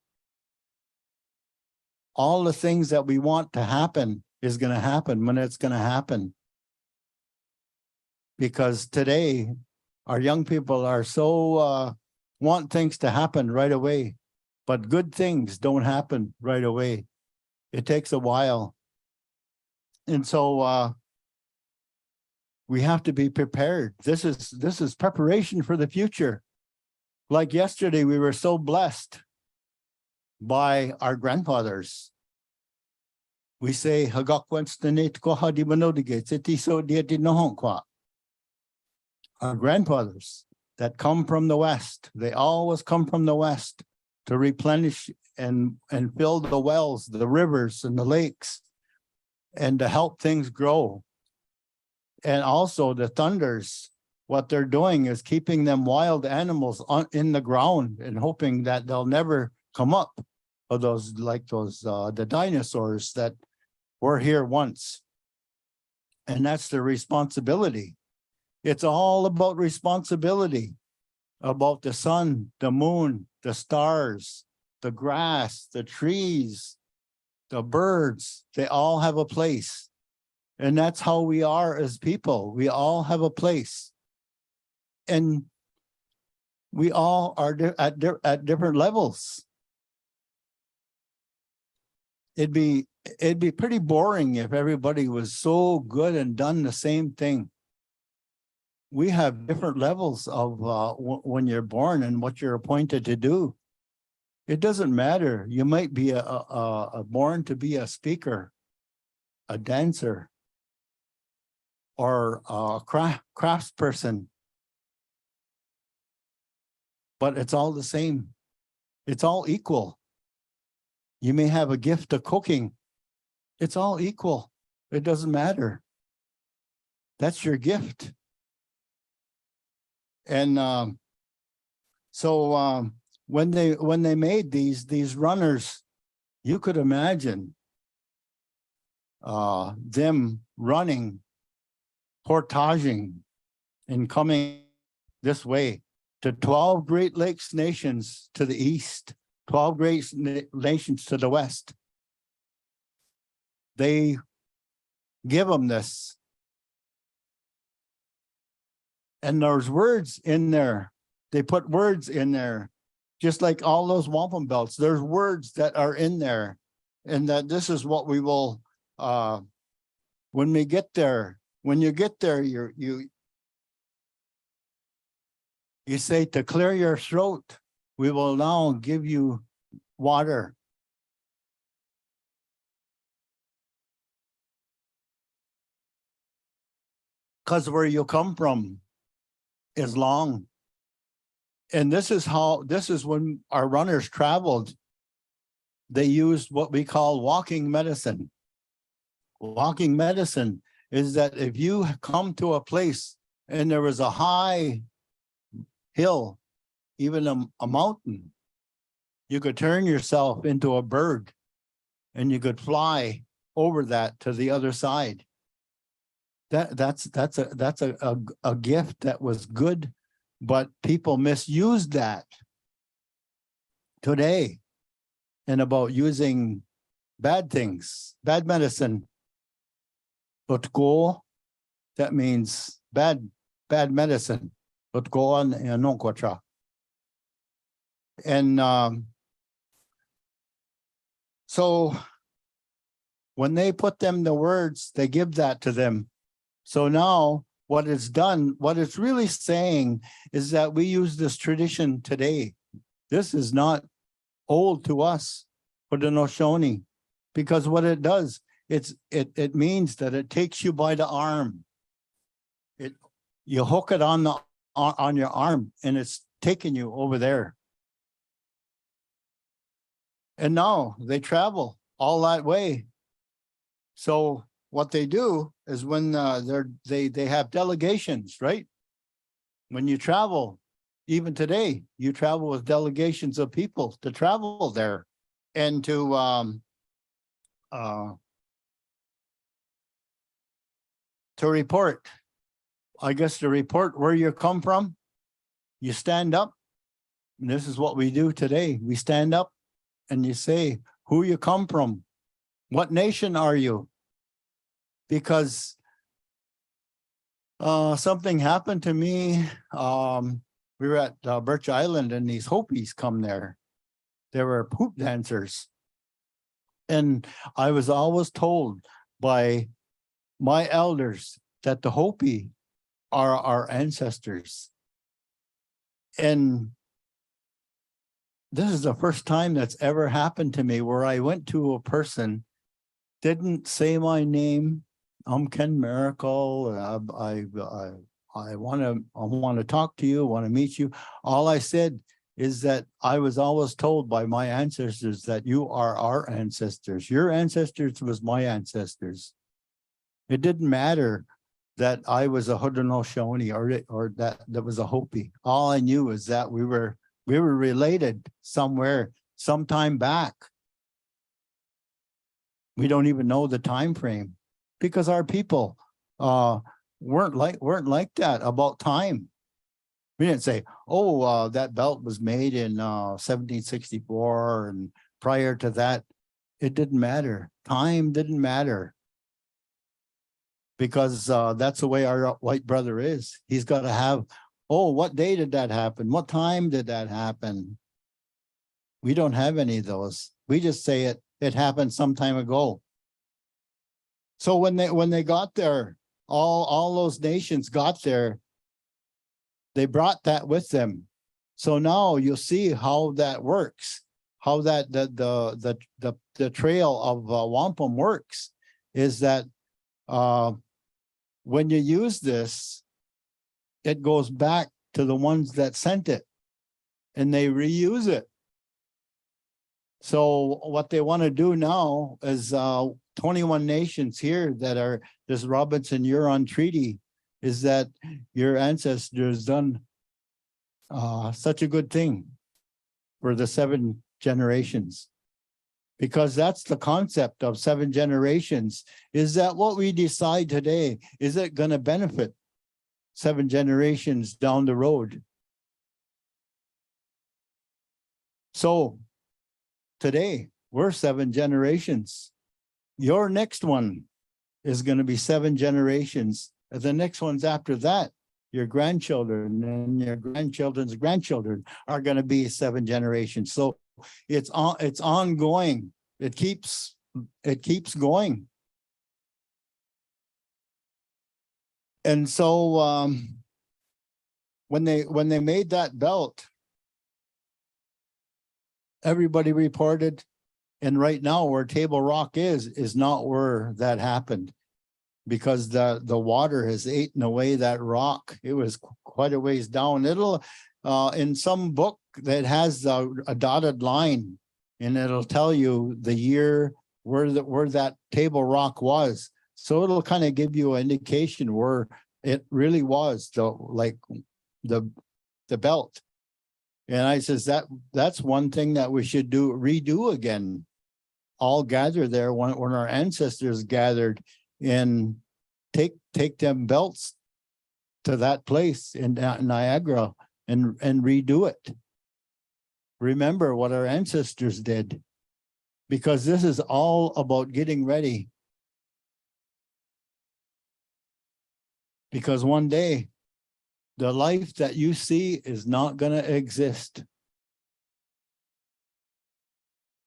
All the things that we want to happen is going to happen when it's going to happen. Because today, our young people are so want things to happen right away, but good things don't happen right away. It takes a while. And so we have to be prepared. This is preparation for the future. Like yesterday, we were so blessed by our grandfathers. We say, our grandfathers that come from the West, they always come from the West to replenish and fill the wells, the rivers and the lakes, and to help things grow. And also the thunders, what they're doing is keeping them wild animals in the ground and hoping that they'll never come up. Or the dinosaurs that were here once. And that's the responsibility. It's all about responsibility, about the sun, the moon, the stars, the grass, the trees, the birds. They all have a place. And that's how we are as people. We all have a place. And we all are at different levels. It'd be pretty boring if everybody was so good and done the same thing. We have different levels of when you're born and what you're appointed to do. It doesn't matter. You might be born to be a speaker, a dancer, or a craftsperson. But it's all the same. It's all equal. You may have a gift of cooking. It's all equal. It doesn't matter. That's your gift. And so when they made these runners, you could imagine them running, portaging, and coming this way to 12 Great Lakes nations to the east, 12 great nations to the west. They give them this. And there's words in there. They put words in there just like all those wampum belts, there's words that are in there. And that this is what we will, when we get there, when you get there, you say to clear your throat, we will now give you water. Because where you come from is long. And this is when our runners traveled. They used what we call walking medicine. Walking medicine is that if you come to a place and there was a high hill, even a mountain, you could turn yourself into a bird and you could fly over that to the other side. That's a gift that was good, but people misused that today. And about using bad things, bad medicine. Utgo, that means bad medicine. Utgo and nonquatra. And so when they put them the words, they give that to them. So now what it's done, what it's really saying is that we use this tradition today. This is not old to us for the Noshoni, because what it does, it means that it takes you by the arm. You hook it on your arm and it's taking you over there. And now they travel all that way. So what they do is when they have delegations, right? When you travel, even today, you travel with delegations of people to travel there and to report. I guess to report where you come from, you stand up. And this is what we do today. We stand up and you say who you come from. What nation are you? Because something happened to me. We were at Birch Island and these Hopis come there. They were poop dancers. And I was always told by my elders that the Hopi are our ancestors. And this is the first time that's ever happened to me where I went to a person, didn't say my name. I'm Ken Miracle. I want to talk to you, want to meet you. All I said is that I was always told by my ancestors that you are our ancestors. Your ancestors was my ancestors. It didn't matter that I was a Haudenosaunee or that was a Hopi. All I knew is that we were related somewhere, sometime back. We don't even know the time frame because our people weren't like that about time. We didn't say, oh, that belt was made in 1764 and prior to that, it didn't matter. Time didn't matter. Because that's the way our white brother is. He's got to have, oh, what day did that happen? What time did that happen? We don't have any of those. We just say it happened some time ago. So when they got there, all those nations got there, they brought that with them. So now you'll see how that works, how that the trail of wampum works, is that when you use this, it goes back to the ones that sent it and they reuse it. So what they want to do now is 21 nations here that are this Robinson Huron Treaty, is that your ancestors done such a good thing for the 7 generations. Because that's the concept of 7 generations, is that what we decide today, is it going to benefit 7 generations down the road? So today, we're 7 generations. Your next one is going to be 7 generations. And the next ones after that your grandchildren and your grandchildren's grandchildren are going to be 7 generations. So it's ongoing. It keeps going. And so when they made that belt, everybody reported, and right now where Table Rock is not where that happened, because the water has eaten away that rock. It was quite a ways down. It'll in some book that has a dotted line, and it'll tell you the year where that Table Rock was. So it'll kind of give you an indication where it really was, the belt. And I says that's one thing that we should redo again. All gather there when our ancestors gathered, and take them belts to that place in Niagara and redo it. Remember what our ancestors did, because this is all about getting ready. Because one day, the life that you see is not going to exist.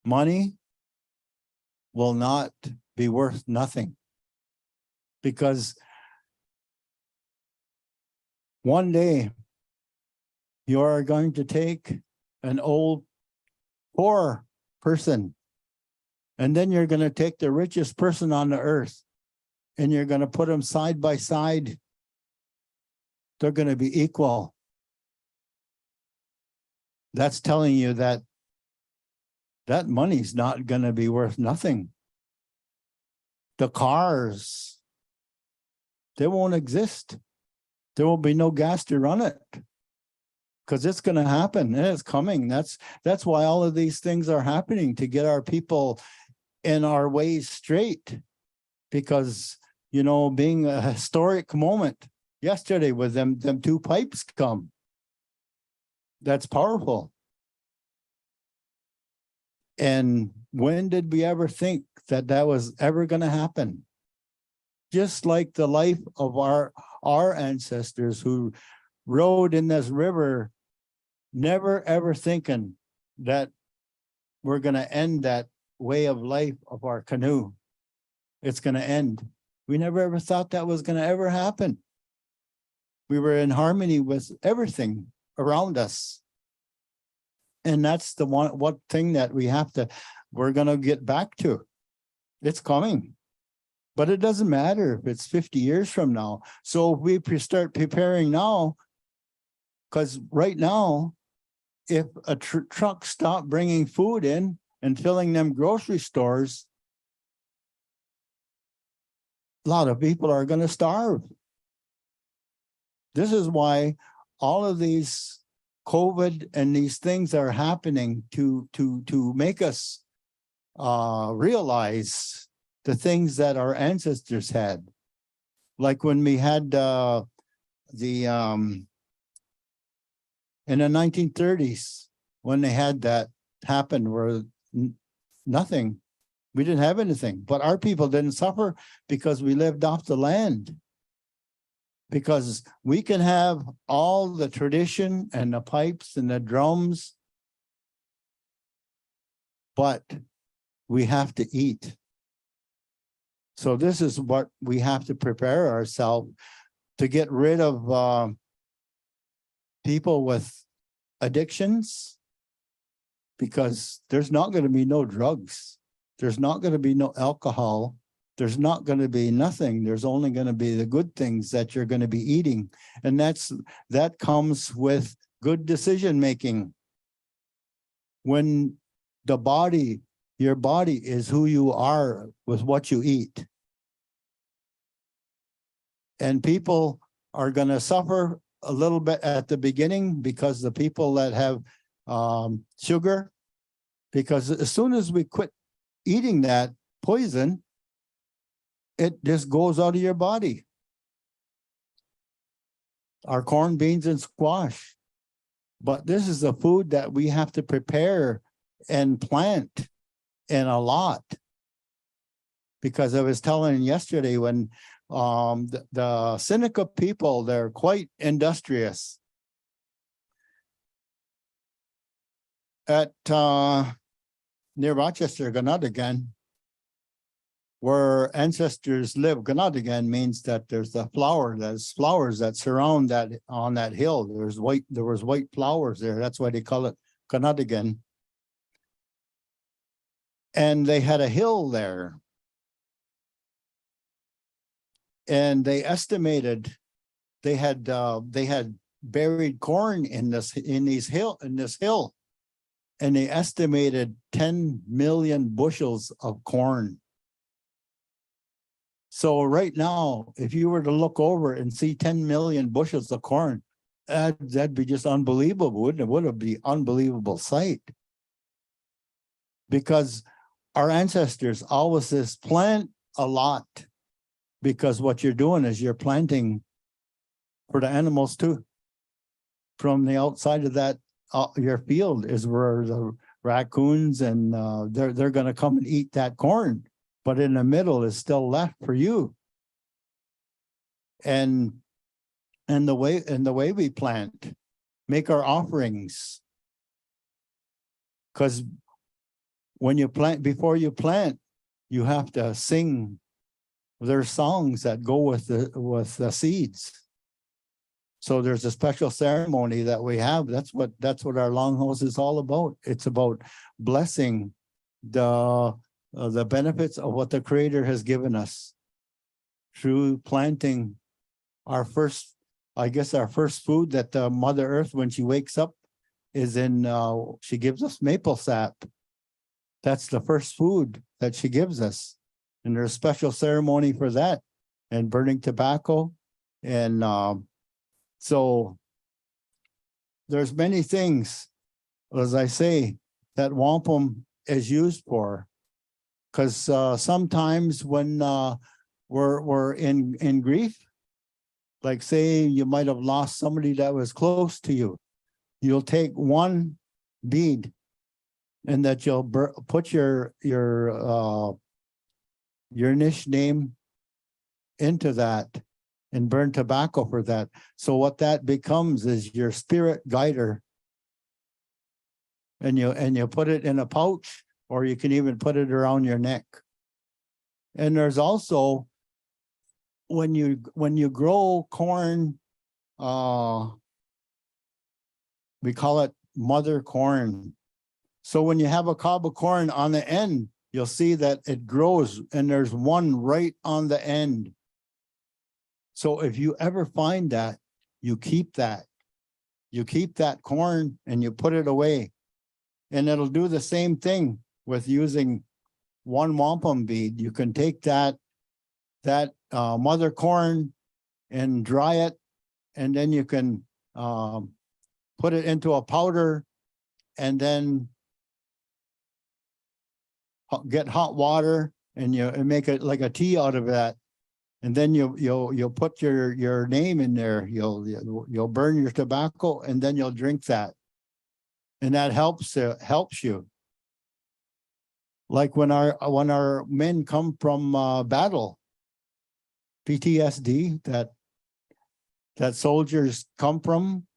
Money will not be worth nothing, because one day you are going to take an old poor person, and then you're going to take the richest person on the earth, and you're going to put them side by side. They're going to be equal. That's telling you that money's not going to be worth nothing. The cars, they won't exist. There will be no gas to run it, because it's going to happen, and it's coming. That's why all of these things are happening, to get our people in our ways straight. Because, being a historic moment yesterday with them 2 pipes come. That's powerful. And when did we ever think that was ever going to happen? Just like the life of our ancestors who rode in this river, never ever thinking that we're going to end that way of life of our canoe. It's going to end. We never ever thought that was going to ever happen. We were in harmony with everything around us. And that's the one thing that we're going to get back to. It's coming. But it doesn't matter if it's 50 years from now. So if we start preparing now, because right now, if a truck stopped bringing food in and filling them grocery stores, a lot of people are going to starve. This is why all of these COVID and these things are happening to make us realize the things that our ancestors had. Like when we had in the 1930s, when they had that happen where nothing, we didn't have anything, but our people didn't suffer because we lived off the land. Because we can have all the tradition and the pipes and the drums, but we have to eat. So this is what we have to prepare ourselves to get rid of people with addictions, because there's not going to be no drugs. There's not going to be no alcohol. There's not going to be nothing. There's only going to be the good things that you're going to be eating. And that comes with good decision making. When your body is who you are with what you eat. And people are going to suffer a little bit at the beginning, because the people that have sugar, because as soon as we quit eating that poison, it just goes out of your body. Our corn, beans, and squash. But this is the food that we have to prepare and plant in a lot. Because I was telling yesterday when the Seneca people, they're quite industrious. At near Rochester, Ganadigan, where ancestors live, Ganadigan means that there's flowers that surround that on that hill. There was white flowers there. That's why they call it Ganadigan. And they had a hill there. And they estimated they had buried corn in this hill. And they estimated 10 million bushels of corn. So right now, if you were to look over and see 10 million bushels of corn, that'd be just unbelievable, wouldn't it? Would be unbelievable sight. Because our ancestors always says plant a lot, because what you're doing is you're planting for the animals too. From the outside of that, your field is where the raccoons and they're going to come and eat that corn, but in the middle is still left for you. And the way we plant, make our offerings, because when you plant, before you plant, you have to sing. There's songs that go with the seeds. So there's a special ceremony that we have. That's what our longhouse is all about. It's about blessing the benefits of what the Creator has given us through planting our first food that the Mother Earth, when she wakes up, is in. She gives us maple sap. That's the first food that she gives us, and there's a special ceremony for that, and burning tobacco, and so there's many things, as I say, that wampum is used for. Because sometimes when we're in grief, like say you might have lost somebody that was close to you, you'll take one bead, and that you'll put your niche name into that, and burn tobacco for that. So what that becomes is your spirit guider. And you put it in a pouch, or you can even put it around your neck. And there's also, when you grow corn, we call it mother corn. So when you have a cob of corn on the end, you'll see that it grows, and there's one right on the end. So if you ever find that, you keep that. You keep that corn and you put it away. And it'll do the same thing with using one wampum bead. You can take that mother corn and dry it, and then you can put it into a powder, and then get hot water and make it like a tea out of that. And then you'll put your name in there. You'll burn your tobacco, and then you'll drink that, and that helps you. Like when our men come from battle, PTSD that soldiers come from,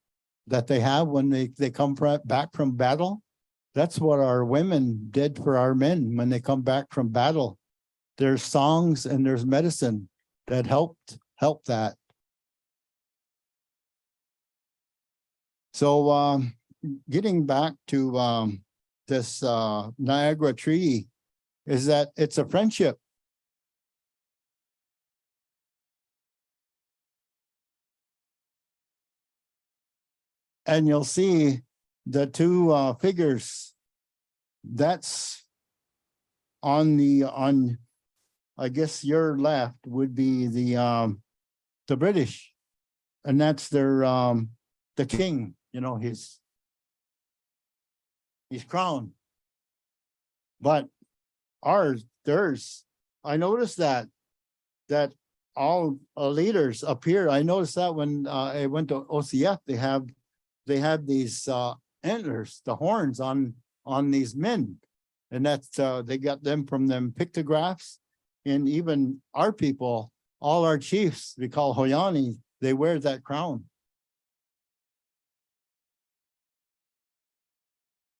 that they have when they come back from battle. That's what our women did for our men when they come back from battle. There's songs and there's medicine that help that. So getting back to this Niagara tree, is that it's a friendship. And you'll see the two figures. That's on I guess your left would be the British, and that's their the king, his crown. But theirs, I noticed that all leaders up here. I noticed that when I went to OCF, they have these antlers, the horns on these men, and that's they got them from them pictographs. And even our people all our chiefs, we call Hoyani, they wear that crown.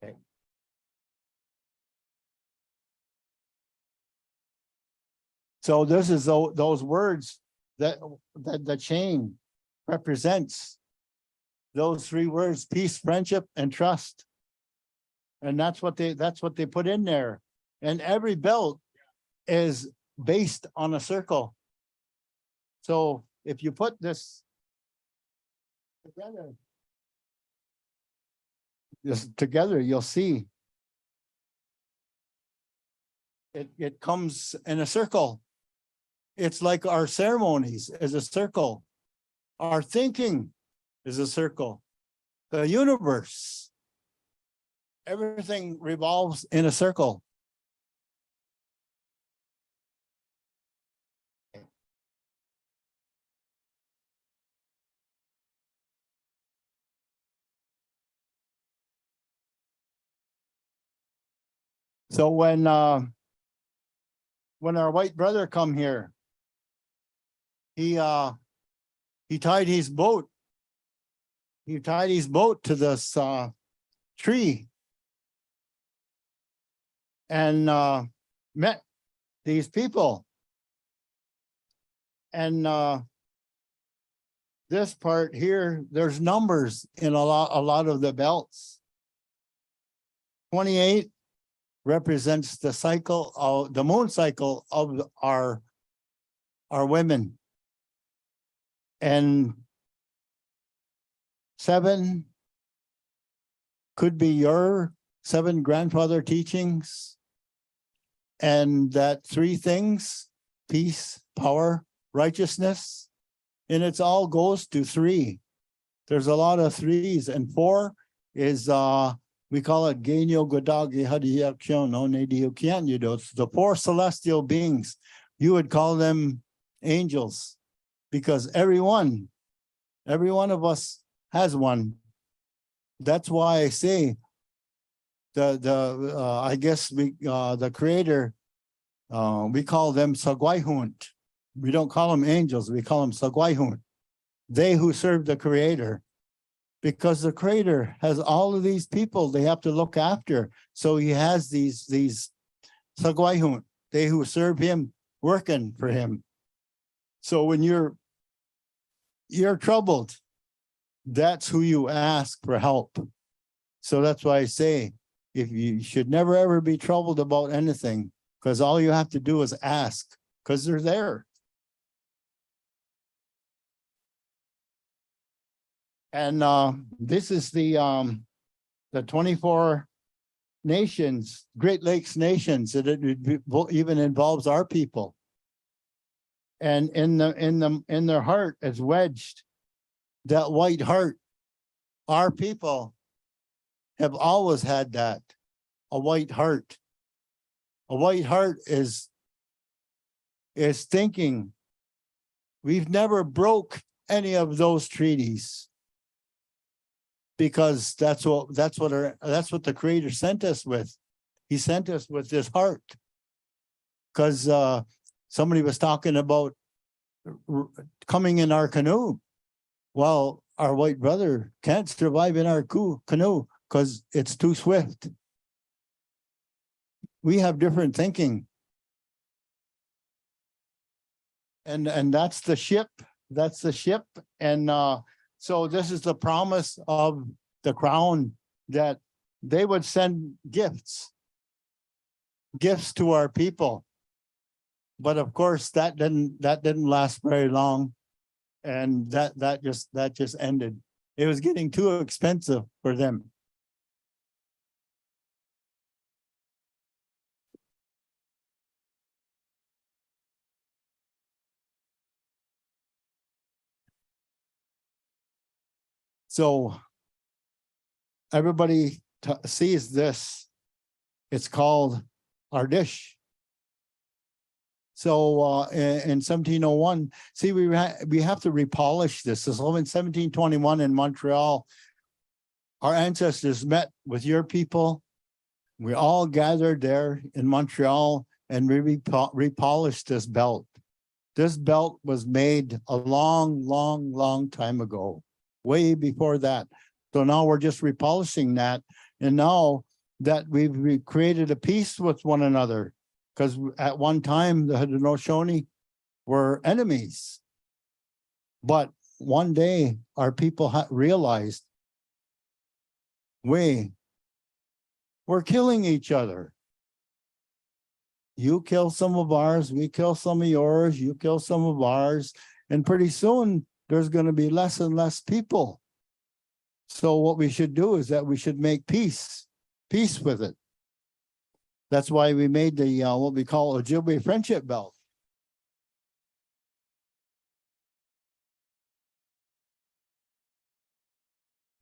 Okay. So this is those words that the chain represents. Those three words: peace, friendship, and trust. And that's what they put in there. And every belt is based on a circle. So if you put this together, you'll see it comes in a circle. It's like our ceremonies is a circle. Our thinking is a circle. The universe, everything revolves in a circle. So when our white brother come here, he tied his boat. He tied his boat to this tree and met these people. And this part here, there's numbers in a lot of the belts. 28 represents the cycle of the moon cycle of our women. And 7 could be your 7 grandfather teachings. And that 3 things: peace, power, righteousness. And it's all goes to 3. There's a lot of 3s, and 4 is we call it Genyo Godagi Hadiyakshon Onediukianyudo. It's the 4 celestial beings. You would call them angels, because every one of us has one. That's why I say I guess the creator, we call them Sagwaihunt. We don't call them angels, we call them Sagwaihunt. They who serve the creator, because the creator has all of these people they have to look after. So he has these Sagwaihunt, they who serve him, working for him. So when you're troubled, that's who you ask for help. So that's why I say, if you should never ever be troubled about anything, because all you have to do is ask, because they're there. And this is the 24 nations, Great Lakes nations, that it even involves our people. And in their heart is wedged that white heart. Our people have always had that, a white heart. A white heart is thinking. We've never broke any of those treaties, because that's what the creator sent us with. He sent us with this heart. Because somebody was talking about coming in our canoe. Well, our white brother can't survive in our canoe because it's too swift. We have different thinking. And that's the ship. That's the ship. And so this is the promise of the crown, that they would send gifts to our people. But of course, that didn't last very long. And that just ended. It was getting too expensive for them. So everybody sees this. It's called our dish. So in 1701, see, we have to repolish this. So in 1721 in Montreal, our ancestors met with your people. We all gathered there in Montreal and we repolished this belt. This belt was made a long, long, long time ago, way before that. So now we're just repolishing that. And now that we've created a peace with one another, because at one time the Haudenosaunee were enemies. But one day our people realized we're killing each other. You kill some of ours, we kill some of yours, you kill some of ours, and pretty soon there's going to be less and less people. So what we should do is that we should make peace with it. That's why we made the what we call Ojibwe friendship belt.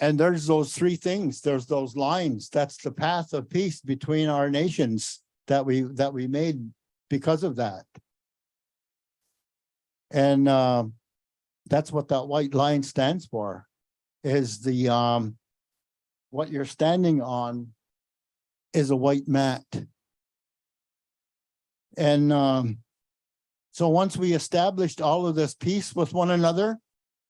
And there's those three things. There's those lines. That's the path of peace between our nations that we made because of that. And that's what that white line stands for, is the what you're standing on is a white mat. And so once we established all of this peace with one another,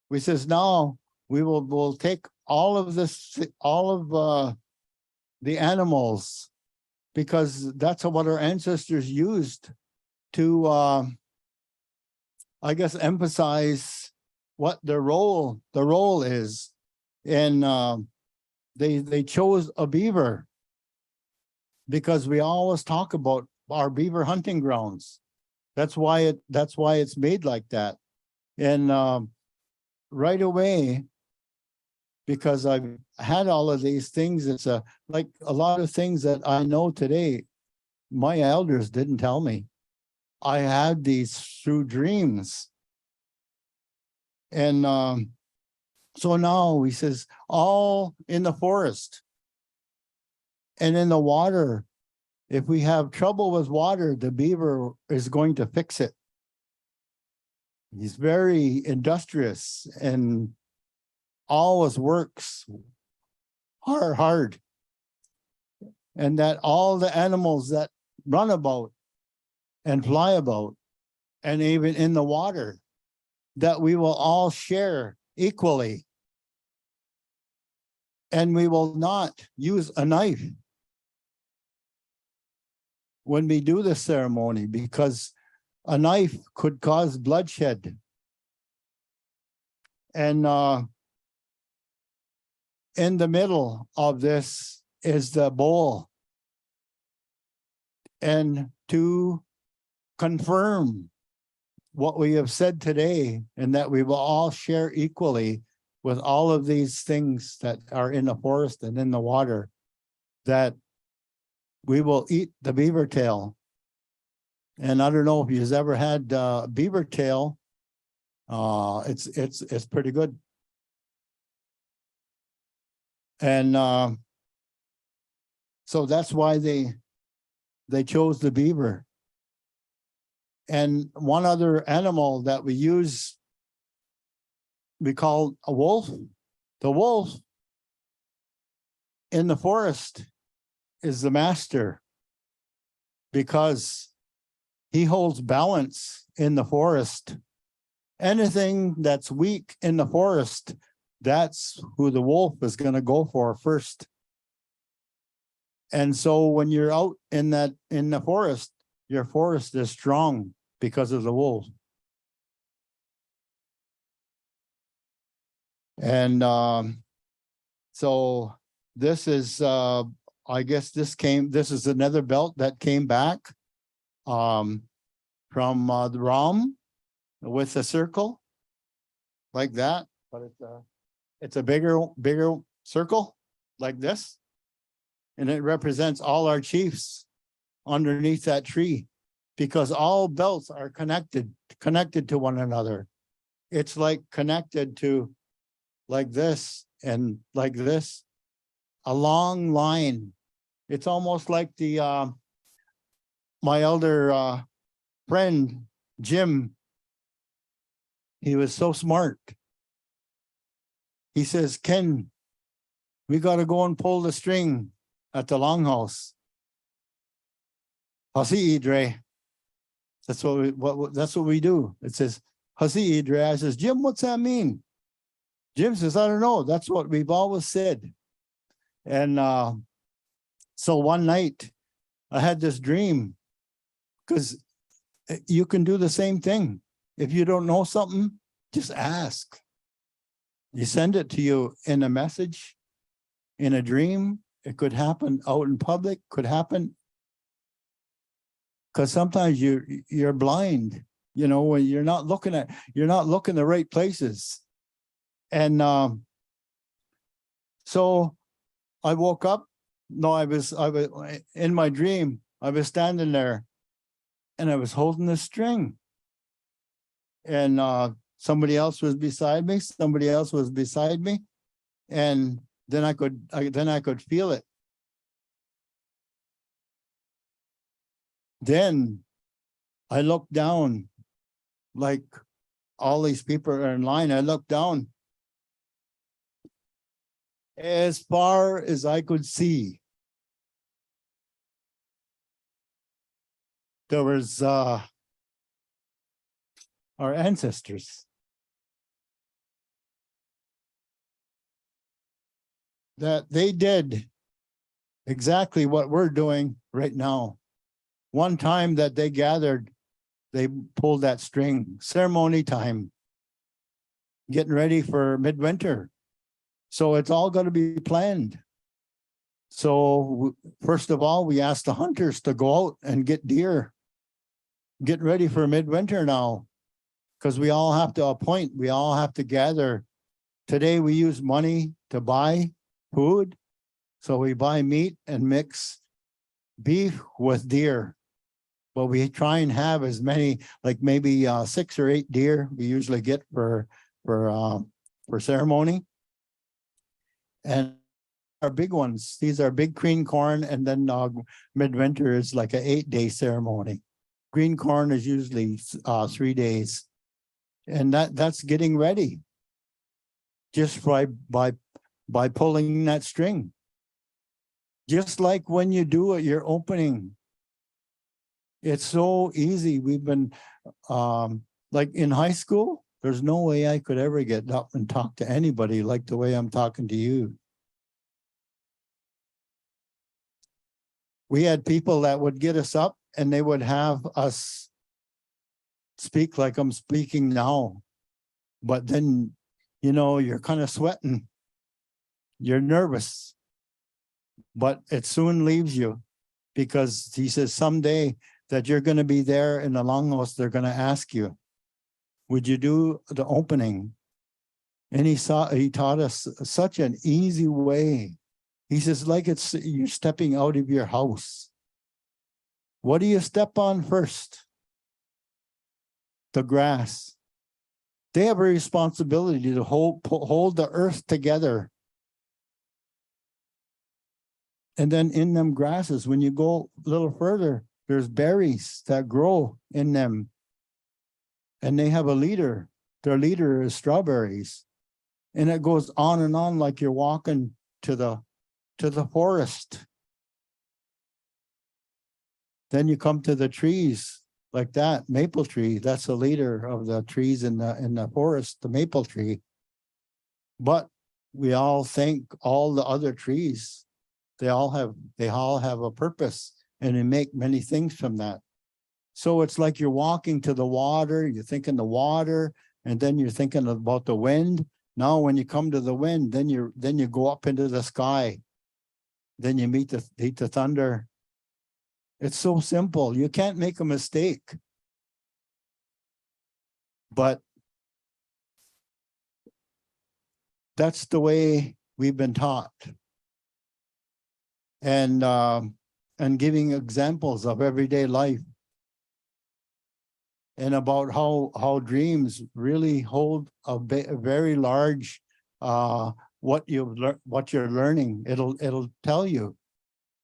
we says now we'll take all of this, all of the animals, because that's what our ancestors used to, I guess, emphasize what the role is. And they chose a beaver because we always talk about our beaver hunting grounds. That's why it's made like that. And right away, because I've had all of these things, it's like a lot of things that I know today, my elders didn't tell me. I had these through dreams. And so now he says, all in the forest and in the water, if we have trouble with water, the beaver is going to fix it. He's very industrious and always works hard. And that all the animals that run about and fly about, and even in the water, that we will all share equally. And we will not use a knife when we do this ceremony, because a knife could cause bloodshed. And in the middle of this is the bowl. And to confirm what we have said today, and that we will all share equally with all of these things that are in the forest and in the water, that we will eat the beaver tail. And I don't know if you've ever had beaver tail. It's pretty good. And so that's why they chose the beaver. And one other animal that we use, we call a wolf. The wolf in the forest is the master, because he holds balance in the forest. Anything that's weak in the forest, that's who the wolf is going to go for first. And so when you're out in the forest, your forest is strong because of the wolf. And so this is I guess this is another belt that came back from the Rom, with a circle like that, but it's a bigger circle like this, and it represents all our chiefs underneath that tree, because all belts are connected to one another. It's like connected to like this and like this, a long line. It's almost like the my elder friend Jim. He was so smart. He says, Ken, we got to go and pull the string at the longhouse. I'll see you, Dre. That's that's what we do. It says, Hasi Idra. I says, Jim, what's that mean? Jim says, I don't know. That's what we've always said. And so one night I had this dream, because you can do the same thing. If you don't know something, just ask. You send it to you in a message, in a dream. It could happen out in public, could happen. Because sometimes you're blind, you know, when you're not looking the right places. And so I woke up. No, I was in my dream. I was standing there and I was holding the string. And somebody else was beside me. Somebody else was beside me. And then I could feel it. Then I looked down, like all these people are in line. I looked down. As far as I could see, there was our ancestors. That they did exactly what we're doing right now. One time that they gathered, they pulled that string, ceremony time, getting ready for midwinter. So it's all going to be planned. So first of all, we asked the hunters to go out and get deer, get ready for midwinter now, because we all have to appoint, we all have to gather. Today we use money to buy food. So we buy meat and mix beef with deer. But we try and have as many, like maybe 6 or 8 deer we usually get for ceremony. And our big ones, these are big green corn, and then midwinter is like an 8-day ceremony. Green corn is usually 3 days. And that's getting ready just by pulling that string. Just like when you do it, your opening. It's so easy. We've been like in high school, there's no way I could ever get up and talk to anybody like the way I'm talking to you. We had people that would get us up and they would have us speak like I'm speaking now. But then, you know, you're kind of sweating. You're nervous. But it soon leaves you, because he says someday that you're going to be there in the longhouse, they're going to ask you, would you do the opening? And he taught us such an easy way. He says, like you're stepping out of your house. What do you step on first? The grass. They have a responsibility to hold the earth together. And then in them grasses, when you go a little further, there's berries that grow in them. And they have a leader. Their leader is strawberries. And it goes on and on like you're walking to the forest. Then you come to the trees like that, maple tree. That's the leader of the trees in the forest, the maple tree. But we all thank all the other trees. They all have a purpose, and they make many things from that. So it's like you're walking to the water, you're thinking the water, and then you're thinking about the wind. Now, when you come to the wind, then you go up into the sky. Then you meet the thunder. It's so simple. You can't make a mistake. But that's the way we've been taught. And giving examples of everyday life. And about how dreams really hold a very large what you're learning. It'll tell you.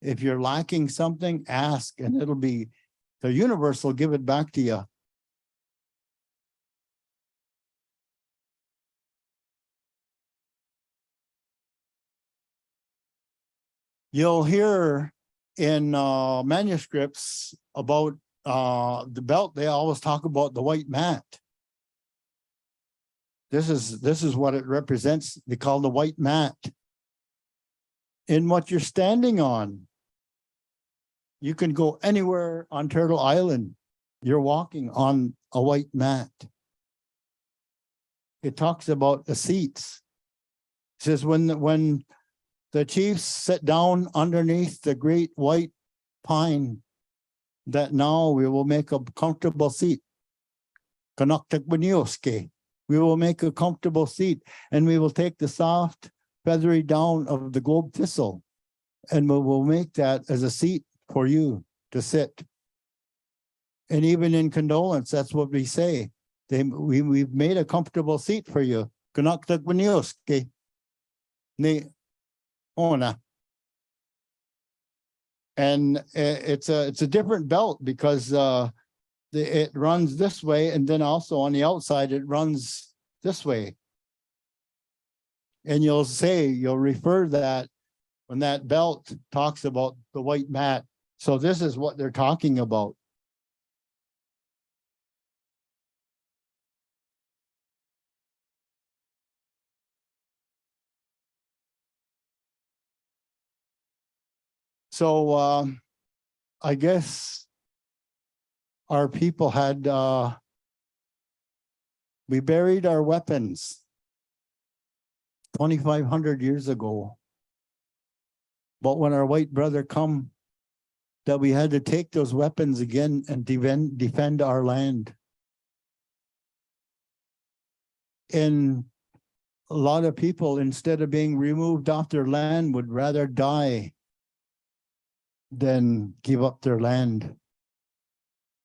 If you're lacking something, ask, and the universe will give it back to you. You'll hear in manuscripts about the belt, they always talk about the white mat. This is what it represents. They call the white mat. In what you're standing on, you can go anywhere on Turtle Island. You're walking on a white mat. It talks about the seats. It says when the chiefs sit down underneath the great white pine, that now we will make a comfortable seat. We will make a comfortable seat, and we will take the soft feathery down of the globe thistle, and we will make that as a seat for you to sit. And even in condolence, that's what we say. We've made a comfortable seat for you. And it's a different belt because it runs this way, and then also on the outside it runs this way. And you'll refer that when that belt talks about the white mat. So this is what they're talking about. So I guess our people had we buried our weapons 2,500 years ago. But when our white brother come, that we had to take those weapons again and defend our land. And a lot of people, instead of being removed off their land, would rather die than give up their land.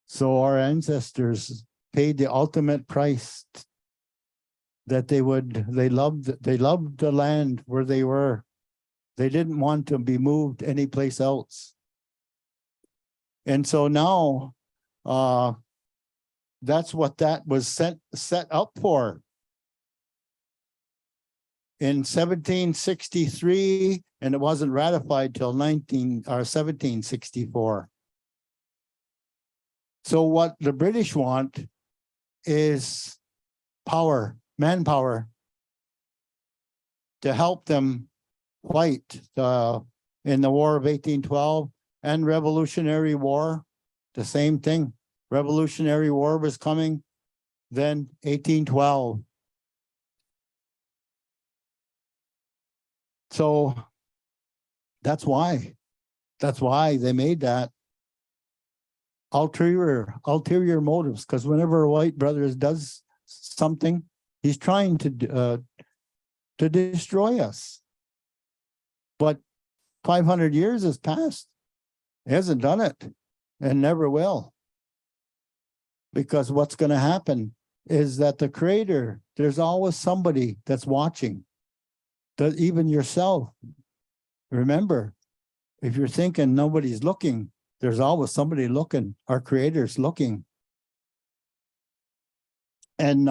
So our ancestors paid the ultimate price, that they loved the land where they were. They didn't want to be moved anyplace else. And so now that's what that was set up for. In 1763, and it wasn't ratified till 1764. So what the British want is power, manpower, to help them fight in the War of 1812 and Revolutionary War, the same thing. Revolutionary War was coming, then 1812. So that's why they made that. Ulterior motives, because whenever a white brother does something, he's trying to destroy us. But 500 years has passed. He hasn't done it and never will. Because what's going to happen is that the Creator, there's always somebody that's watching. That even yourself, remember, if you're thinking nobody's looking, there's always somebody looking. Our Creator's looking. And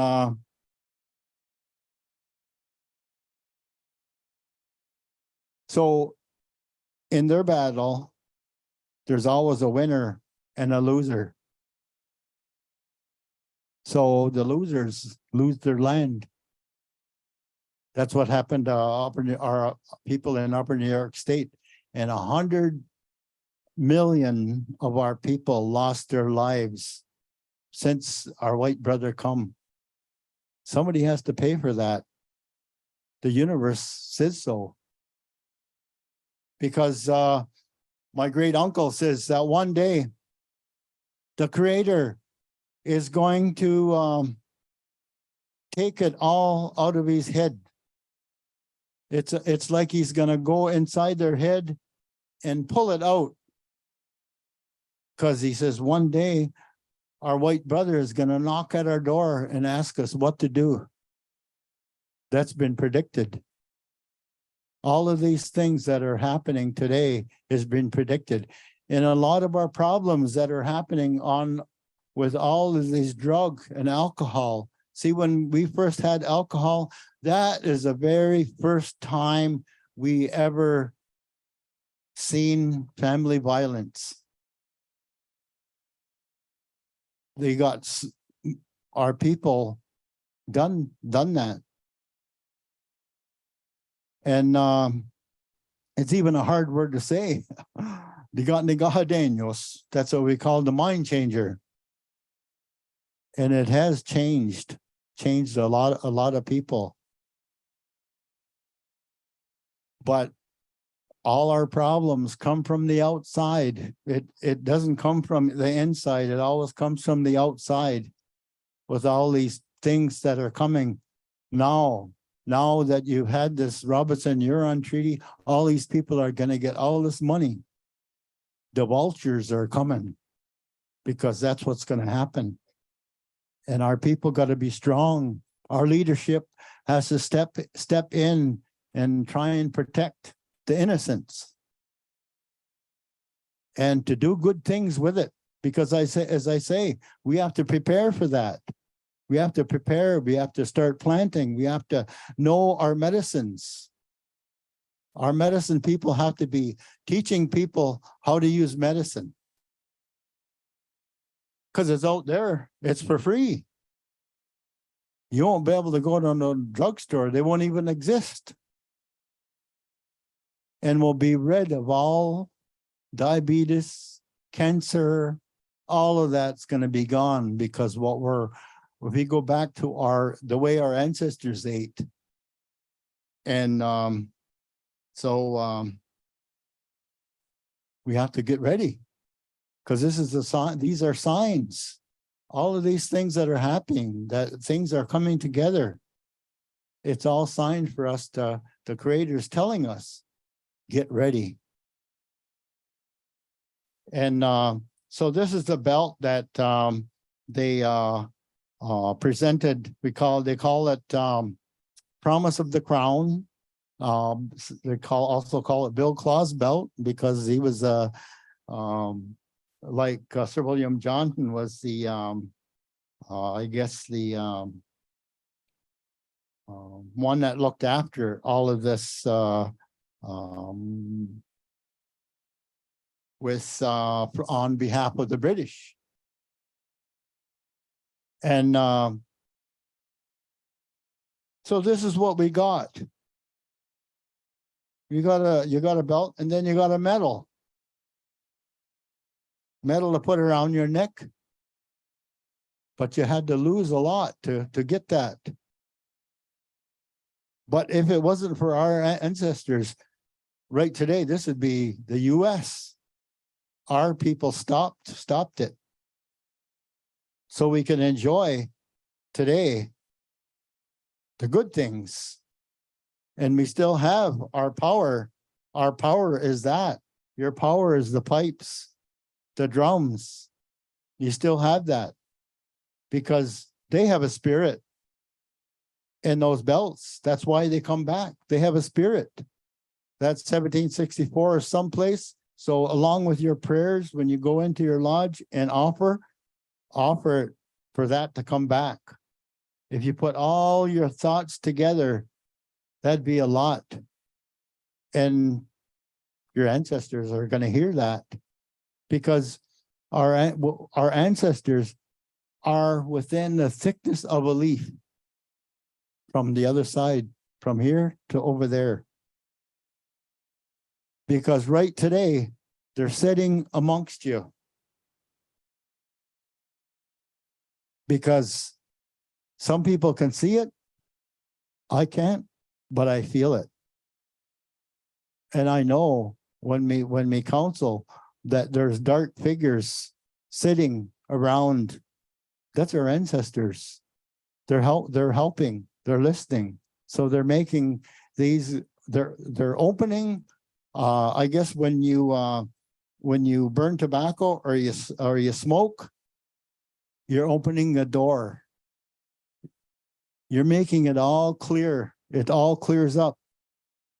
so in their battle, there's always a winner and a loser. So the losers lose their land. That's what happened to our people in Upper New York State. And 100 million of our people lost their lives since our white brother come. Somebody has to pay for that. The universe says so. Because my great uncle says that one day the Creator is going to take it all out of his head. It's like he's going to go inside their head and pull it out. Because he says one day our white brother is going to knock at our door and ask us what to do. That's been predicted. All of these things that are happening today has been predicted. And a lot of our problems that are happening with all of these drugs and alcohol. See, when we first had alcohol, that is the very first time we ever seen family violence. they got our people done that. And it's even a hard word to say. Negadeños, that's what we call the mind changer. And it has changed a lot of people. But all our problems come from the outside. It doesn't come from the inside. It always comes from the outside with all these things that are coming now. Now that you've had this Robertson-Huron treaty, all these people are going to get all this money. The vultures are coming because that's what's going to happen. And our people got to be strong. Our leadership has to step in and try and protect the innocents and to do good things with it. Because as I say, we have to prepare for that. We have to prepare. We have to start planting. We have to know our medicines. Our medicine people have to be teaching people how to use medicine. Because it's out there. It's for free. You won't be able to go to the drugstore. They won't even exist. And we'll be rid of all diabetes, cancer, all of that's going to be gone because if we go back to the way our ancestors ate. And we have to get ready because this is the sign. These are signs. All of these things that are happening, that things are coming together. It's all signs for us the Creator's telling us, get ready. And so this is the belt that they presented. They call it Promise of the Crown. They also call it Bill Claus belt because he was like Sir William Johnson was the I guess the one that looked after all of this with on behalf of the British. And so this is what we got. You got a belt, and then you got a medal. Medal to put around your neck. But you had to lose a lot to get that. But if it wasn't for our ancestors, right today, this would be the US. Our people stopped it. So we can enjoy today the good things. And we still have our power. Our power is that. Your power is the pipes, the drums. You still have that because they have a spirit in those belts. That's why they come back. They have a spirit. That's 1764 or someplace. So along with your prayers, when you go into your lodge and offer it for that to come back. If you put all your thoughts together, that'd be a lot. And your ancestors are going to hear that because our ancestors are within the thickness of a leaf from the other side, from here to over there. Because right today, they're sitting amongst you. Because some people can see it. I can't, but I feel it. And I know when we counsel that there's dark figures sitting around. That's our ancestors. They're helping, they're listening. So they're making these, they're opening. I guess when you burn tobacco or you smoke, you're opening a door. You're making it all clear. It all clears up.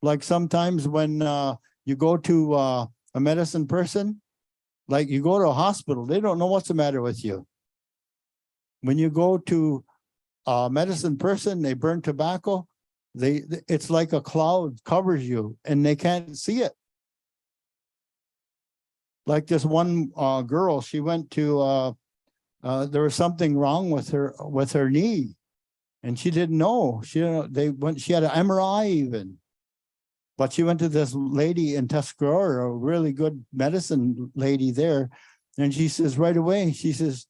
Like sometimes when you go to a medicine person, like you go to a hospital, they don't know what's the matter with you. When you go to a medicine person, they burn tobacco, it's like a cloud covers you and they can't see it. Like this one girl, she went to there was something wrong with her knee. And she didn't know. She had an MRI even. But she went to this lady in Tuscarora, a really good medicine lady there. And she says right away, she says,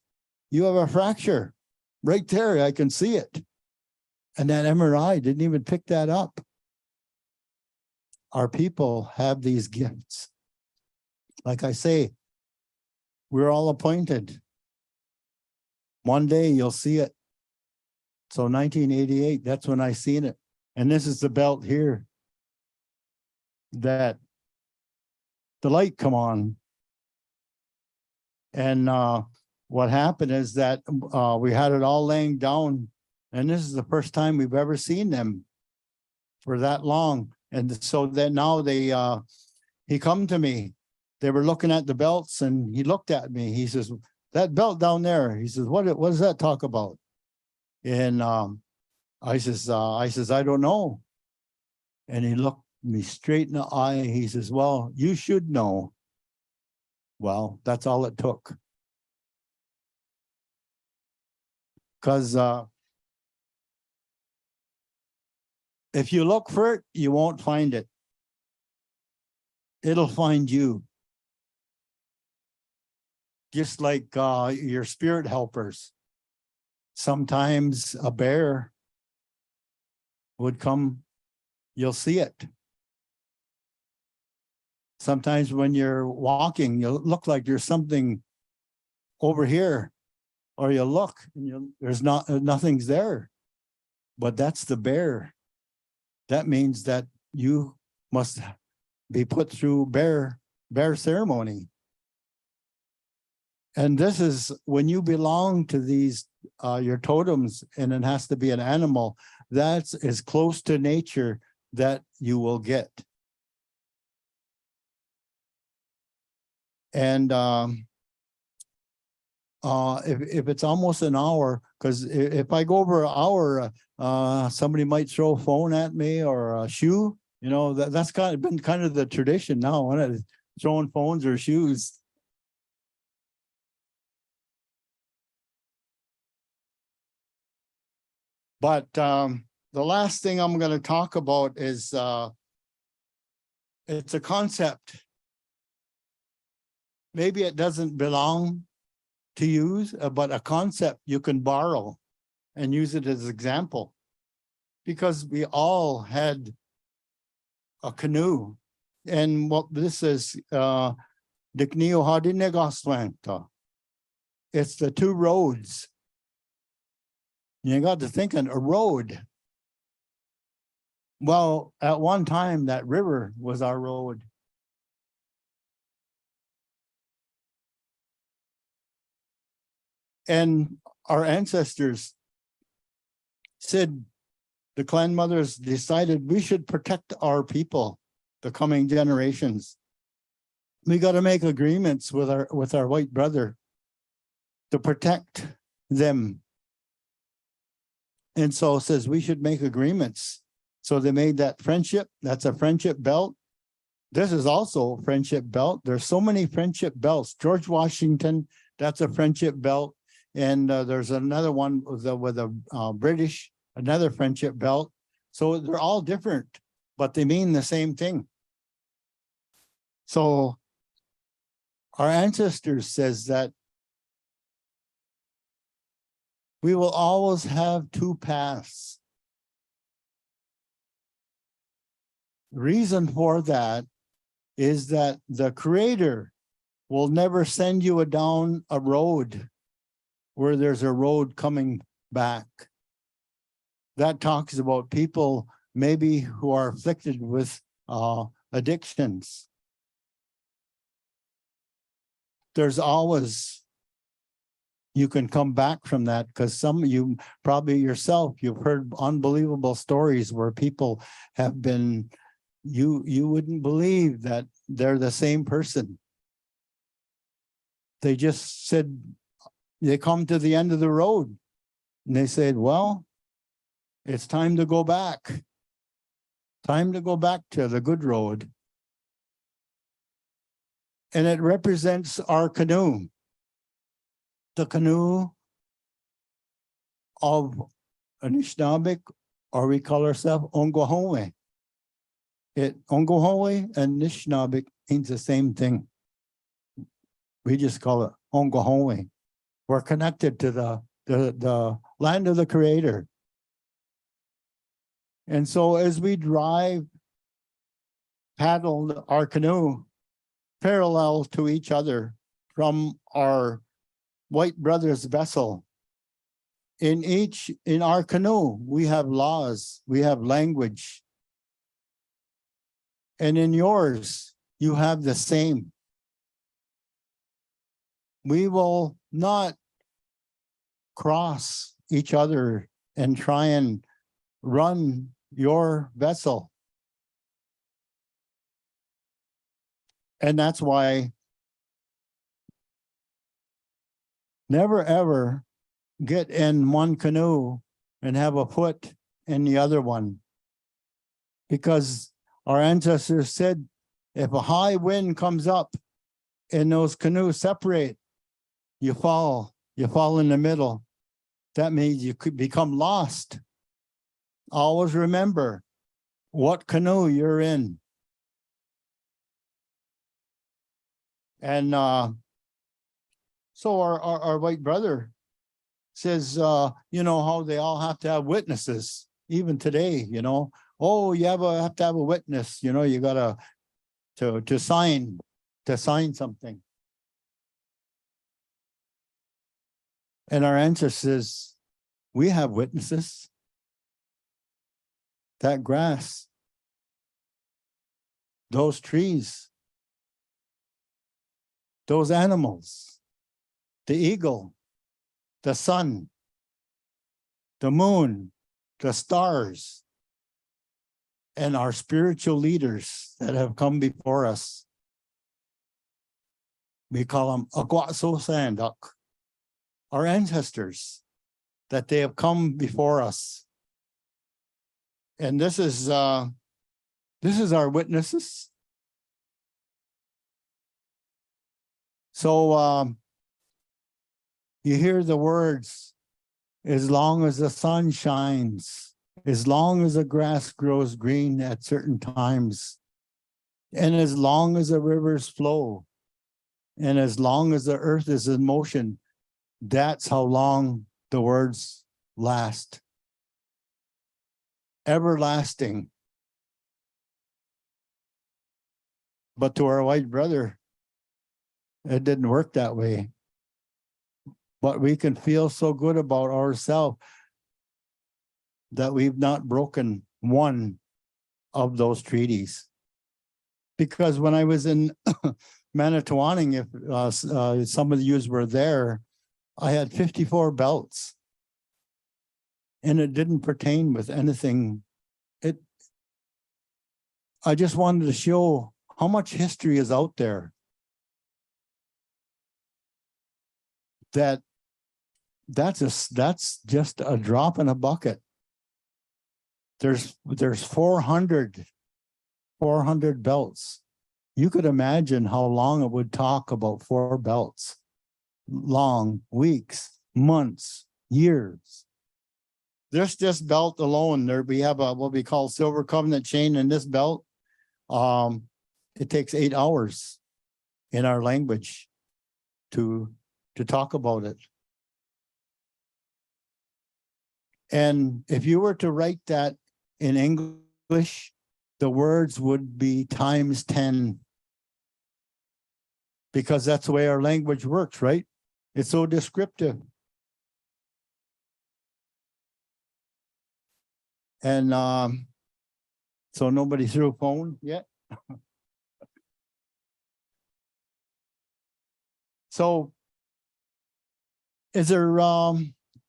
you have a fracture right there. I can see it. And that MRI didn't even pick that up. Our people have these gifts. Like I say, we're all appointed. One day you'll see it. So 1988, that's when I seen it. And this is the belt here that the light come on. And what happened is that we had it all laying down. And this is the first time we've ever seen them for that long. And so then now he come to me. They were looking at the belts and he looked at me. He says, that belt down there. He says, what does that talk about? And I says, I don't know. And he looked me straight in the eye. He says, well, you should know. Well, that's all it took. Because if you look for it, you won't find it. It'll find you. Just like your spirit helpers. Sometimes a bear would come, you'll see it. Sometimes when you're walking, you look like there's something over here, or you look and there's nothing's there. But that's the bear. That means that you must be put through bear ceremony. And this is when you belong to these your totems, and it has to be an animal, that's as close to nature that you will get. And if it's almost an hour, because if I go over an hour, somebody might throw a phone at me or a shoe. You know, that's been kind of the tradition now, isn't it? Throwing phones or shoes. But the last thing I'm going to talk about is it's a concept. Maybe it doesn't belong to use, but a concept you can borrow and use it as example. Because we all had a canoe. And what this is, it's the two roads. You got to thinking a road. Well, at one time that river was our road. And our ancestors said, the clan mothers decided we should protect our people, the coming generations. We got to make agreements with our white brother to protect them. And so it says we should make agreements. So they made that friendship. That's a friendship belt. This is also a friendship belt. There's so many friendship belts. George Washington, that's a friendship belt. And there's another one with a British, another friendship belt. So they're all different, but they mean the same thing. So our ancestors says that we will always have two paths. The reason for that is that the Creator will never send you down a road where there's a road coming back. That talks about people maybe who are afflicted with addictions. There's always, you can come back from that, because some of you, probably yourself, you've heard unbelievable stories where people have been, you wouldn't believe that they're the same person. They just said, they come to the end of the road and they said, well, it's time to go back. Time to go back to the good road. And it represents our canoe. the canoe of Anishinaabe, or we call ourselves Ongohoe. Ongohoe and Anishinaabe means the same thing. We just call it Ongohoe. We're connected to the land of the Creator. And so as we paddle our canoe parallel to each other from our white brother's vessel, in our canoe, we have laws, we have language. And in yours, you have the same. We will not cross each other and try and run your vessel. And that's why never ever get in one canoe and have a foot in the other one. Because our ancestors said, if a high wind comes up and those canoes separate, you fall in the middle. That means you could become lost. Always remember what canoe you're in. And so our white brother says, you know how they all have to have witnesses, even today, you know. Oh, you have to have a witness, you know, you gotta to sign something. And our ancestors, we have witnesses. That grass, those trees, those animals, the eagle, the sun, the moon, the stars, and our spiritual leaders that have come before us. We call them Agwaso Sandak, our ancestors, that they have come before us. And this is our witnesses. So you hear the words, as long as the sun shines, as long as the grass grows green at certain times, and as long as the rivers flow, and as long as the earth is in motion, that's how long the words last. Everlasting. But to our white brother, it didn't work that way. But we can feel so good about ourselves that we've not broken one of those treaties. Because when I was in Manitowoc, if some of you were there, I had 54 belts. And it didn't pertain with anything. I just wanted to show how much history is out there. That's just a drop in a bucket. There's 400 belts. You could imagine how long it would talk about 4 belts. Long, weeks, months, years. This belt alone, there we have what we call silver covenant chain in this belt. It takes 8 hours in our language to talk about it. And if you were to write that in English, the words would be times 10. Because that's the way our language works, right? It's so descriptive. And so nobody threw a phone yet. So is there, I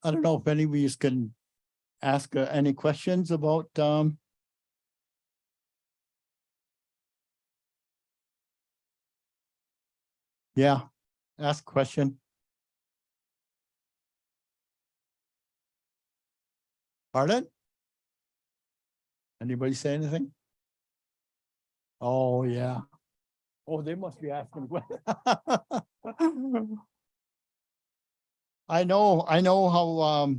don't know if any of you can ask any questions about yeah, ask a question. Pardon? Anybody say anything? Oh, yeah. Oh, they must be asking. I know how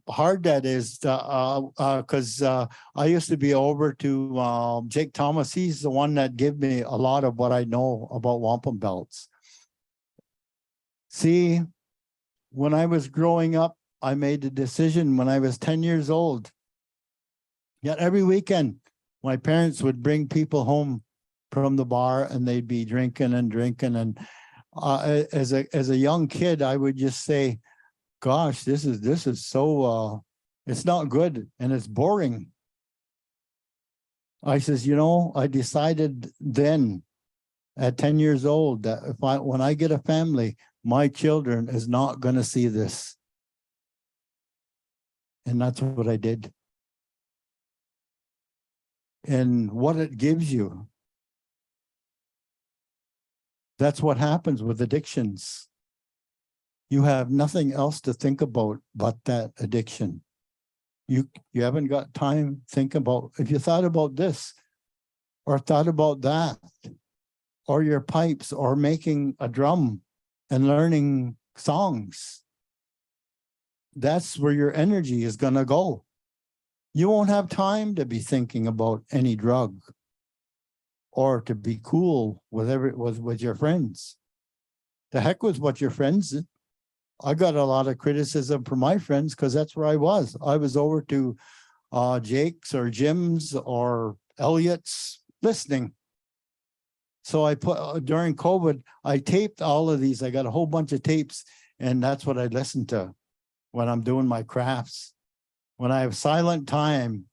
hard that is because I used to be over to Jake Thomas. He's the one that gave me a lot of what I know about wampum belts. See, when I was growing up, I made a decision when I was 10 years old. Yet every weekend, my parents would bring people home from the bar and they'd be drinking. And as a young kid, I would just say, gosh, this is so it's not good and it's boring. I says, I decided then at 10 years old that when I get a family, my children is not going to see this. And that's what I did. And what it gives you. That's what happens with addictions. You have nothing else to think about but that addiction. You haven't got time to think about, if you thought about this or thought about that, or your pipes or making a drum and learning songs, that's where your energy is going to go. You won't have time to be thinking about any drug or to be cool with your friends. The heck with what your friends did. I got a lot of criticism from my friends because that's where I was. I was over to Jake's or Jim's or Elliot's listening. So I put during COVID, I taped all of these. I got a whole bunch of tapes, and that's what I listen to when I'm doing my crafts. When I have silent time,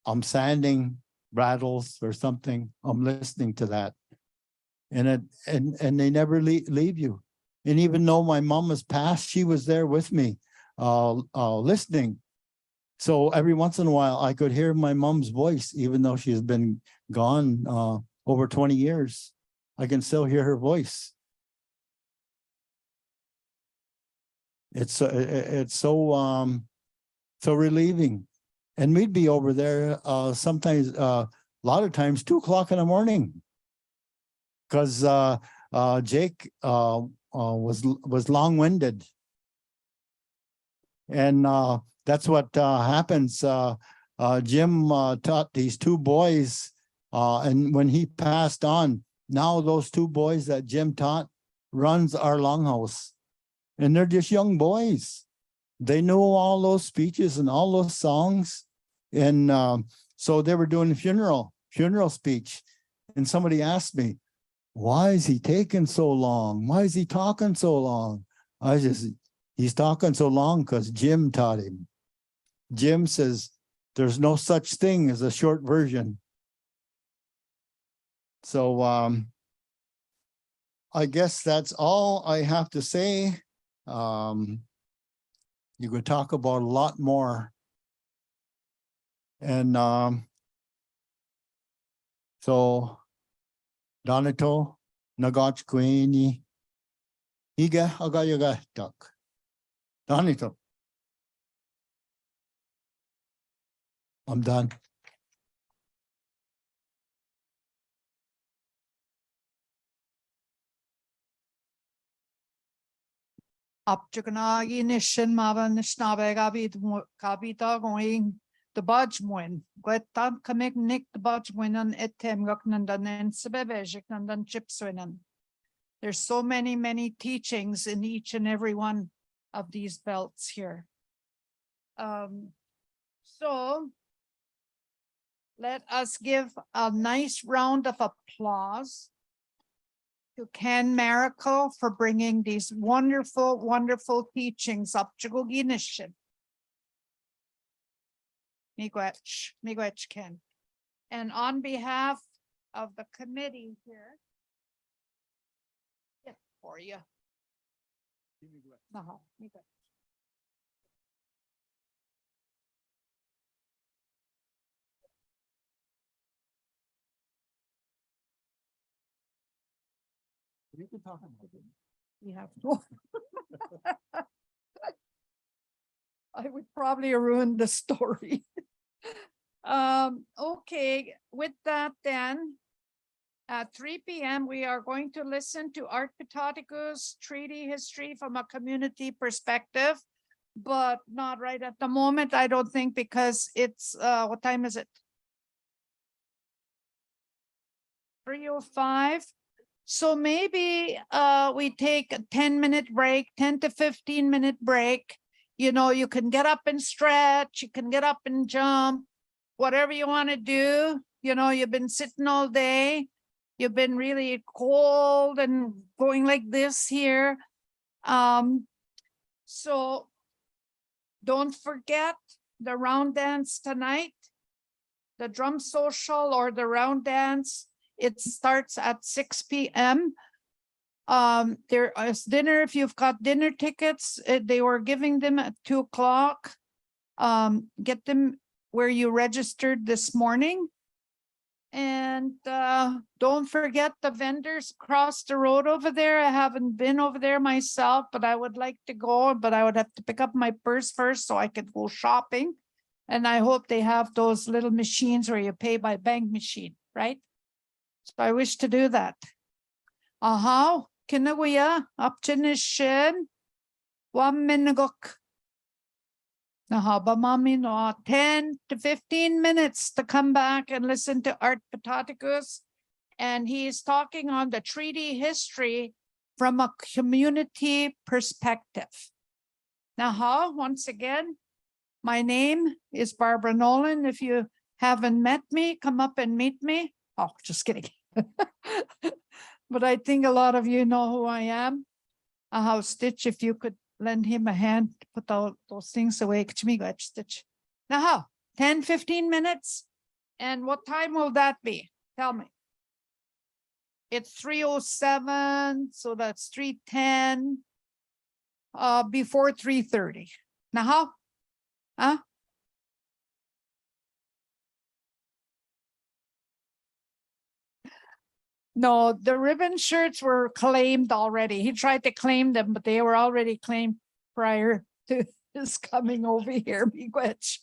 I'm sanding rattles or something. I'm listening to that, and they never leave you. And even though my mom has passed, she was there with me, listening. So every once in a while, I could hear my mom's voice, even though she has been gone over 20 years. I can still hear her voice. It's so relieving. And we'd be over there sometimes, a lot of times, 2 o'clock in the morning, because Jake was long-winded, and that's what happens. Jim taught these 2 boys, and when he passed on, now those 2 boys that Jim taught runs our longhouse, and they're just young boys. They know all those speeches and all those songs, and so they were doing a funeral speech, and somebody asked me, why is he taking so long? Why is he talking so long? He's talking so long because Jim taught him. Jim says, there's no such thing as a short version. So I guess that's all I have to say. You could talk about a lot more. And so Donato, Nagach Queenie, Higa, Agayaga, Duck. Donato. I'm done. Optiganagi nishin mavan nishnabeg kabita going the budgewin. Gwetan kamik nick the budgewinan etem goknandan sebebejik nandan chipswinan. There's so many teachings in each and every one of these belts here. So let us give a nice round of applause to Ken Miracle for bringing these wonderful teachings up to Goginishin. Miigwech, Ken. And on behalf of the committee here, for you. Miigwech. You can talk about it. You have to. I would probably ruin the story. Okay, with that then, At 3 p.m., we are going to listen to Art Pitotico's treaty history from a community perspective, but not right at the moment, I don't think, because it's, what time is it? 3:05. So maybe we take a 10-minute break, 10 to 15-minute break. You know, you can get up and stretch, you can get up and jump, whatever you want to do. You know, you've been sitting all day. You've been really cold and going like this here. So don't forget the round dance tonight, the drum social or the round dance. It starts at 6 p.m. There is dinner. If you've got dinner tickets, they were giving them at 2 o'clock. Get them where you registered this morning. And don't forget the vendors across the road over there. I haven't been over there myself, but I would like to go, but I would have to pick up my purse first so I could go shopping. And I hope they have those little machines where you pay by bank machine, right? So I wish to do that. Kinaguya, Upchinishin, Waminagok. Nahaba mami no 10 to 15 minutes to come back and listen to Art Patoticus. And he's talking on the treaty history from a community perspective. Now, once again, my name is Barbara Nolan. If you haven't met me, come up and meet me. Oh, just kidding. But I think a lot of you know who I am. Stitch, if you could lend him a hand to put those things away. Stitch. Now, 10, 15 minutes? And what time will that be? Tell me. It's 3:07, so that's 3:10. Before 3:30. Now, huh? No, the ribbon shirts were claimed already. He tried to claim them, but they were already claimed prior to his coming over here, Miigwech.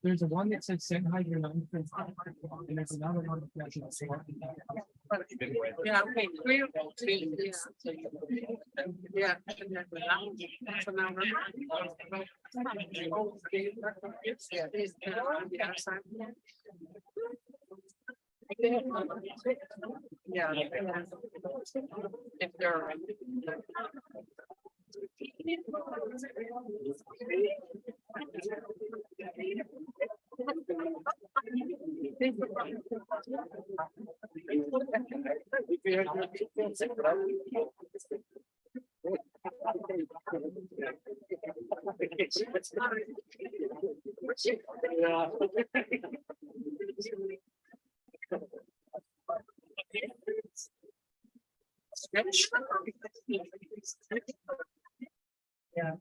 There's a one that says send hydrogen on. And there's another one that says. Yeah, okay. Yeah. So now yeah. If they're. Yeah.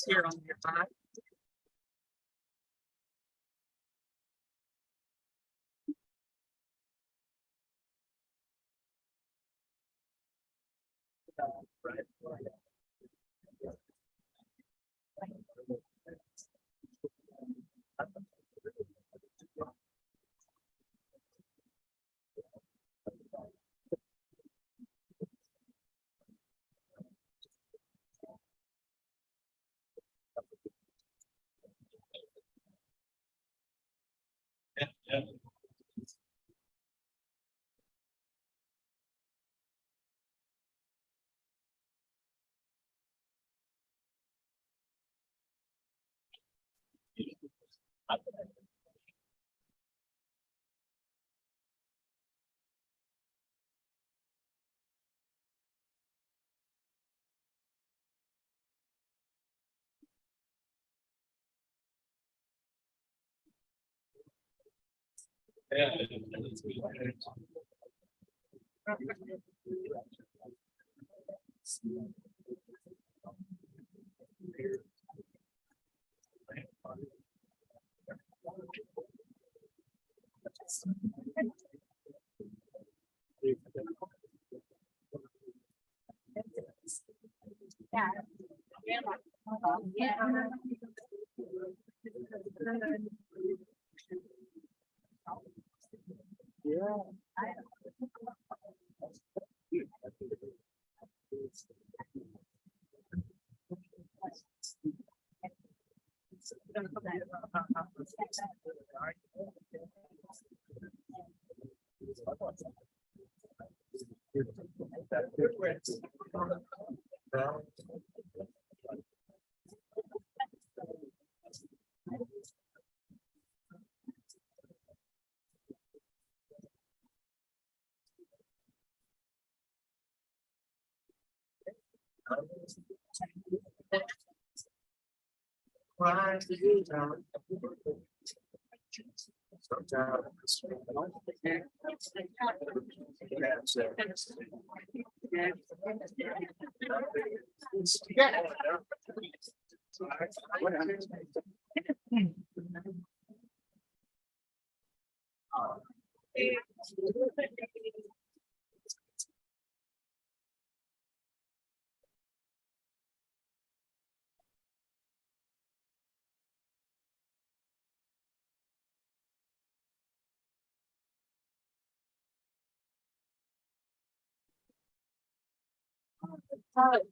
Here on your back.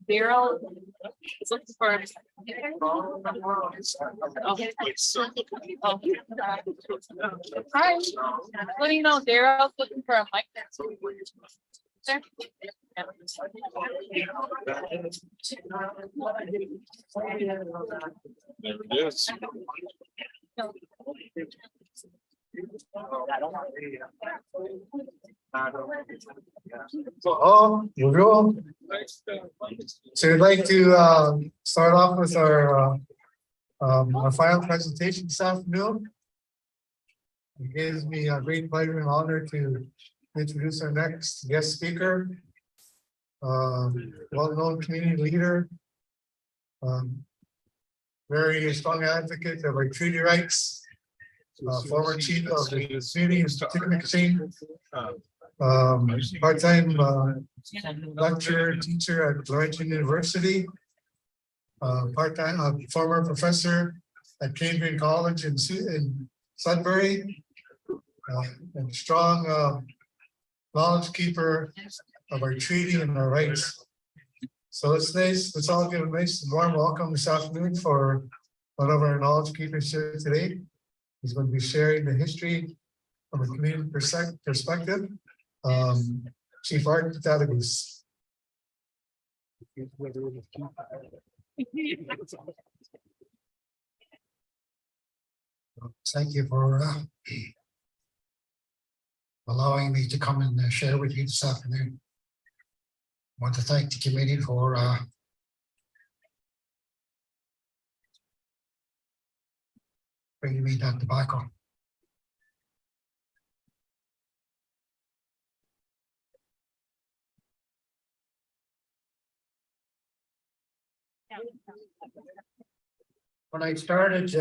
Daryl is looking for. Hi, let me know, Daryl's looking for a mic. Sir? Usual. So I'd like to start off with our final presentation this afternoon. It gives me a great pleasure and honor to introduce our next guest speaker. Well-known community leader. very strong advocate of our treaty rights. Former chief of the city, part-time lecturer, teacher at Laurentian University. Part-time, former professor at Cambrian College in Sudbury. And strong knowledge keeper of our treaty and our rights. So it's nice, let's all give a nice warm welcome this afternoon for one of our knowledge keepers here today. He's going to be sharing the history from a community perspective. Chief Art Patagos. Thank you for allowing me to come and share with you this afternoon. I want to thank the committee for bringing me that tobacco. When I started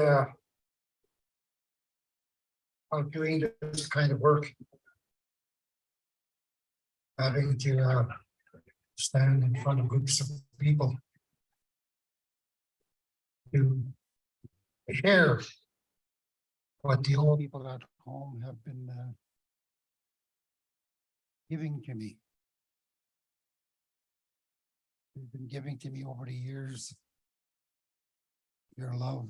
doing this kind of work, having to stand in front of groups of people to share what the old people at home have been giving to me. They've been giving to me over the years. Their love,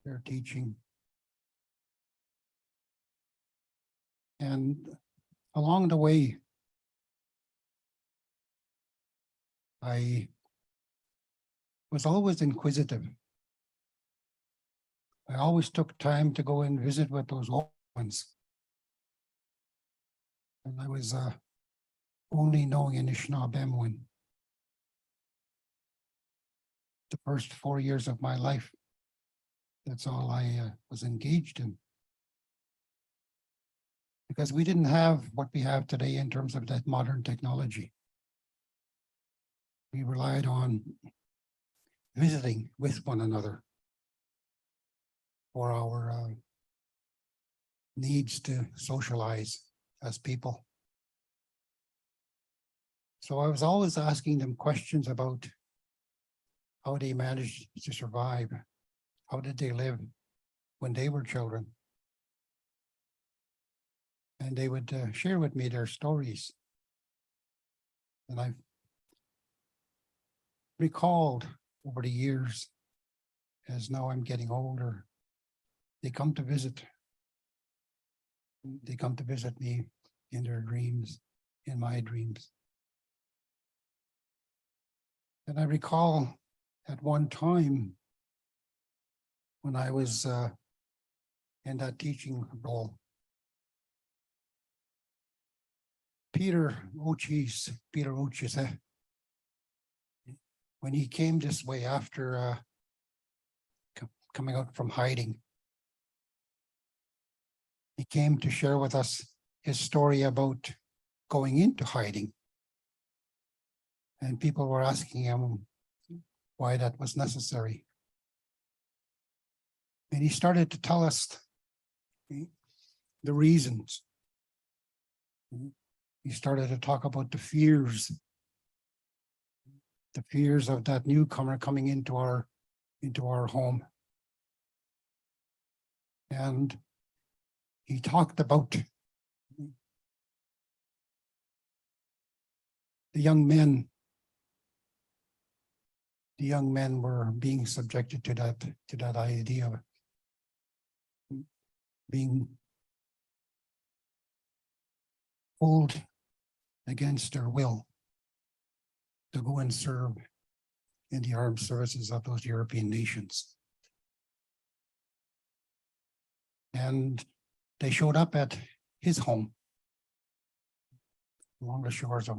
their teaching. And along the way, I was always inquisitive. I always took time to go and visit with those old ones. And I was only knowing Anishinaabe when the first 4 years of my life. That's all I was engaged in. Because we didn't have what we have today in terms of that modern technology. We relied on visiting with one another for our needs to socialize as people. So I was always asking them questions about how they managed to survive. How did they live when they were children? And they would share with me their stories. And I've recalled over the years, as now I'm getting older, they come to visit. They come to visit me in their dreams, in my dreams. And I recall at one time when I was in that teaching role, Peter Ochis, when he came this way after coming out from hiding, he came to share with us his story about going into hiding. And people were asking him why that was necessary. And he started to tell us the reasons. He started to talk about the fears of that newcomer coming into our home. And he talked about the young men. The young men were being subjected to that idea of being pulled against their will to go and serve in the armed services of those European nations. And they showed up at his home along the shores of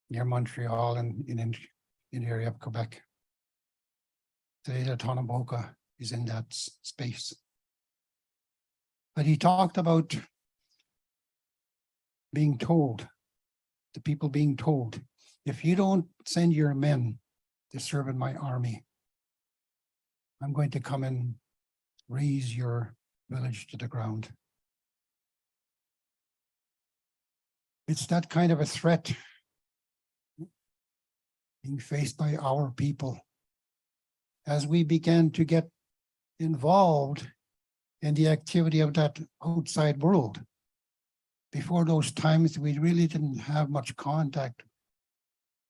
near Montreal and in the area of Quebec. Today, the Tonaboka is in that space. But he talked about being told, the people being told, if you don't send your men to serve in my army, I'm going to come and raise your village to the ground. It's that kind of a threat being faced by our people as we began to get involved in the activity of that outside world. Before those times, we really didn't have much contact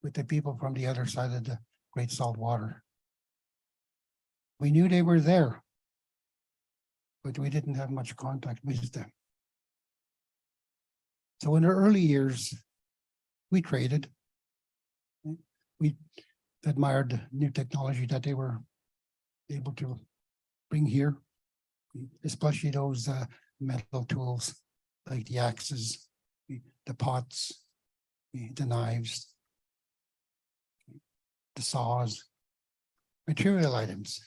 with the people from the other side of the Great Salt Water. We knew they were there, but we didn't have much contact with them. So in the early years, we traded. We admired the new technology that they were able to bring here, especially those metal tools like the axes, the pots, the knives, the saws, material items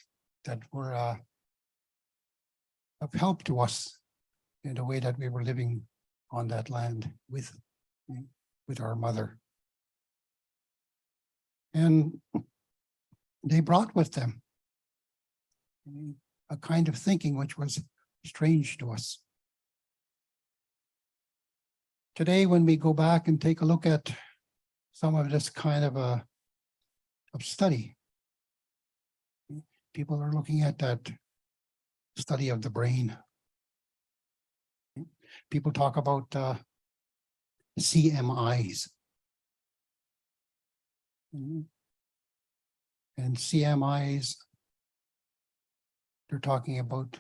that were of help to us in the way that we were living on that land with our mother. And they brought with them a kind of thinking which was strange to us. Today, when we go back and take a look at some of this kind of study, people are looking at that study of the brain. People talk about CMIs. And CMIs, they're talking about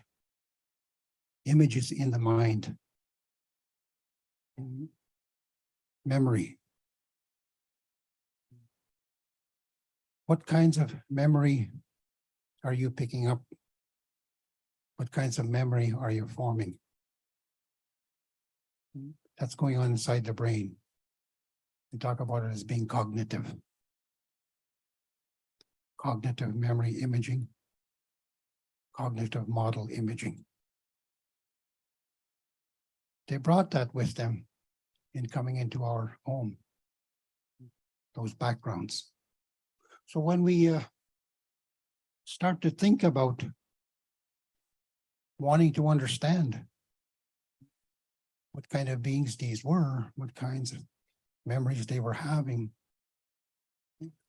images in the mind, memory. What kinds of memory are you picking up? What kinds of memory are you forming? That's going on inside the brain. We talk about it as being cognitive. Cognitive memory imaging, cognitive model imaging. They brought that with them in coming into our home, those backgrounds. So when we start to think about wanting to understand what kind of beings these were, what kinds of memories they were having,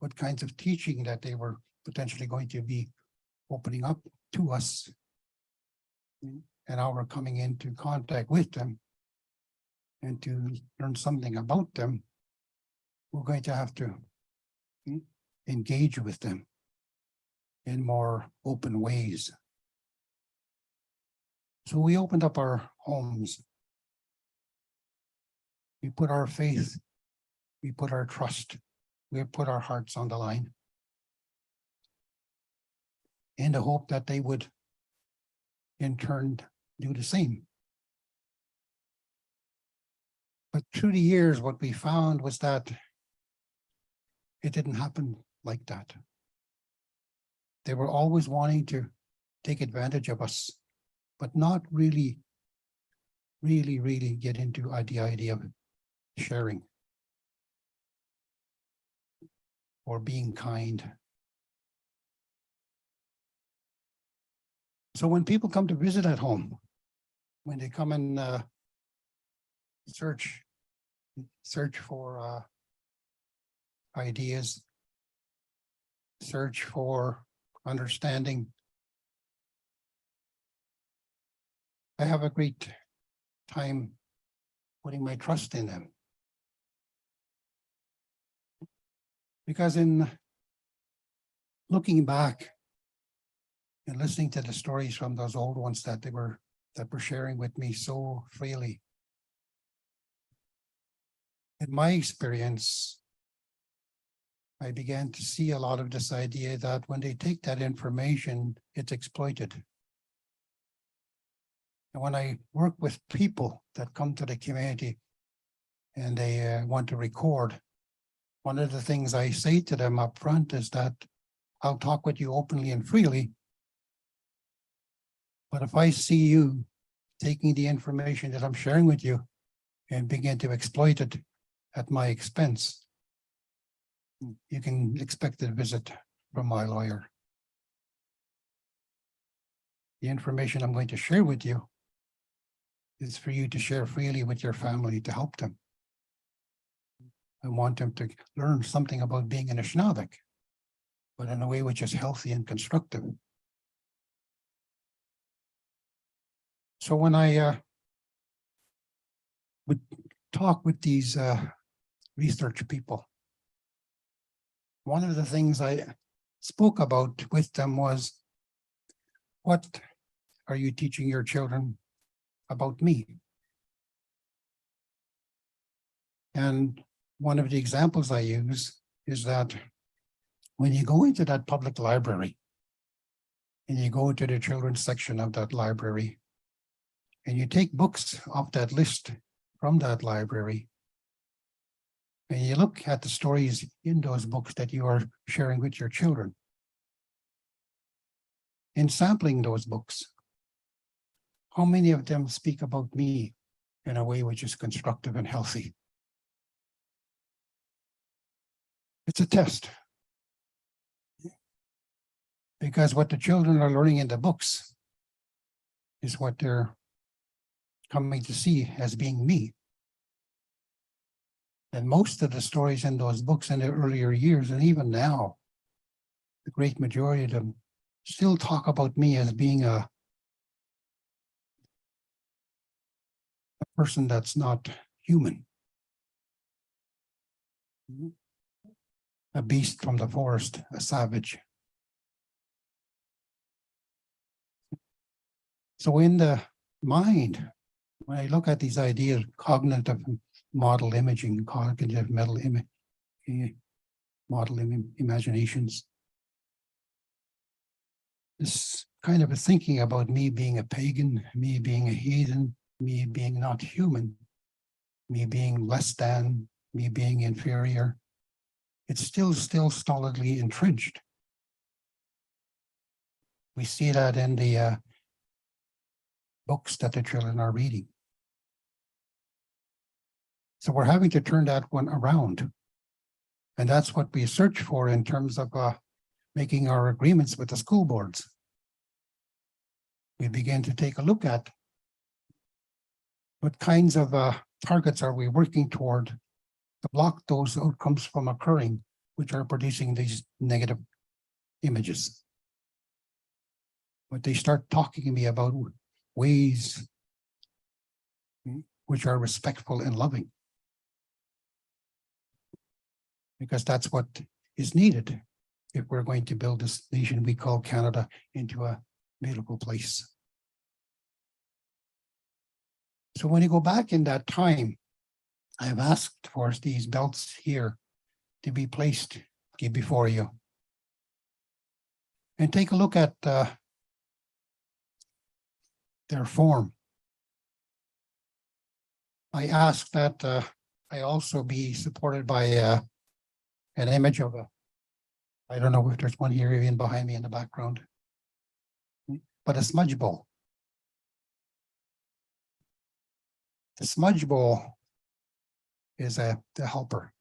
what kinds of teaching that they were potentially going to be opening up to us, and how we're coming into contact with them and to learn something about them, we're going to have to engage with them in more open ways. So we opened up our homes. We put our faith, we put our trust, we put our hearts on the line in the hope that they would in turn do the same. But through the years, what we found was that it didn't happen like that. They were always wanting to take advantage of us, but not really get into the idea of sharing or being kind. So when people come to visit at home, when they come and search for ideas, search for understanding, I have a great time putting my trust in them. Because in looking back and listening to the stories from those old ones that were sharing with me so freely, in my experience, I began to see a lot of this idea that when they take that information, it's exploited. And when I work with people that come to the community and they want to record, one of the things I say to them up front is that I'll talk with you openly and freely, but if I see you taking the information that I'm sharing with you and begin to exploit it at my expense, you can expect a visit from my lawyer. the information I'm going to share with you is for you to share freely with your family to help them. I want them to learn something about being an Anishinaabe, but in a way which is healthy and constructive. So when I would talk with these research people, one of the things I spoke about with them was, what are you teaching your children about me? And one of the examples I use is that when you go into that public library and you go to the children's section of that library and you take books off that list from that library and you look at the stories in those books that you are sharing with your children, in sampling those books, how many of them speak about me in a way which is constructive and healthy? It's a test. Because what the children are learning in the books is what they're coming to see as being me. And most of the stories in those books in the earlier years, and even now, the great majority of them still talk about me as being a person that's not human. A beast from the forest, a savage. So in the mind, when I look at these ideas, cognitive model imaging, cognitive model imaginations, this kind of a thinking about me being a pagan, me being a heathen, me being not human, me being less than, me being inferior, it's still solidly entrenched. We see that in the books that the children are reading. So we're having to turn that one around. And that's what we search for in terms of making our agreements with the school boards. We begin to take a look at what kinds of targets are we working toward to block those outcomes from occurring, which are producing these negative images. But they start talking to me about ways which are respectful and loving. Because that's what is needed if we're going to build this nation we call Canada into a beautiful place. So when you go back in that time, I have asked for these belts here to be placed before you. And take a look at their form. I ask that I also be supported by an image of I don't know if there's one here even behind me in the background, but a smudge bowl. The smudge bowl is the helper.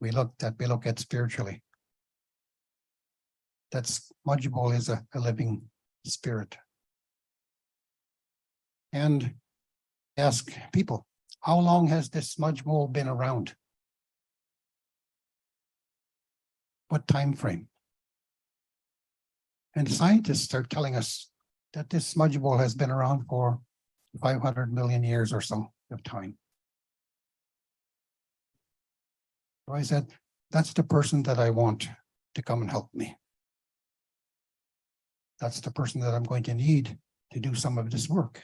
We look at spiritually. That smudge bowl is a living spirit. And ask people, how long has this smudge bowl been around? What time frame? And scientists are telling us that this smudge bowl has been around for 500 million years or so of time. So I said, that's the person that I want to come and help me. That's the person that I'm going to need to do some of this work.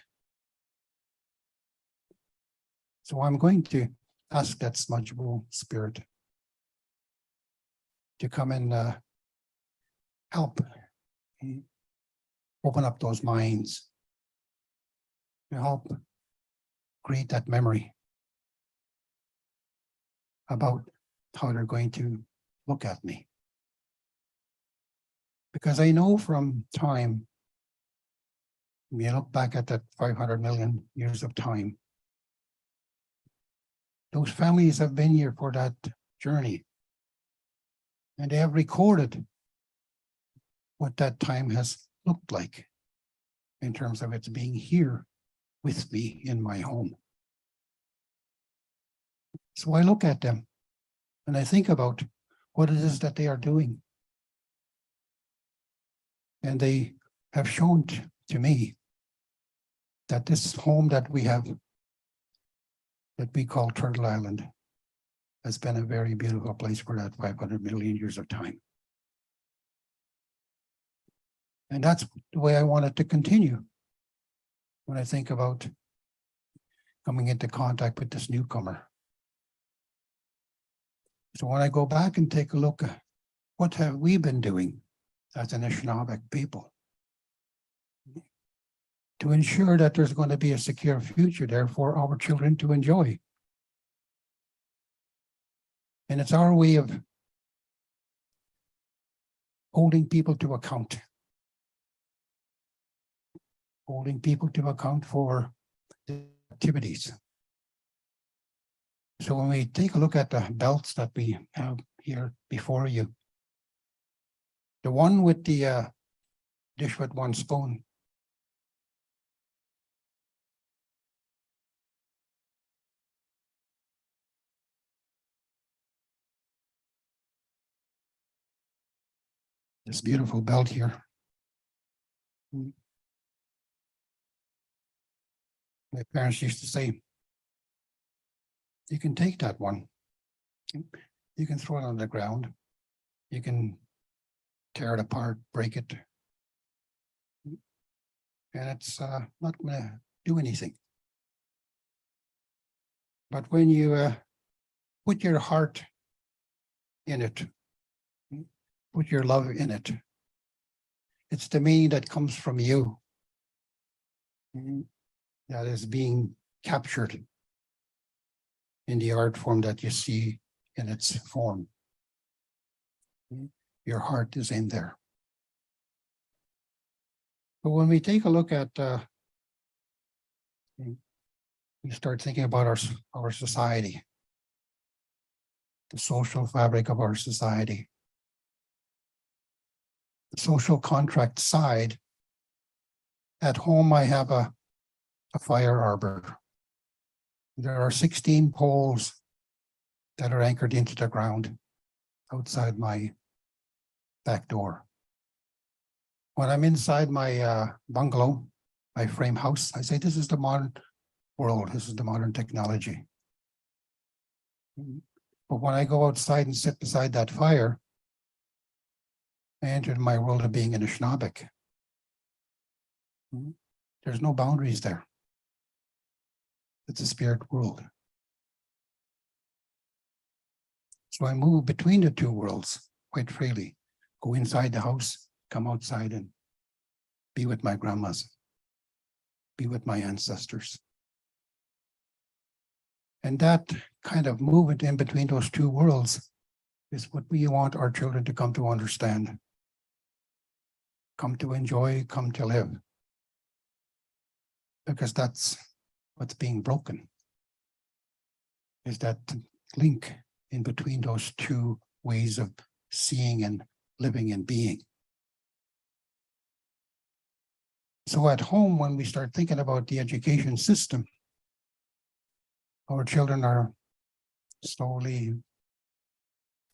So I'm going to ask that smudge bowl spirit to come and help open up those minds, to help create that memory about how they're going to look at me. Because I know from time, when you look back at that 500 million years of time, those families have been here for that journey. And they have recorded what that time has looked like in terms of its being here with me in my home. So I look at them and I think about what it is that they are doing. And they have shown to me that this home that we have, that we call Turtle Island, has been a very beautiful place for that 500 million years of time. And that's the way I want it to continue when I think about coming into contact with this newcomer. So when I go back and take a look at what have we been doing as an Anishinaabe people to ensure that there's going to be a secure future there for our children to enjoy. And it's our way of holding people to account. Holding people to account for the activities. So when we take a look at the belts that we have here before you, the one with the dish with one spoon, this beautiful belt here. My parents used to say, you can take that one, you can throw it on the ground, you can tear it apart, break it, and it's not going to do anything. But when you put your heart in it, put your love in it, it's the meaning that comes from you that is being captured in the art form that you see in its form. Your heart is in there. But when we take a look at, we start thinking about our society, the social fabric of our society, the social contract side. At home, I have a fire arbor. There are 16 poles that are anchored into the ground outside my back door. When I'm inside my bungalow, my frame house, I say, this is the modern world. This is the modern technology. But when I go outside and sit beside that fire, I entered my world of being an Anishinaabe. There's no boundaries there. It's a spirit world. So I move between the two worlds quite freely. Go inside the house, come outside and be with my grandmas, be with my ancestors. And that kind of movement in between those two worlds is what we want our children to come to understand, come to enjoy, come to live. Because that's what's being broken, is that link in between those two ways of seeing and living and being. So at home, when we start thinking about the education system, our children are slowly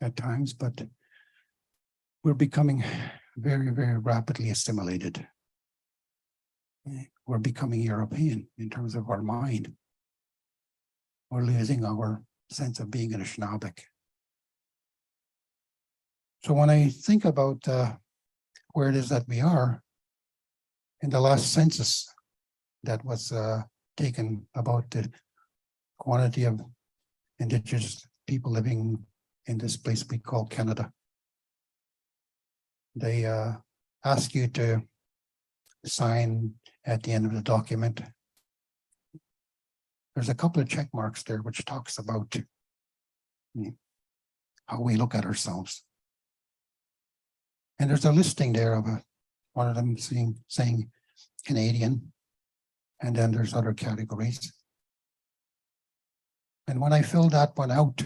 at times, but we're becoming very, very rapidly assimilated. We're becoming European in terms of our mind. We're losing our sense of being an Anishinaabe. So when I think about where it is that we are, in the last census that was taken about the quantity of Indigenous people living in this place we call Canada, they ask you to sign at the end of the document. There's a couple of check marks there which talks about how we look at ourselves. And there's a listing there of one of them saying Canadian, and then there's other categories. And when I fill that one out,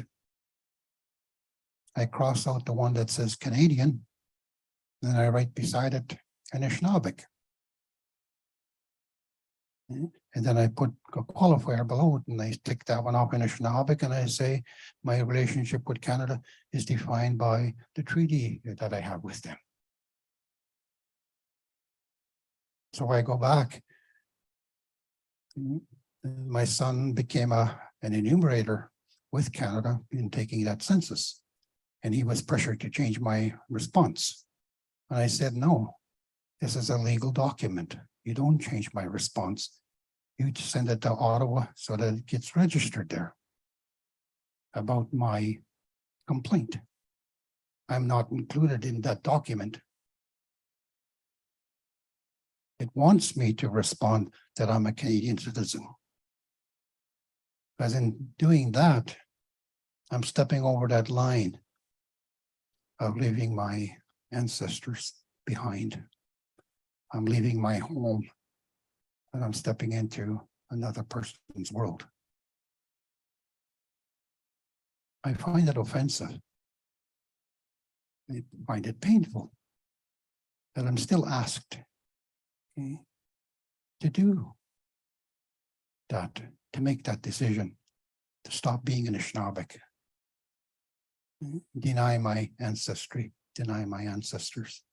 I cross out the one that says Canadian, then I write beside it Anishinaabe. And then I put a qualifier below it and I tick that one off in Anishinaabe and I say, my relationship with Canada is defined by the treaty that I have with them. So I go back. My son became an enumerator with Canada in taking that census. And he was pressured to change my response. And I said, no, this is a legal document. You don't change my response. You send it to Ottawa so that it gets registered there about my complaint. I'm not included in that document. It wants me to respond that I'm a Canadian citizen. Because in doing that, I'm stepping over that line of leaving my ancestors behind. I'm leaving my home and I'm stepping into another person's world. I find it offensive. I find it painful that I'm still asked to do that, to make that decision, to stop being an Anishinaabe, deny my ancestry, deny my ancestors.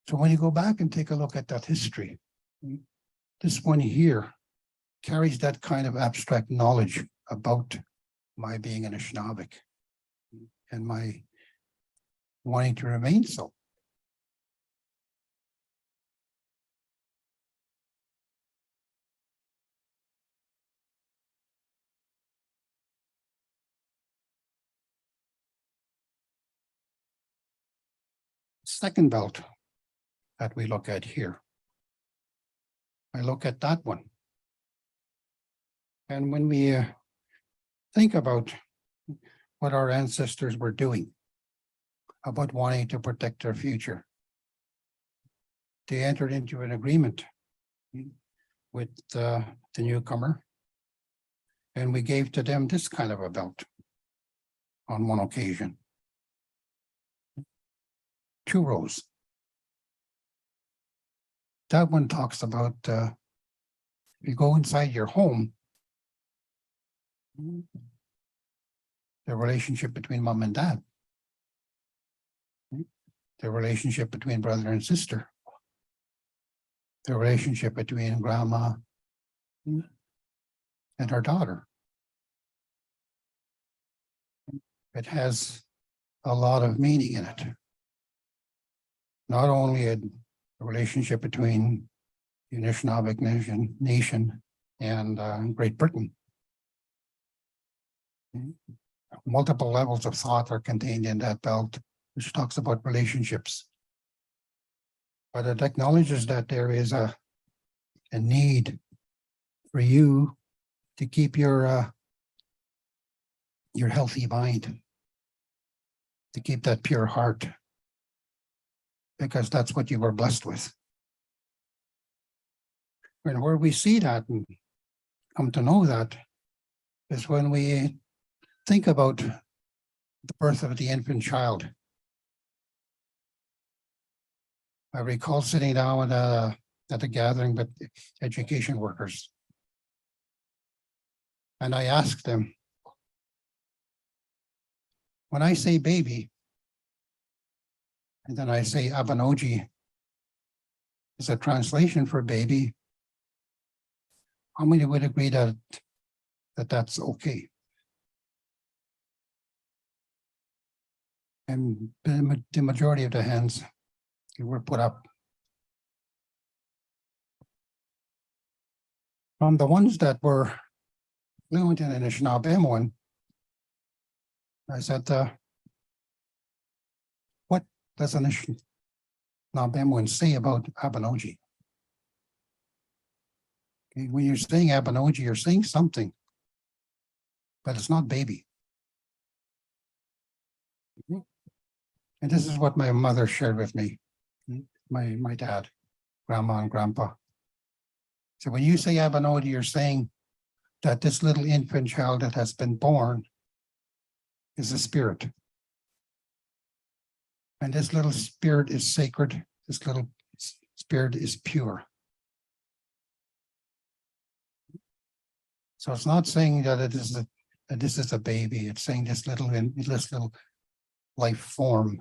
So when you go back and take a look at that history, this one here carries that kind of abstract knowledge about my being an Anishinaabe and my wanting to remain so. Second belt that we look at here. I look at that one. And when we think about what our ancestors were doing, about wanting to protect their future, they entered into an agreement with the newcomer, and we gave to them this kind of a belt on one occasion. 2 rows. That one talks about you go inside your home, the relationship between mom and dad, the relationship between brother and sister, the relationship between grandma and her daughter. It has a lot of meaning in it. Not only a relationship between the Anishinaabe nation and Great Britain. Multiple levels of thought are contained in that belt, which talks about relationships. But it acknowledges that there is a need for you to keep your healthy mind, to keep that pure heart, because that's what you were blessed with. And where we see that and come to know that is when we think about the birth of the infant child. I recall sitting down at a gathering with education workers. And I asked them, when I say baby, and then I say Abanoji is a translation for baby, how many would agree that that's okay? And the majority of the hands were put up. From the ones that were fluent in Anishinaabe, I said, what does Anishinaabe say about Abanoji? Okay, when you're saying Abanoji, you're saying something, but it's not baby. And this is what my mother shared with me, my dad, grandma and grandpa. So when you say Abanoji, you're saying that this little infant child that has been born is a spirit. And this little spirit is sacred. This little spirit is pure. So it's not saying that that this is a baby. It's saying this little life form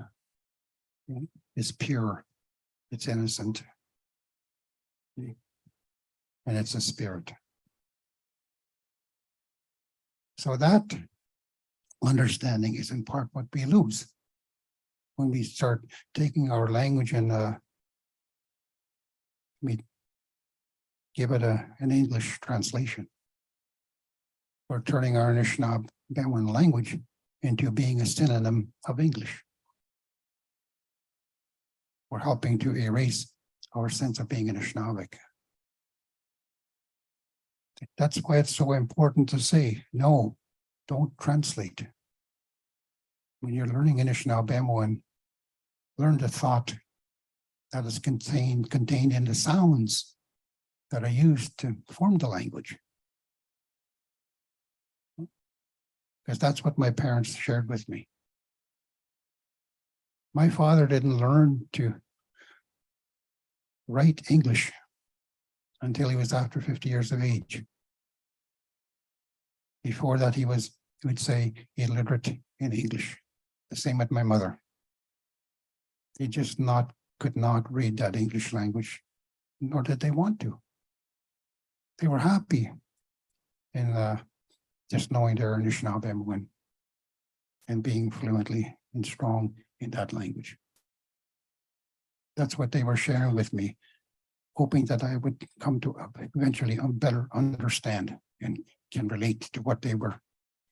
is pure. It's innocent. And it's a spirit. So that understanding is in part what we lose when we start taking our language and we give it an English translation. We're turning our Anishinaabe language into being a synonym of English. We're helping to erase our sense of being Anishinaabe. That's why it's so important to say, no, don't translate. When you're learning Anishinaabe, learn the thought that is contained in the sounds that are used to form the language. Because that's what my parents shared with me. My father didn't learn to write English until he was after 50 years of age. Before that, he would say illiterate in English. The same with my mother. They just could not read that English language, nor did they want to. They were happy in just knowing their Anishinaabe and being fluently and strong in that language. That's what they were sharing with me, hoping that I would come to eventually better understand and can relate to what they were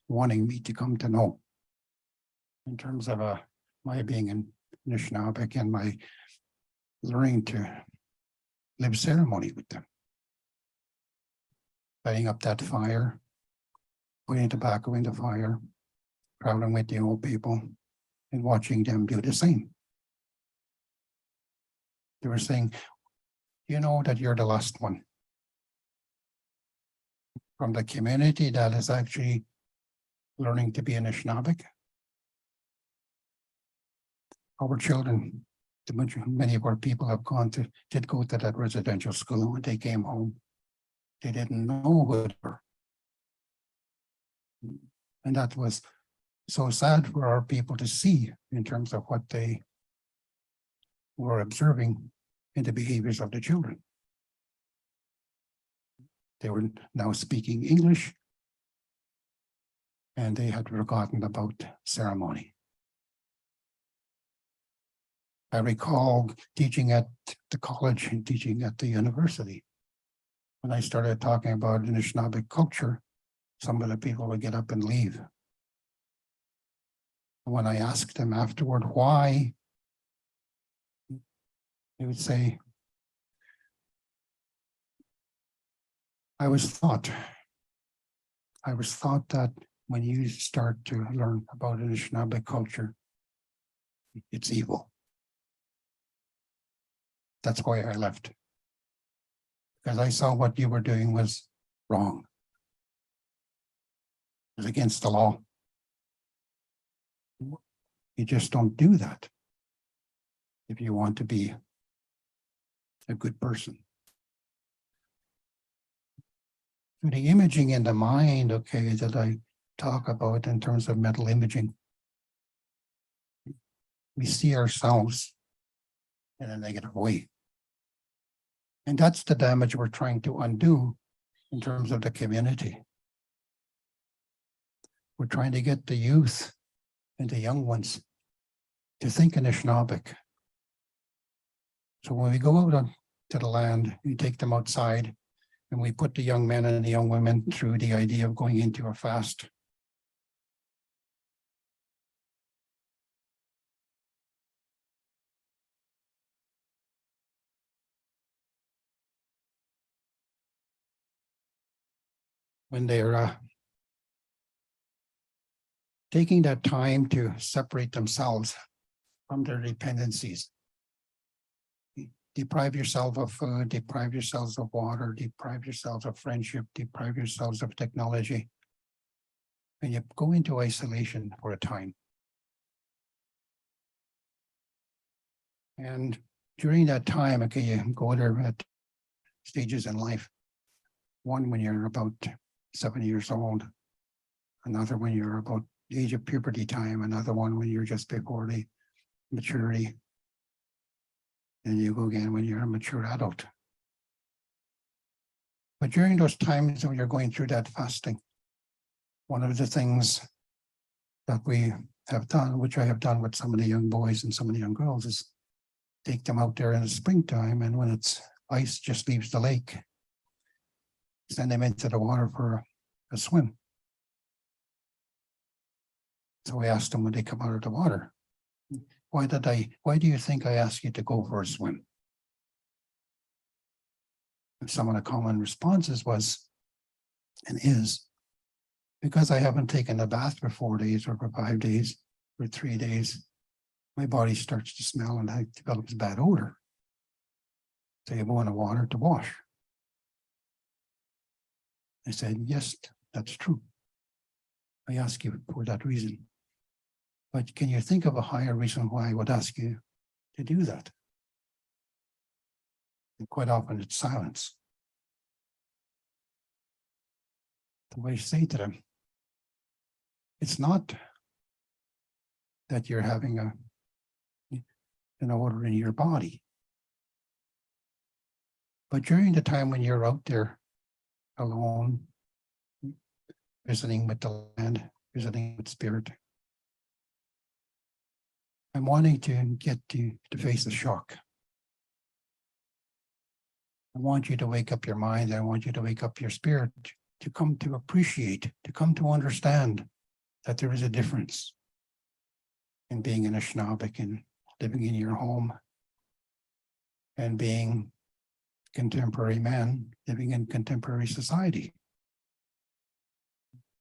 wanting me to come to know in terms of my being in Anishinaabe and my learning to live ceremony with them. Lighting up that fire, putting tobacco in the fire, traveling with the old people and watching them do the same. They were saying, you know that you're the last one from the community that is actually learning to be Anishinaabe. Our children, many of our people have did go to that residential school, and when they came home, they didn't know who they were. And that was so sad for our people to see in terms of what they were observing in the behaviors of the children. They were now speaking English, and they had forgotten about ceremony. I recall teaching at the college and teaching at the university. When I started talking about Anishinaabe culture, some of the people would get up and leave. When I asked them afterward why, they would say, I was taught that when you start to learn about Anishinaabe culture, it's evil. That's why I left. Because I saw what you were doing was wrong. It was against the law. You just don't do that if you want to be a good person. The imaging in the mind, okay, that I talk about in terms of mental imaging, we see ourselves in a negative way. And that's the damage we're trying to undo in terms of the community. We're trying to get the youth and the young ones to think Anishinaabe. So when we go out to the land, we take them outside and we put the young men and the young women through the idea of going into a fast. When they're taking that time to separate themselves from their dependencies. Deprive yourself of food, deprive yourselves of water, deprive yourselves of friendship, deprive yourselves of technology. And you go into isolation for a time. And during that time, okay, you go there at stages in life. One, when you're about 7 years old. Another when you're about the age of puberty time, another one when you're just before the maturity. And you go again when you're a mature adult. But during those times when you're going through that fasting, one of the things that we have done, which I have done with some of the young boys and some of the young girls, is take them out there in the springtime, and when it's ice just leaves the lake, send them into the water for a swim. So I asked them when they come out of the water, why do you think I asked you to go for a swim? And some of the common responses was, and is, because I haven't taken a bath for 4 days or for 5 days or 3 days, my body starts to smell and I develops bad odor. So you go in the water to wash. I said, yes, that's true. I ask you for that reason. But can you think of a higher reason why I would ask you to do that? And quite often it's silence. The way I say to them, it's not that you're having an odor in your body. But during the time when you're out there alone, visiting with the land, visiting with spirit, I'm wanting to get to face the shock. I want you to wake up your mind. I want you to wake up your spirit to come to appreciate, to come to understand that there is a difference in being an Anishinaabe and living in your home and being contemporary man living in contemporary society.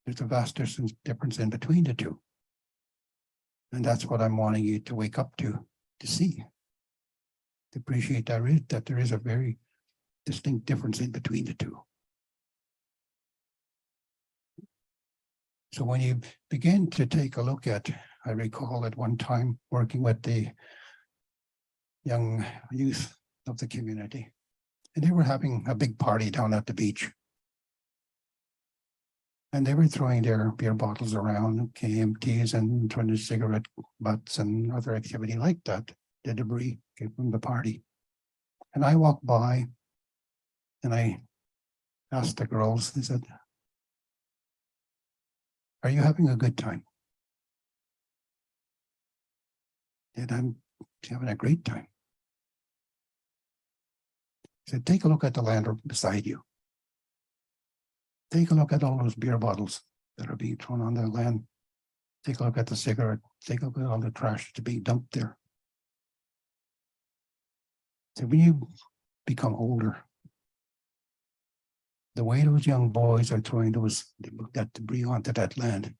There's a vast difference in between the two. And that's what I'm wanting you to wake up to see, to appreciate that there is a very distinct difference in between the two. So when you begin to take a look at, I recall at one time working with the young youth of the community, and they were having a big party down at the beach. And they were throwing their beer bottles around, KMTs and trying to cigarette butts and other activity like that. The debris came from the party. And I walked by and I asked the girls, I said, are you having a good time? And I'm having a great time. I said, take a look at the land beside you. Take a look at all those beer bottles that are being thrown on the land. Take a look at the cigarette. Take a look at all the trash that's being dumped there. So when you become older, the way those young boys are throwing that debris onto that land,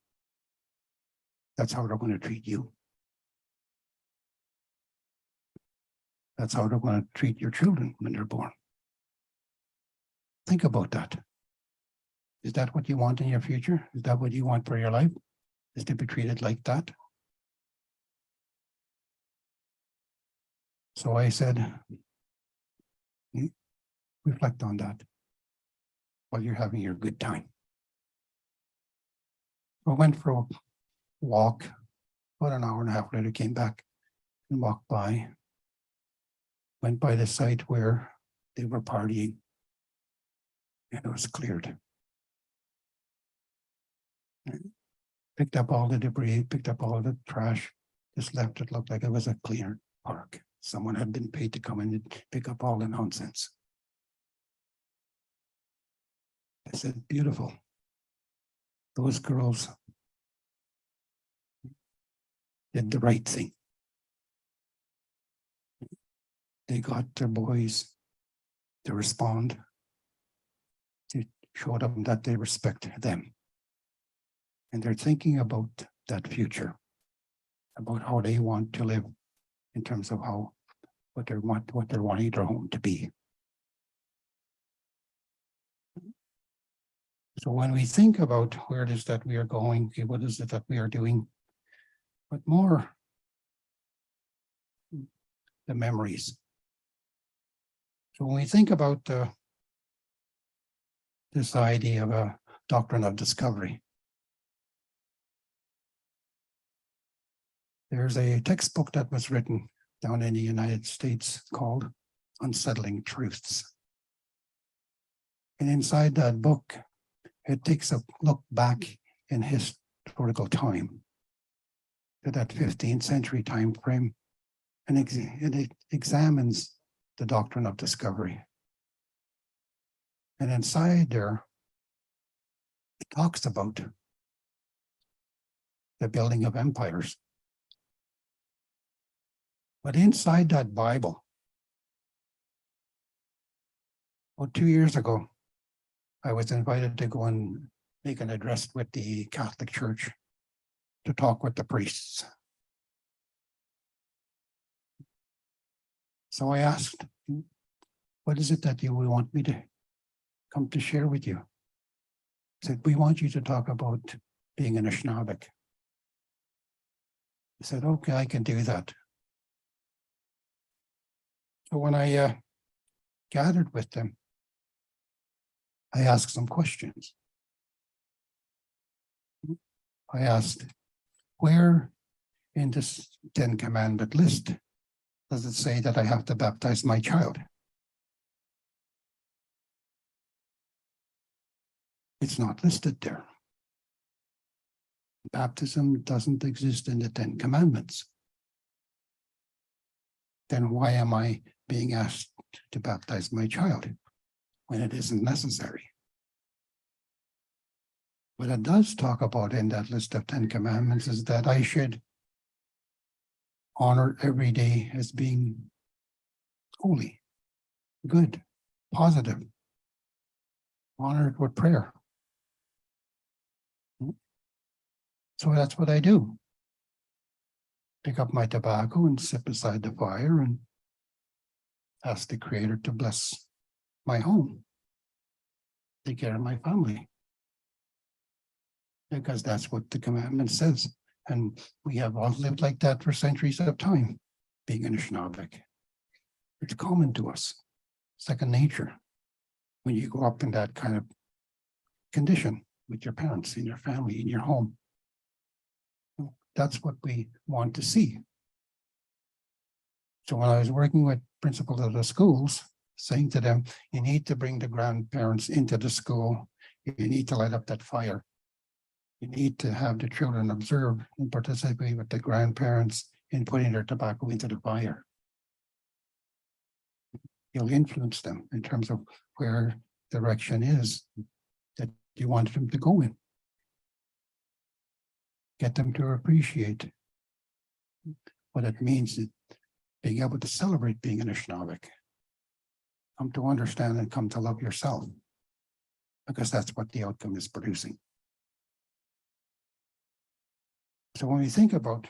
that's how they're going to treat you. That's how they're going to treat your children when they're born. Think about that. Is that what you want in your future? Is that what you want for your life? Is to be treated like that? So I said, reflect on that while you're having your good time. I went for a walk, about an hour and a half later, came back and walked by, went by the site where they were partying, and it was cleared. Picked up all the debris, picked up all the trash, just left it, looked like it was a cleared park. Someone had been paid to come in and pick up all the nonsense. I said, beautiful. Those girls did the right thing. They got their boys to respond, to show them that they respect them. And they're thinking about that future, about how they want to live in terms of what they're wanting their home to be. So when we think about where it is that we are going, okay, what is it that we are doing, but more the memories. So when we think about this idea of doctrine of discovery. There's a textbook that was written down in the United States called Unsettling Truths. And inside that book, it takes a look back in historical time to that 15th century time frame, and it examines the doctrine of discovery. And inside there, it talks about the building of empires. But inside that Bible, about 2 years ago, I was invited to go and make an address with the Catholic Church to talk with the priests. So I asked, what is it that you would want me to come to share with you? I said, we want you to talk about being an Anishinaabe. I said, okay, I can do that. So when I gathered with them, I asked some questions. I asked, where in this 10 commandment list does it say that I have to baptize my child? It's not listed there. Baptism doesn't exist in the 10 commandments. Then why am I being asked to baptize my child when it isn't necessary? What it does talk about in that list of 10 commandments is that I should honor every day as being holy, good, positive. Honor it with prayer. So that's what I do. Pick up my tobacco and sit beside the fire and ask the Creator to bless my home, take care of my family. Because that's what the commandment says. And we have all lived like that for centuries of time, being an Anishinaabe. It's common to us, second nature. When you grow up in that kind of condition with your parents, in your family, in your home. That's what we want to see. So when I was working with principals of the schools, saying to them, you need to bring the grandparents into the school. You need to light up that fire. You need to have the children observe and participate with the grandparents in putting their tobacco into the fire. You'll influence them in terms of where direction is that you want them to go in. Get them to appreciate what it means to being able to celebrate being an Anishinaabe. Come to understand and come to love yourself, because that's what the outcome is producing. So when we think about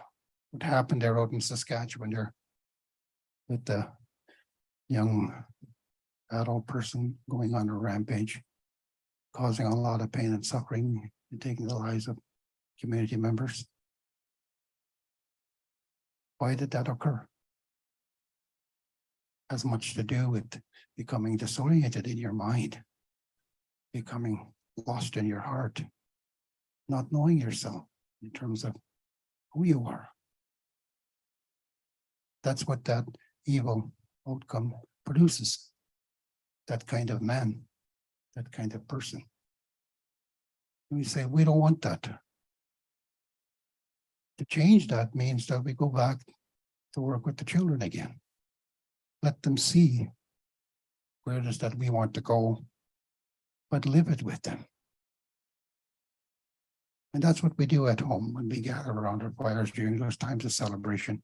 what happened there out in Saskatchewan there with the young adult person going on a rampage, causing a lot of pain and suffering and taking the lives of community members. Why did that occur? Has much to do with becoming disoriented in your mind, becoming lost in your heart, not knowing yourself in terms of who you are. That's what that evil outcome produces. That kind of man, that kind of person. And we say, we don't want that. To change that means that we go back to work with the children again. Let them see where it is that we want to go, but live it with them. And that's what we do at home when we gather around our fires during those times of celebration.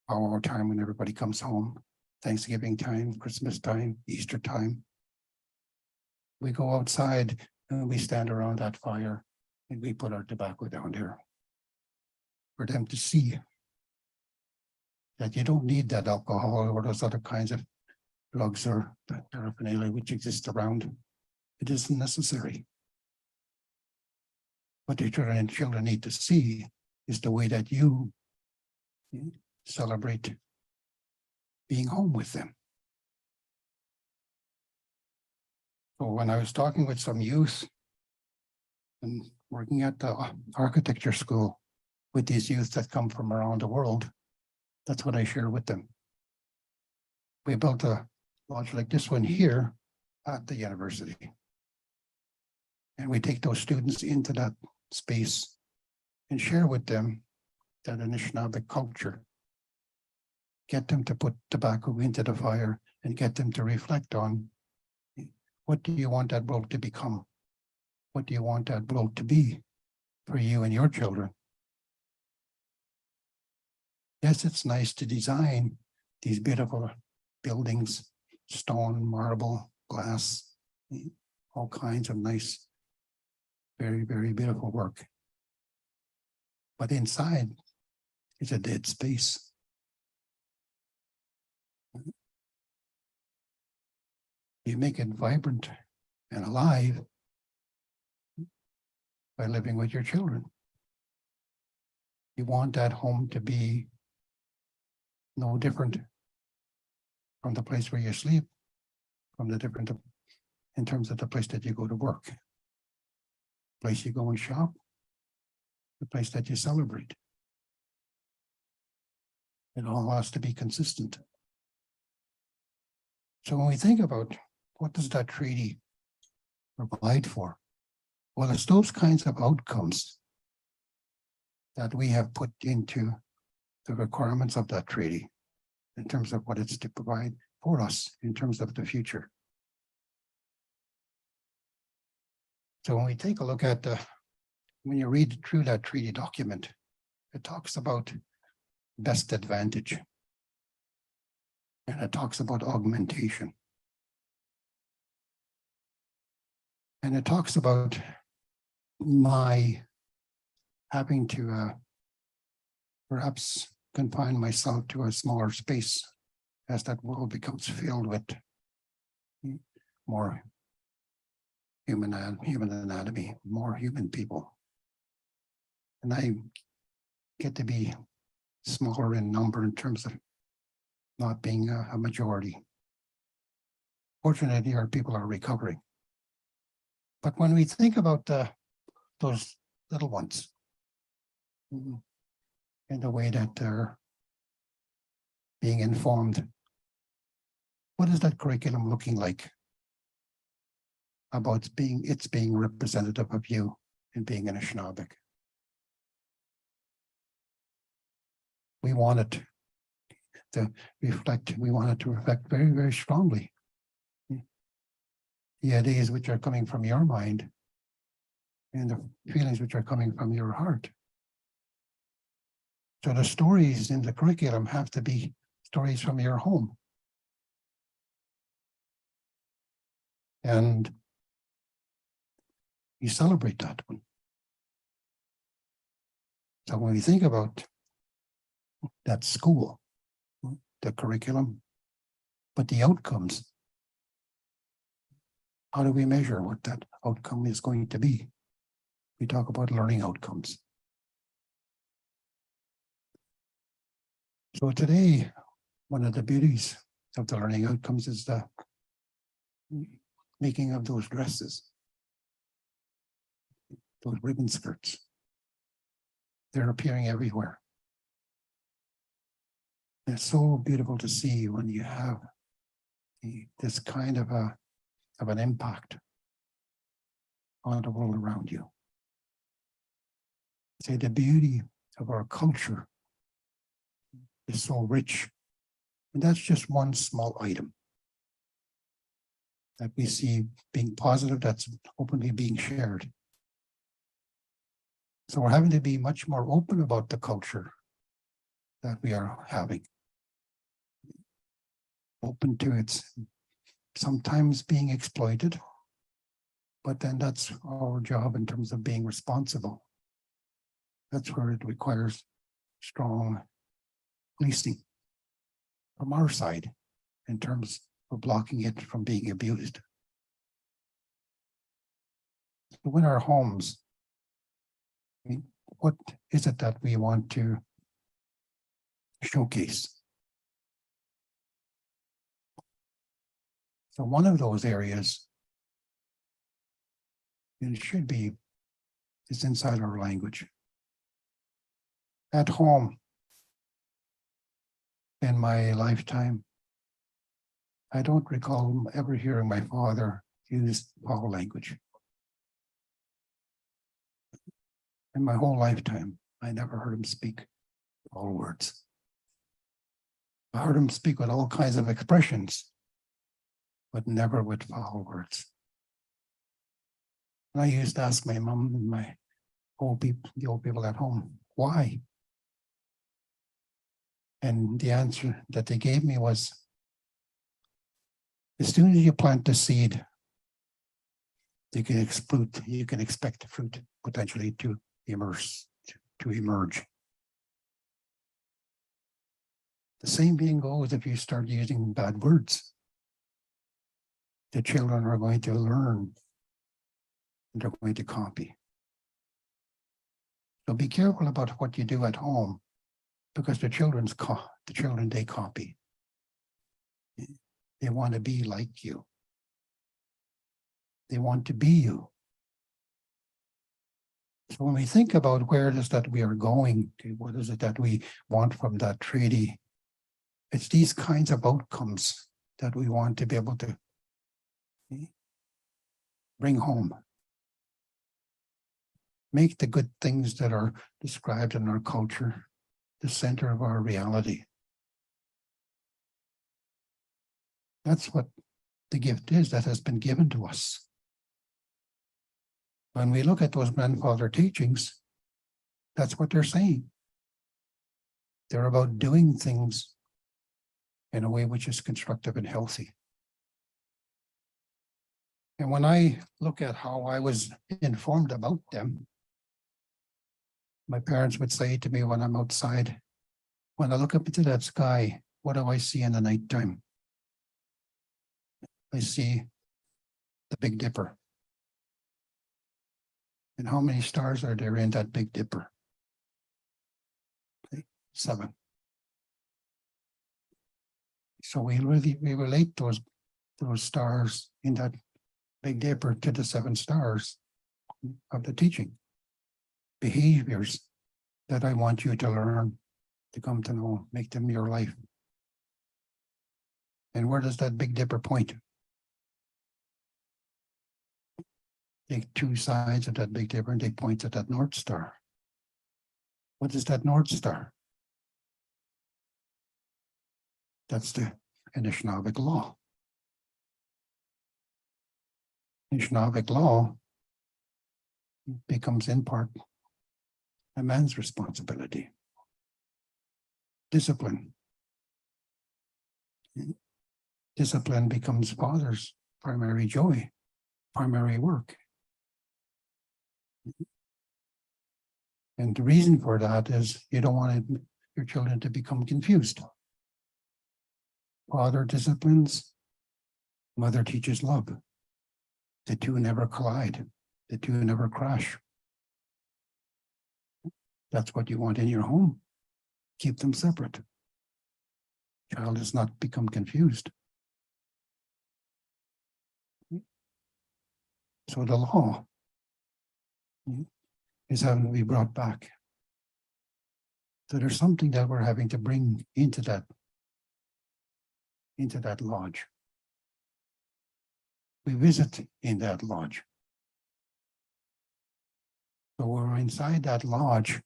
Our time when everybody comes home, Thanksgiving time, Christmas time, Easter time. We go outside and we stand around that fire and we put our tobacco down there for them to see that you don't need that alcohol or those other kinds of drugs or that paraphernalia which exist around. It isn't necessary. What your children need to see is the way that you celebrate being home with them. So when I was talking with some youth and working at the architecture school with these youth that come from around the world. That's what I share with them. We built a lodge like this one here at the university. And we take those students into that space and share with them that Anishinaabe culture. Get them to put tobacco into the fire and get them to reflect on, what do you want that world to become? What do you want that world to be for you and your children? Yes, it's nice to design these beautiful buildings, stone, marble, glass, all kinds of nice, very, very beautiful work. But inside is a dead space. You make it vibrant and alive by living with your children. You want that home to be no different from the place where you sleep, from the different in terms of the place that you go to work, place you go and shop, the place that you celebrate. It all has to be consistent. So when we think about what does that treaty provide for? Well, it's those kinds of outcomes that we have put into the requirements of that treaty in terms of what it's to provide for us in terms of the future. So when we take a look at when you read through that treaty document, it talks about best advantage. And it talks about augmentation. And it talks about my having to perhaps confine myself to a smaller space as that world becomes filled with more human anatomy, more human people. And I get to be smaller in number in terms of not being a majority. Fortunately, our people are recovering. But when we think about those little ones, in the way that they're being informed, what is that curriculum looking like about it's being representative of you and being an Anishinaabe? We want it to reflect, we want it to reflect very, very strongly the ideas which are coming from your mind and the feelings which are coming from your heart. So the stories in the curriculum have to be stories from your home. And you celebrate that one. So when we think about that school, the curriculum, but the outcomes, how do we measure what that outcome is going to be? We talk about learning outcomes. So today, one of the beauties of the learning outcomes is the making of those dresses, those ribbon skirts. They're appearing everywhere. It's so beautiful to see when you have this kind of an impact on the world around you. Say the beauty of our culture is so rich. And that's just one small item that we see being positive, that's openly being shared. So we're having to be much more open about the culture that we are having. Open to its sometimes being exploited, but then that's our job in terms of being responsible. That's where it requires strong policing from our side in terms of blocking it from being abused. So in our homes, what is it that we want to showcase? So one of those areas, and it should be is inside our language. At home, in my lifetime, I don't recall ever hearing my father use foul language. In my whole lifetime, I never heard him speak foul words. I heard him speak with all kinds of expressions, but never with foul words. And I used to ask my mom and my the old people at home, why? And the answer that they gave me was, as soon as you plant the seed, you can expect the fruit potentially to emerge. The same thing goes if you start using bad words. The children are going to learn and they're going to copy. So be careful about what you do at home, because the children they copy. They want to be like you. They want to be you. So when we think about where it is that we are going to, what is it that we want from that treaty, it's these kinds of outcomes that we want to be able to bring home. Make the good things that are described in our culture the center of our reality. That's what the gift is that has been given to us. When we look at those grandfather teachings, that's what they're saying. They're about doing things in a way which is constructive and healthy. And when I look at how I was informed about them, my parents would say to me when I'm outside, when I look up into that sky, what do I see in the nighttime? I see the Big Dipper. And how many stars are there in that Big Dipper? Okay, 7. So we relate those stars in that Big Dipper to the 7 stars of the teaching. Behaviors that I want you to learn, to come to know, make them your life. And where does that Big Dipper point? Take 2 sides of that Big Dipper and they point at that North Star. What is that North Star? That's the Anishinaabe law. Anishinaabe law becomes in part a man's responsibility. Discipline. Discipline becomes father's primary joy, primary work. And the reason for that is you don't want your children to become confused. Father disciplines, mother teaches love. The two never collide. The two never crash. That's what you want in your home. Keep them separate. Child does not become confused. So the law is having to be brought back. So there's something that we're having to bring into that lodge. We visit in that lodge. So we're inside that lodge.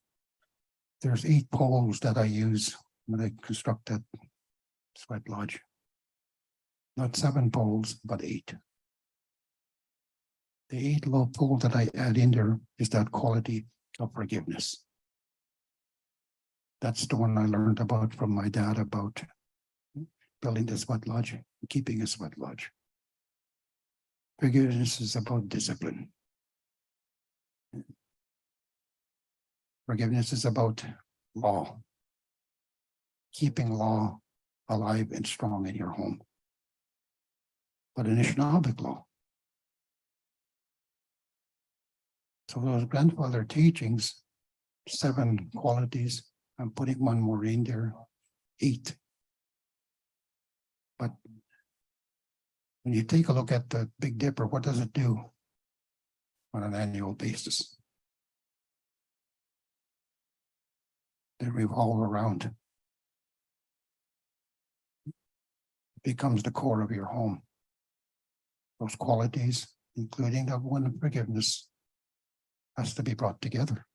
There's 8 poles that I use when I construct that sweat lodge. Not 7 poles, but 8. The 8 low pole that I add in there is that quality of forgiveness. That's the one I learned about from my dad about building the sweat lodge, keeping a sweat lodge. Forgiveness is about discipline. Forgiveness is about law, keeping law alive and strong in your home. But Anishinaabe law. So those grandfather teachings, 7 qualities, I'm putting 1 more in there, 8. But when you take a look at the Big Dipper, what does it do on an annual basis? that revolve around. Becomes the core of your home. Those qualities, including the one of forgiveness, has to be brought together.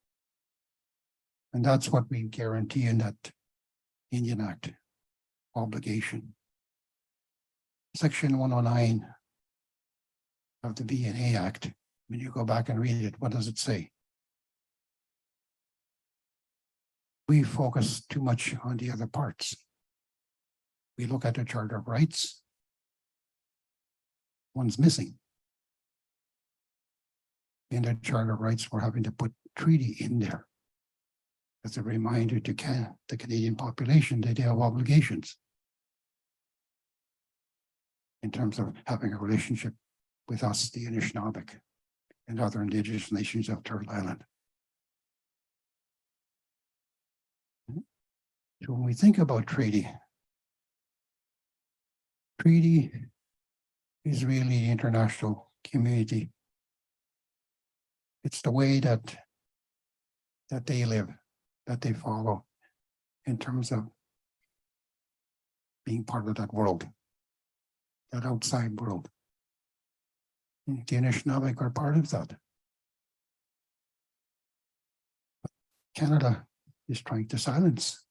And that's what we guarantee in that Indian Act obligation. Section 109 of the BNA Act, when you go back and read it, what does it say? We focus too much on the other parts. We look at the Charter of Rights. One's missing. In the Charter of Rights, we're having to put treaty in there as a reminder to the Canadian population that they have obligations in terms of having a relationship with us, the Anishinaabe, and other Indigenous nations of Turtle Island. So when we think about treaty is really the international community. It's the way that they live, that they follow in terms of being part of that world, that outside world. The Anishinaabe are part of that. Canada is trying to silence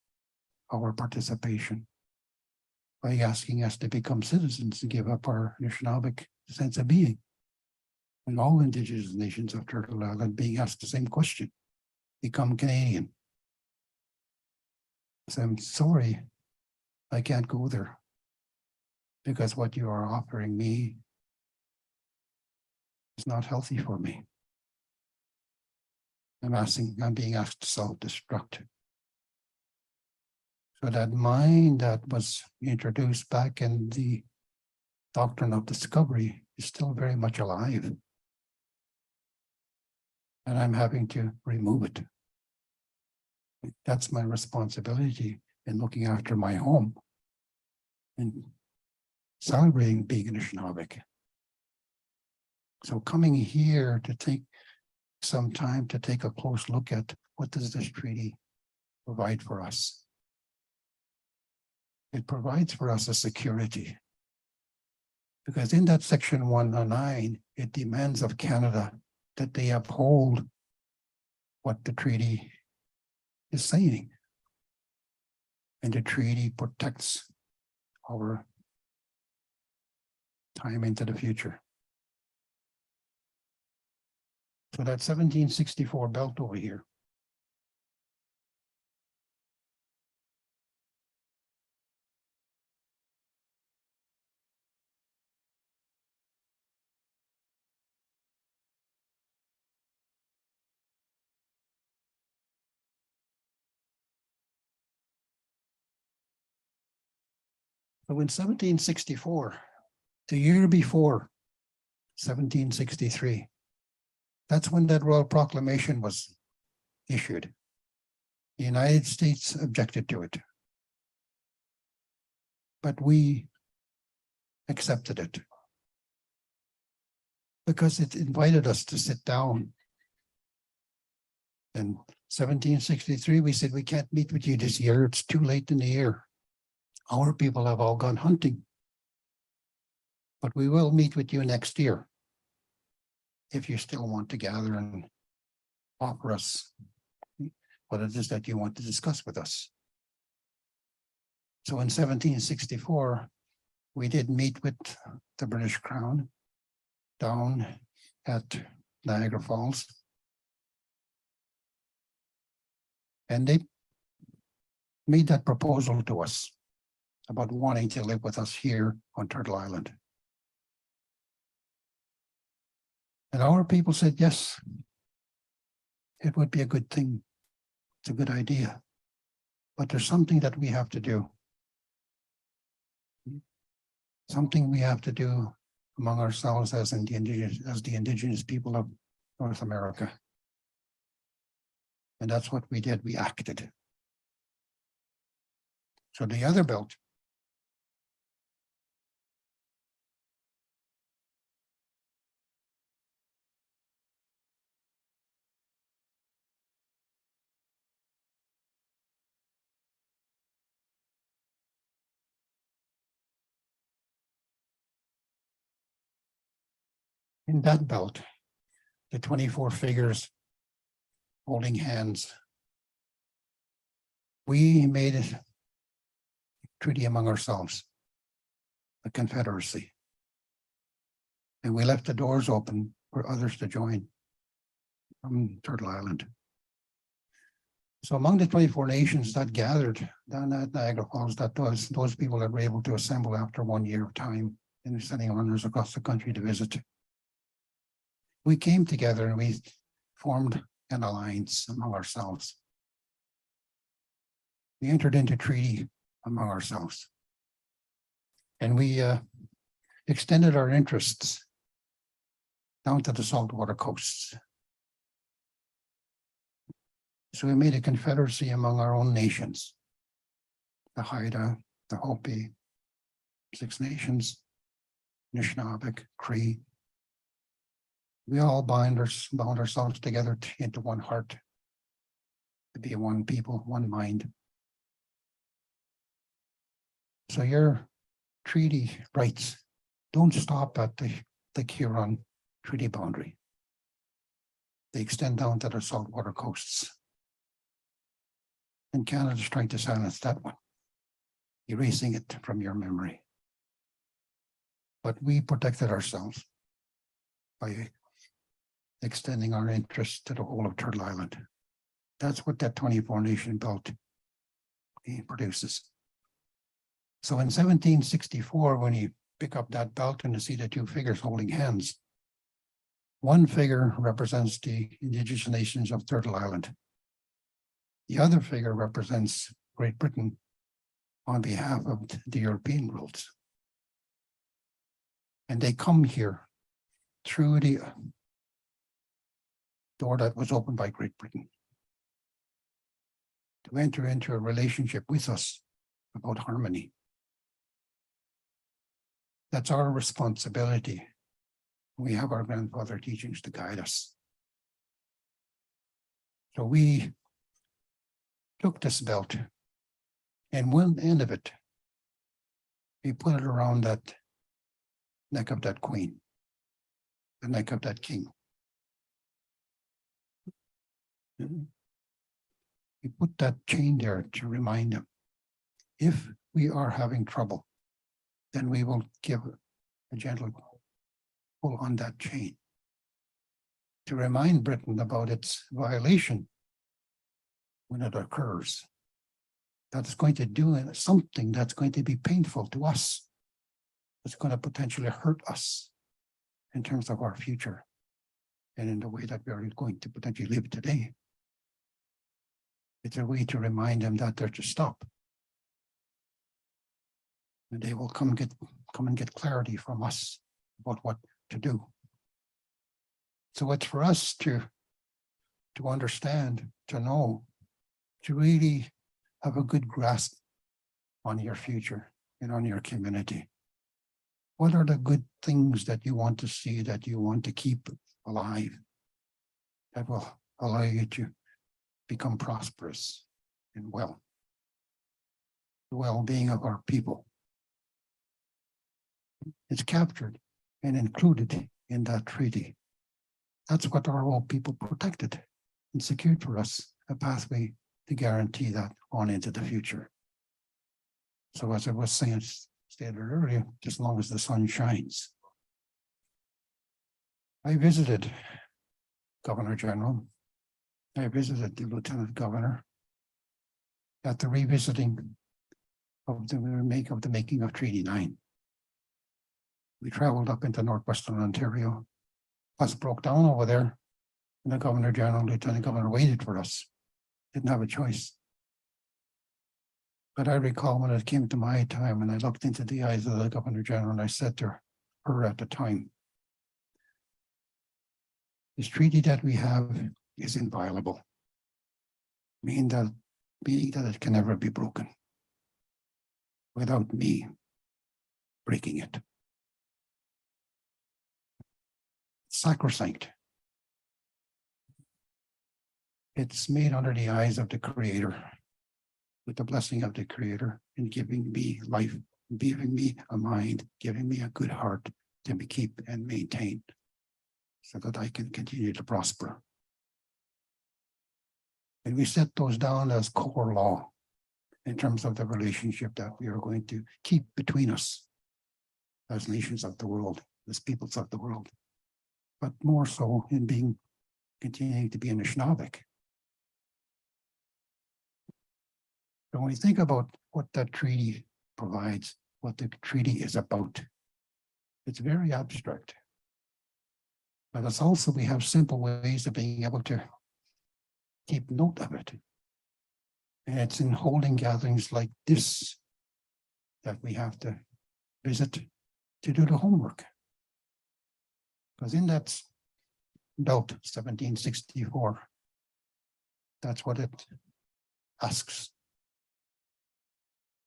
our participation by asking us to become citizens and give up our Anishinaabe sense of being. And all Indigenous nations of Turtle Island being asked the same question: become Canadian. So I'm sorry, I can't go there, because what you are offering me is not healthy for me. I'm being asked to self-destruct. So that mind that was introduced back in the doctrine of discovery is still very much alive. And I'm having to remove it. That's my responsibility in looking after my home and celebrating being Anishinaabe. So coming here to take some time to take a close look at what does this treaty provide for us? It provides for us a security. Because in that section 109, it demands of Canada that they uphold what the treaty is saying. And the treaty protects our time into the future. So that 1764 belt over here. So in 1764, the year before 1763, that's when that Royal Proclamation was issued. The United States objected to it, but we accepted it because it invited us to sit down. In 1763, we said, we can't meet with you this year. It's too late in the year. Our people have all gone hunting, but we will meet with you next year if you still want to gather and offer us what it is that you want to discuss with us. So in 1764, we did meet with the British Crown down at Niagara Falls. And they made that proposal to us about wanting to live with us here on Turtle Island. And our people said, yes, it would be a good thing. It's a good idea. But there's something that we have to do. Something we have to do among ourselves as the indigenous people of North America. And that's what we did. We acted. So the other belt In that belt, the 24 figures holding hands. We made it a treaty among ourselves, a confederacy. And we left the doors open for others to join from Turtle Island. So among the 24 nations that gathered down at Niagara Falls, that was those people that were able to assemble after 1 year of time and sending honors across the country to visit. We came together and we formed an alliance among ourselves. We entered into treaty among ourselves. And we extended our interests down to the saltwater coasts. So we made a confederacy among our own nations. The Haida, the Hopi, Six Nations, Anishinaabeg, Cree. We all bound ourselves together into one heart, to be one people, one mind. So your treaty rights don't stop at the Huron treaty boundary. They extend down to the saltwater coasts. And Canada's trying to silence that one, erasing it from your memory. But we protected ourselves by extending our interests to the whole of Turtle Island. That's what that 24 nation belt produces. So in 1764, when you pick up that belt and you see the two figures holding hands, one figure represents the indigenous nations of Turtle Island. The other figure represents Great Britain on behalf of the European worlds. And they come here through the door that was opened by Great Britain to enter into a relationship with us about harmony. That's our responsibility. We have our grandfather teachings to guide us. So we took this belt and one end of it, we put it around that neck of that queen, the neck of that king. We put that chain there to remind them, if we are having trouble, then we will give a gentle pull on that chain to remind Britain about its violation when it occurs. That's going to do something that's going to be painful to us. It's going to potentially hurt us in terms of our future and in the way that we are going to potentially live today. It's a way to remind them that they're to stop. And they will come and get clarity from us about what to do. So it's for us to understand, to know, to really have a good grasp on your future and on your community. What are the good things that you want to see, that you want to keep alive, that will allow you to become prosperous and well? The well-being of our people. It's captured and included in that treaty. That's what our old people protected and secured for us, a pathway to guarantee that on into the future. So as I was saying, stated earlier, as long as the sun shines. I visited Governor General. I visited the Lieutenant Governor at the revisiting of the making of Treaty 9. We traveled up into northwestern Ontario. Bus broke down over there, and the Governor General, Lieutenant Governor waited for us. Didn't have a choice. But I recall when it came to my time, and I looked into the eyes of the Governor General, and I said to her at the time, this treaty that we have is inviolable, meaning that it can never be broken without me breaking it. Sacrosanct. It's made under the eyes of the Creator, with the blessing of the Creator, in giving me life, giving me a mind, giving me a good heart to keep and maintain. so that I can continue to prosper. And we set those down as core law in terms of the relationship that we are going to keep between us as nations of the world, as peoples of the world, but more so in continuing to be Anishinaabe. So when we think about what that treaty provides, what the treaty is about, it's very abstract. But it's also, we have simple ways of being able to keep note of it. And it's in holding gatherings like this that we have to visit to do the homework. Because in that belt 1764, that's what it asks.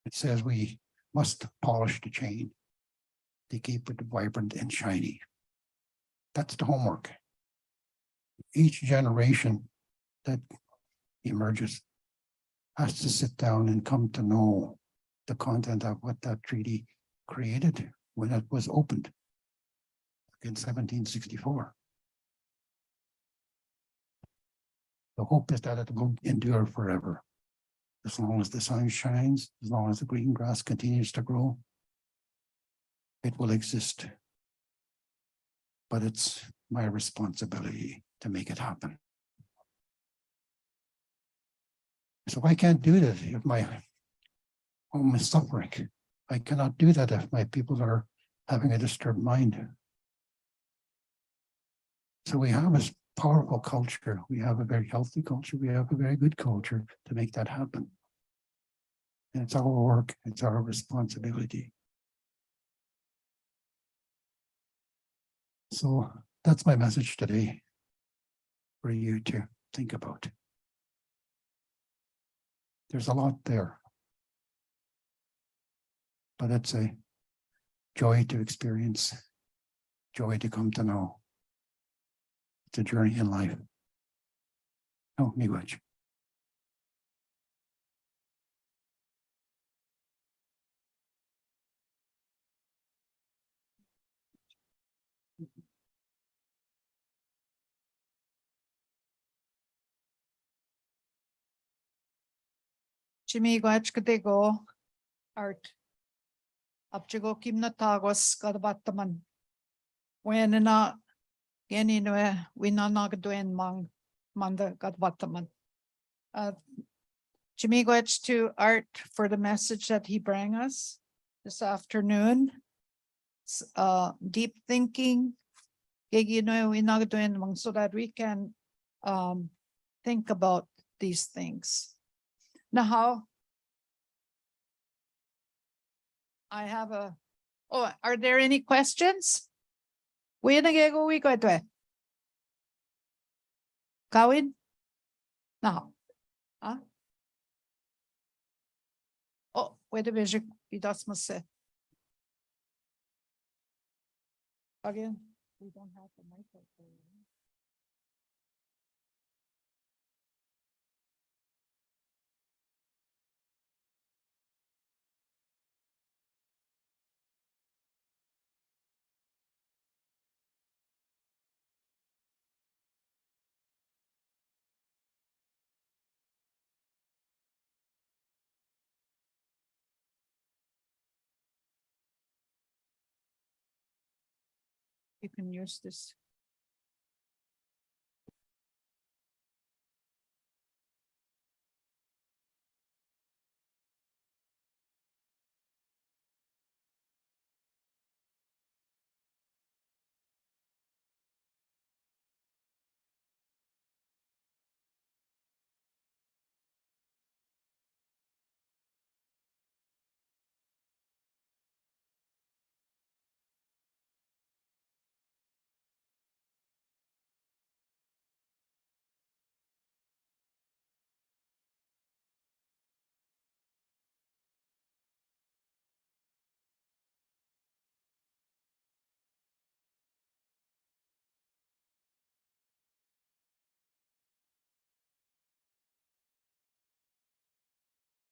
It says we must polish the chain to keep it vibrant and shiny. That's the homework. Each generation that emerges has to sit down and come to know the content of what that treaty created when it was opened in 1764. The hope is that it will endure forever. As long as the sun shines, as long as the green grass continues to grow, it will exist. But it's my responsibility to make it happen. So I can't do that if my home is suffering. I cannot do that if my people are having a disturbed mind. So we have a powerful culture. We have a very healthy culture. We have a very good culture to make that happen. And it's our work. It's our responsibility. So that's my message today for you to think about. There's a lot there, but it's a joy to experience, joy to come to know. It's a journey in life. Oh, miigwech. Chimigwach Katego Art. Upchigo Kim Natagos Kadabataman. When na Geninwe, we nanagduen mang manda Kadabataman. Chimigwach to Art for the message that he brought us this afternoon. Deep thinking. Geginwe, we nanagduen mang so that we can think about these things. Now, how I have are there any questions? We nagego we go to Kawin? No. Huh? Oh, wait a minute, das must say. Again, we don't have the microphone. You can use this.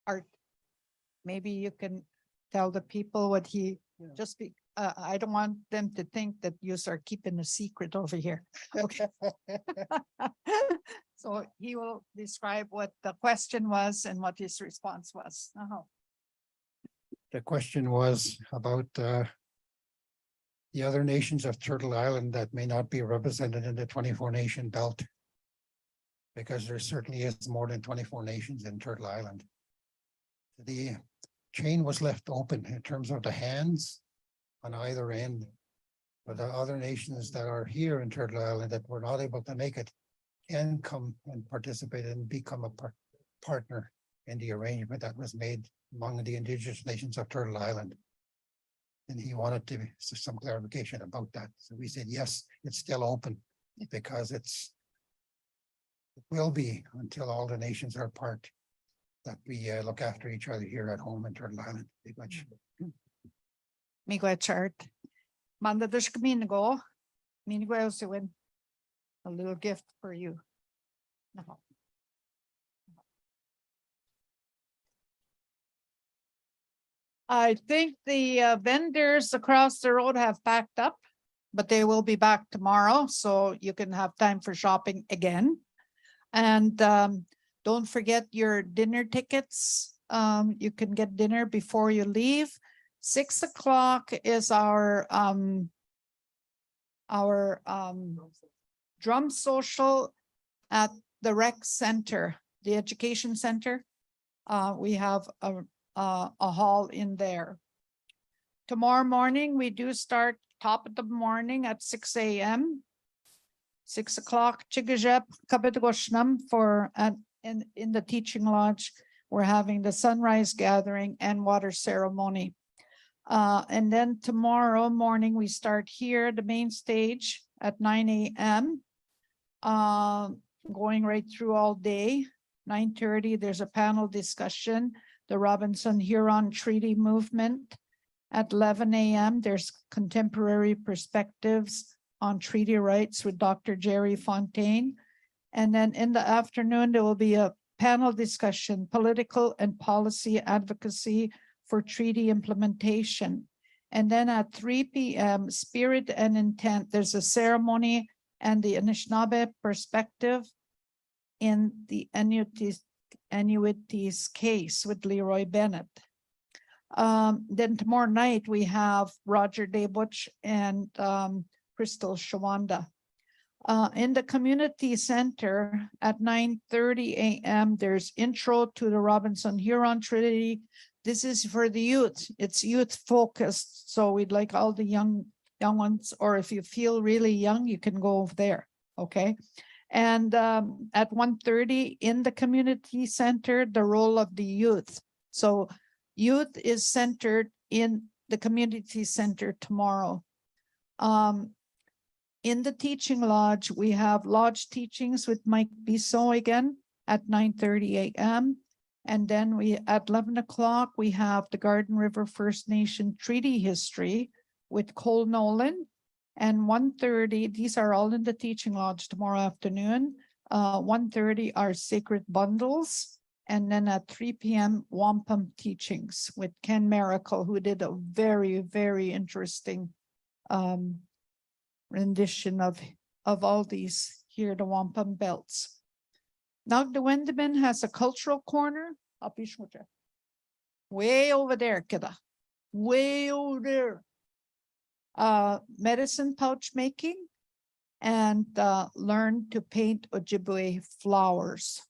Art, maybe you can tell the people what he just I don't want them to think that you are keeping a secret over here. Okay. So he will describe what the question was and what his response was. The question was about the other nations of Turtle Island that may not be represented in the 24 nation belt. Because there certainly is more than 24 nations in Turtle Island. The chain was left open in terms of the hands on either end. But the other nations that are here in Turtle Island that were not able to make it can come and participate and become a partner in the arrangement that was made among the indigenous nations of Turtle Island. And he wanted to some clarification about that. So we said, yes, it's still open because it will be until all the nations are part that we look after each other here at home in Turtle Island. Pretty much. Migo chart. Manda dus go. Minigo win a little gift for you. I think the vendors across the road have packed up, but they will be back tomorrow, so you can have time for shopping again. And don't forget your dinner tickets. You can get dinner before you leave. 6 o'clock is our drum social at the rec center, the education center. We have a hall in there. Tomorrow morning, we do start top of the morning at 6 a.m. 6 o'clock, Chigajep, Kabetagoshnam for in the teaching lodge. We're having the sunrise gathering and water ceremony. And then tomorrow morning, we start here, the main stage at 9 a.m. Going right through all day. 9:30, there's a panel discussion, the Robinson Huron Treaty Movement. At 11 a.m., there's contemporary perspectives on treaty rights with Dr. Jerry Fontaine. And then in the afternoon, there will be a panel discussion, political and policy advocacy for treaty implementation. And then at 3 p.m., spirit and intent, there's a ceremony and the Anishinaabe perspective in the annuities case with Leroy Bennett. Then tomorrow night, we have Roger Daybuch and Crystal Shawanda. In the community center at 9:30 a.m., there's intro to the Robinson Huron Treaty. This is for the youth. It's youth focused. So we'd like all the young ones, or if you feel really young, you can go over there. Okay. And at 1:30 in the community center, the role of the youth. So youth is centered in the community center tomorrow. In the teaching lodge, we have lodge teachings with Mike Bissot again at 9:30 a.m. And then at 11 o'clock, we have the Garden River First Nation Treaty History with Cole Nolan. And 1:30, these are all in the teaching lodge tomorrow afternoon. 1:30 are Sacred Bundles. And then at 3 p.m., Wampum Teachings with Ken Miracle, who did a very, very interesting rendition of all these here, the Wampum belts. Now the Wendeman has a cultural corner. Way over there, kidda. Way over there. Medicine pouch making and learn to paint Ojibwe florals.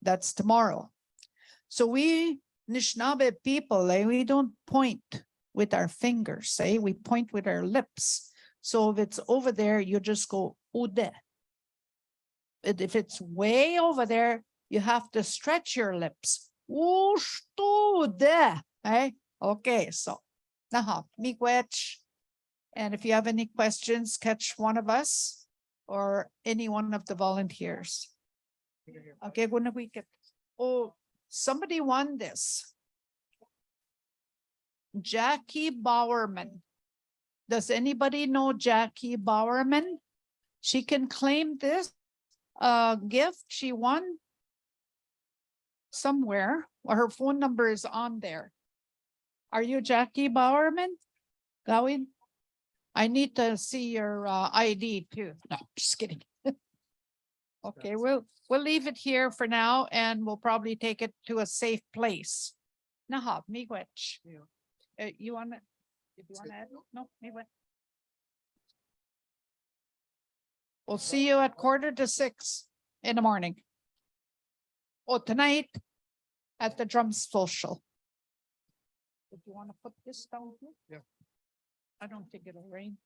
That's tomorrow. So we Anishinaabe people, we don't point with our fingers, we point with our lips. So if it's over there, you just go ude. But if it's way over there, you have to stretch your lips. Ude. Okay, so miigwech. And if you have any questions, catch one of us or any one of the volunteers. Okay, gonna we get. Oh, somebody won this. Jackie Bowerman. Does anybody know Jackie Bowerman? She can claim this gift she won somewhere, or her phone number is on there. Are you Jackie Bowerman? Going? I need to see your ID too. No, just kidding. Okay, we'll leave it here for now and we'll probably take it to a safe place. Nah, me which. You wanna, if you wanna add, no, me which. We'll see you at 5:45 in the morning. Oh, tonight at the drum social. If you wanna put this down here? Yeah. I don't think it'll rain.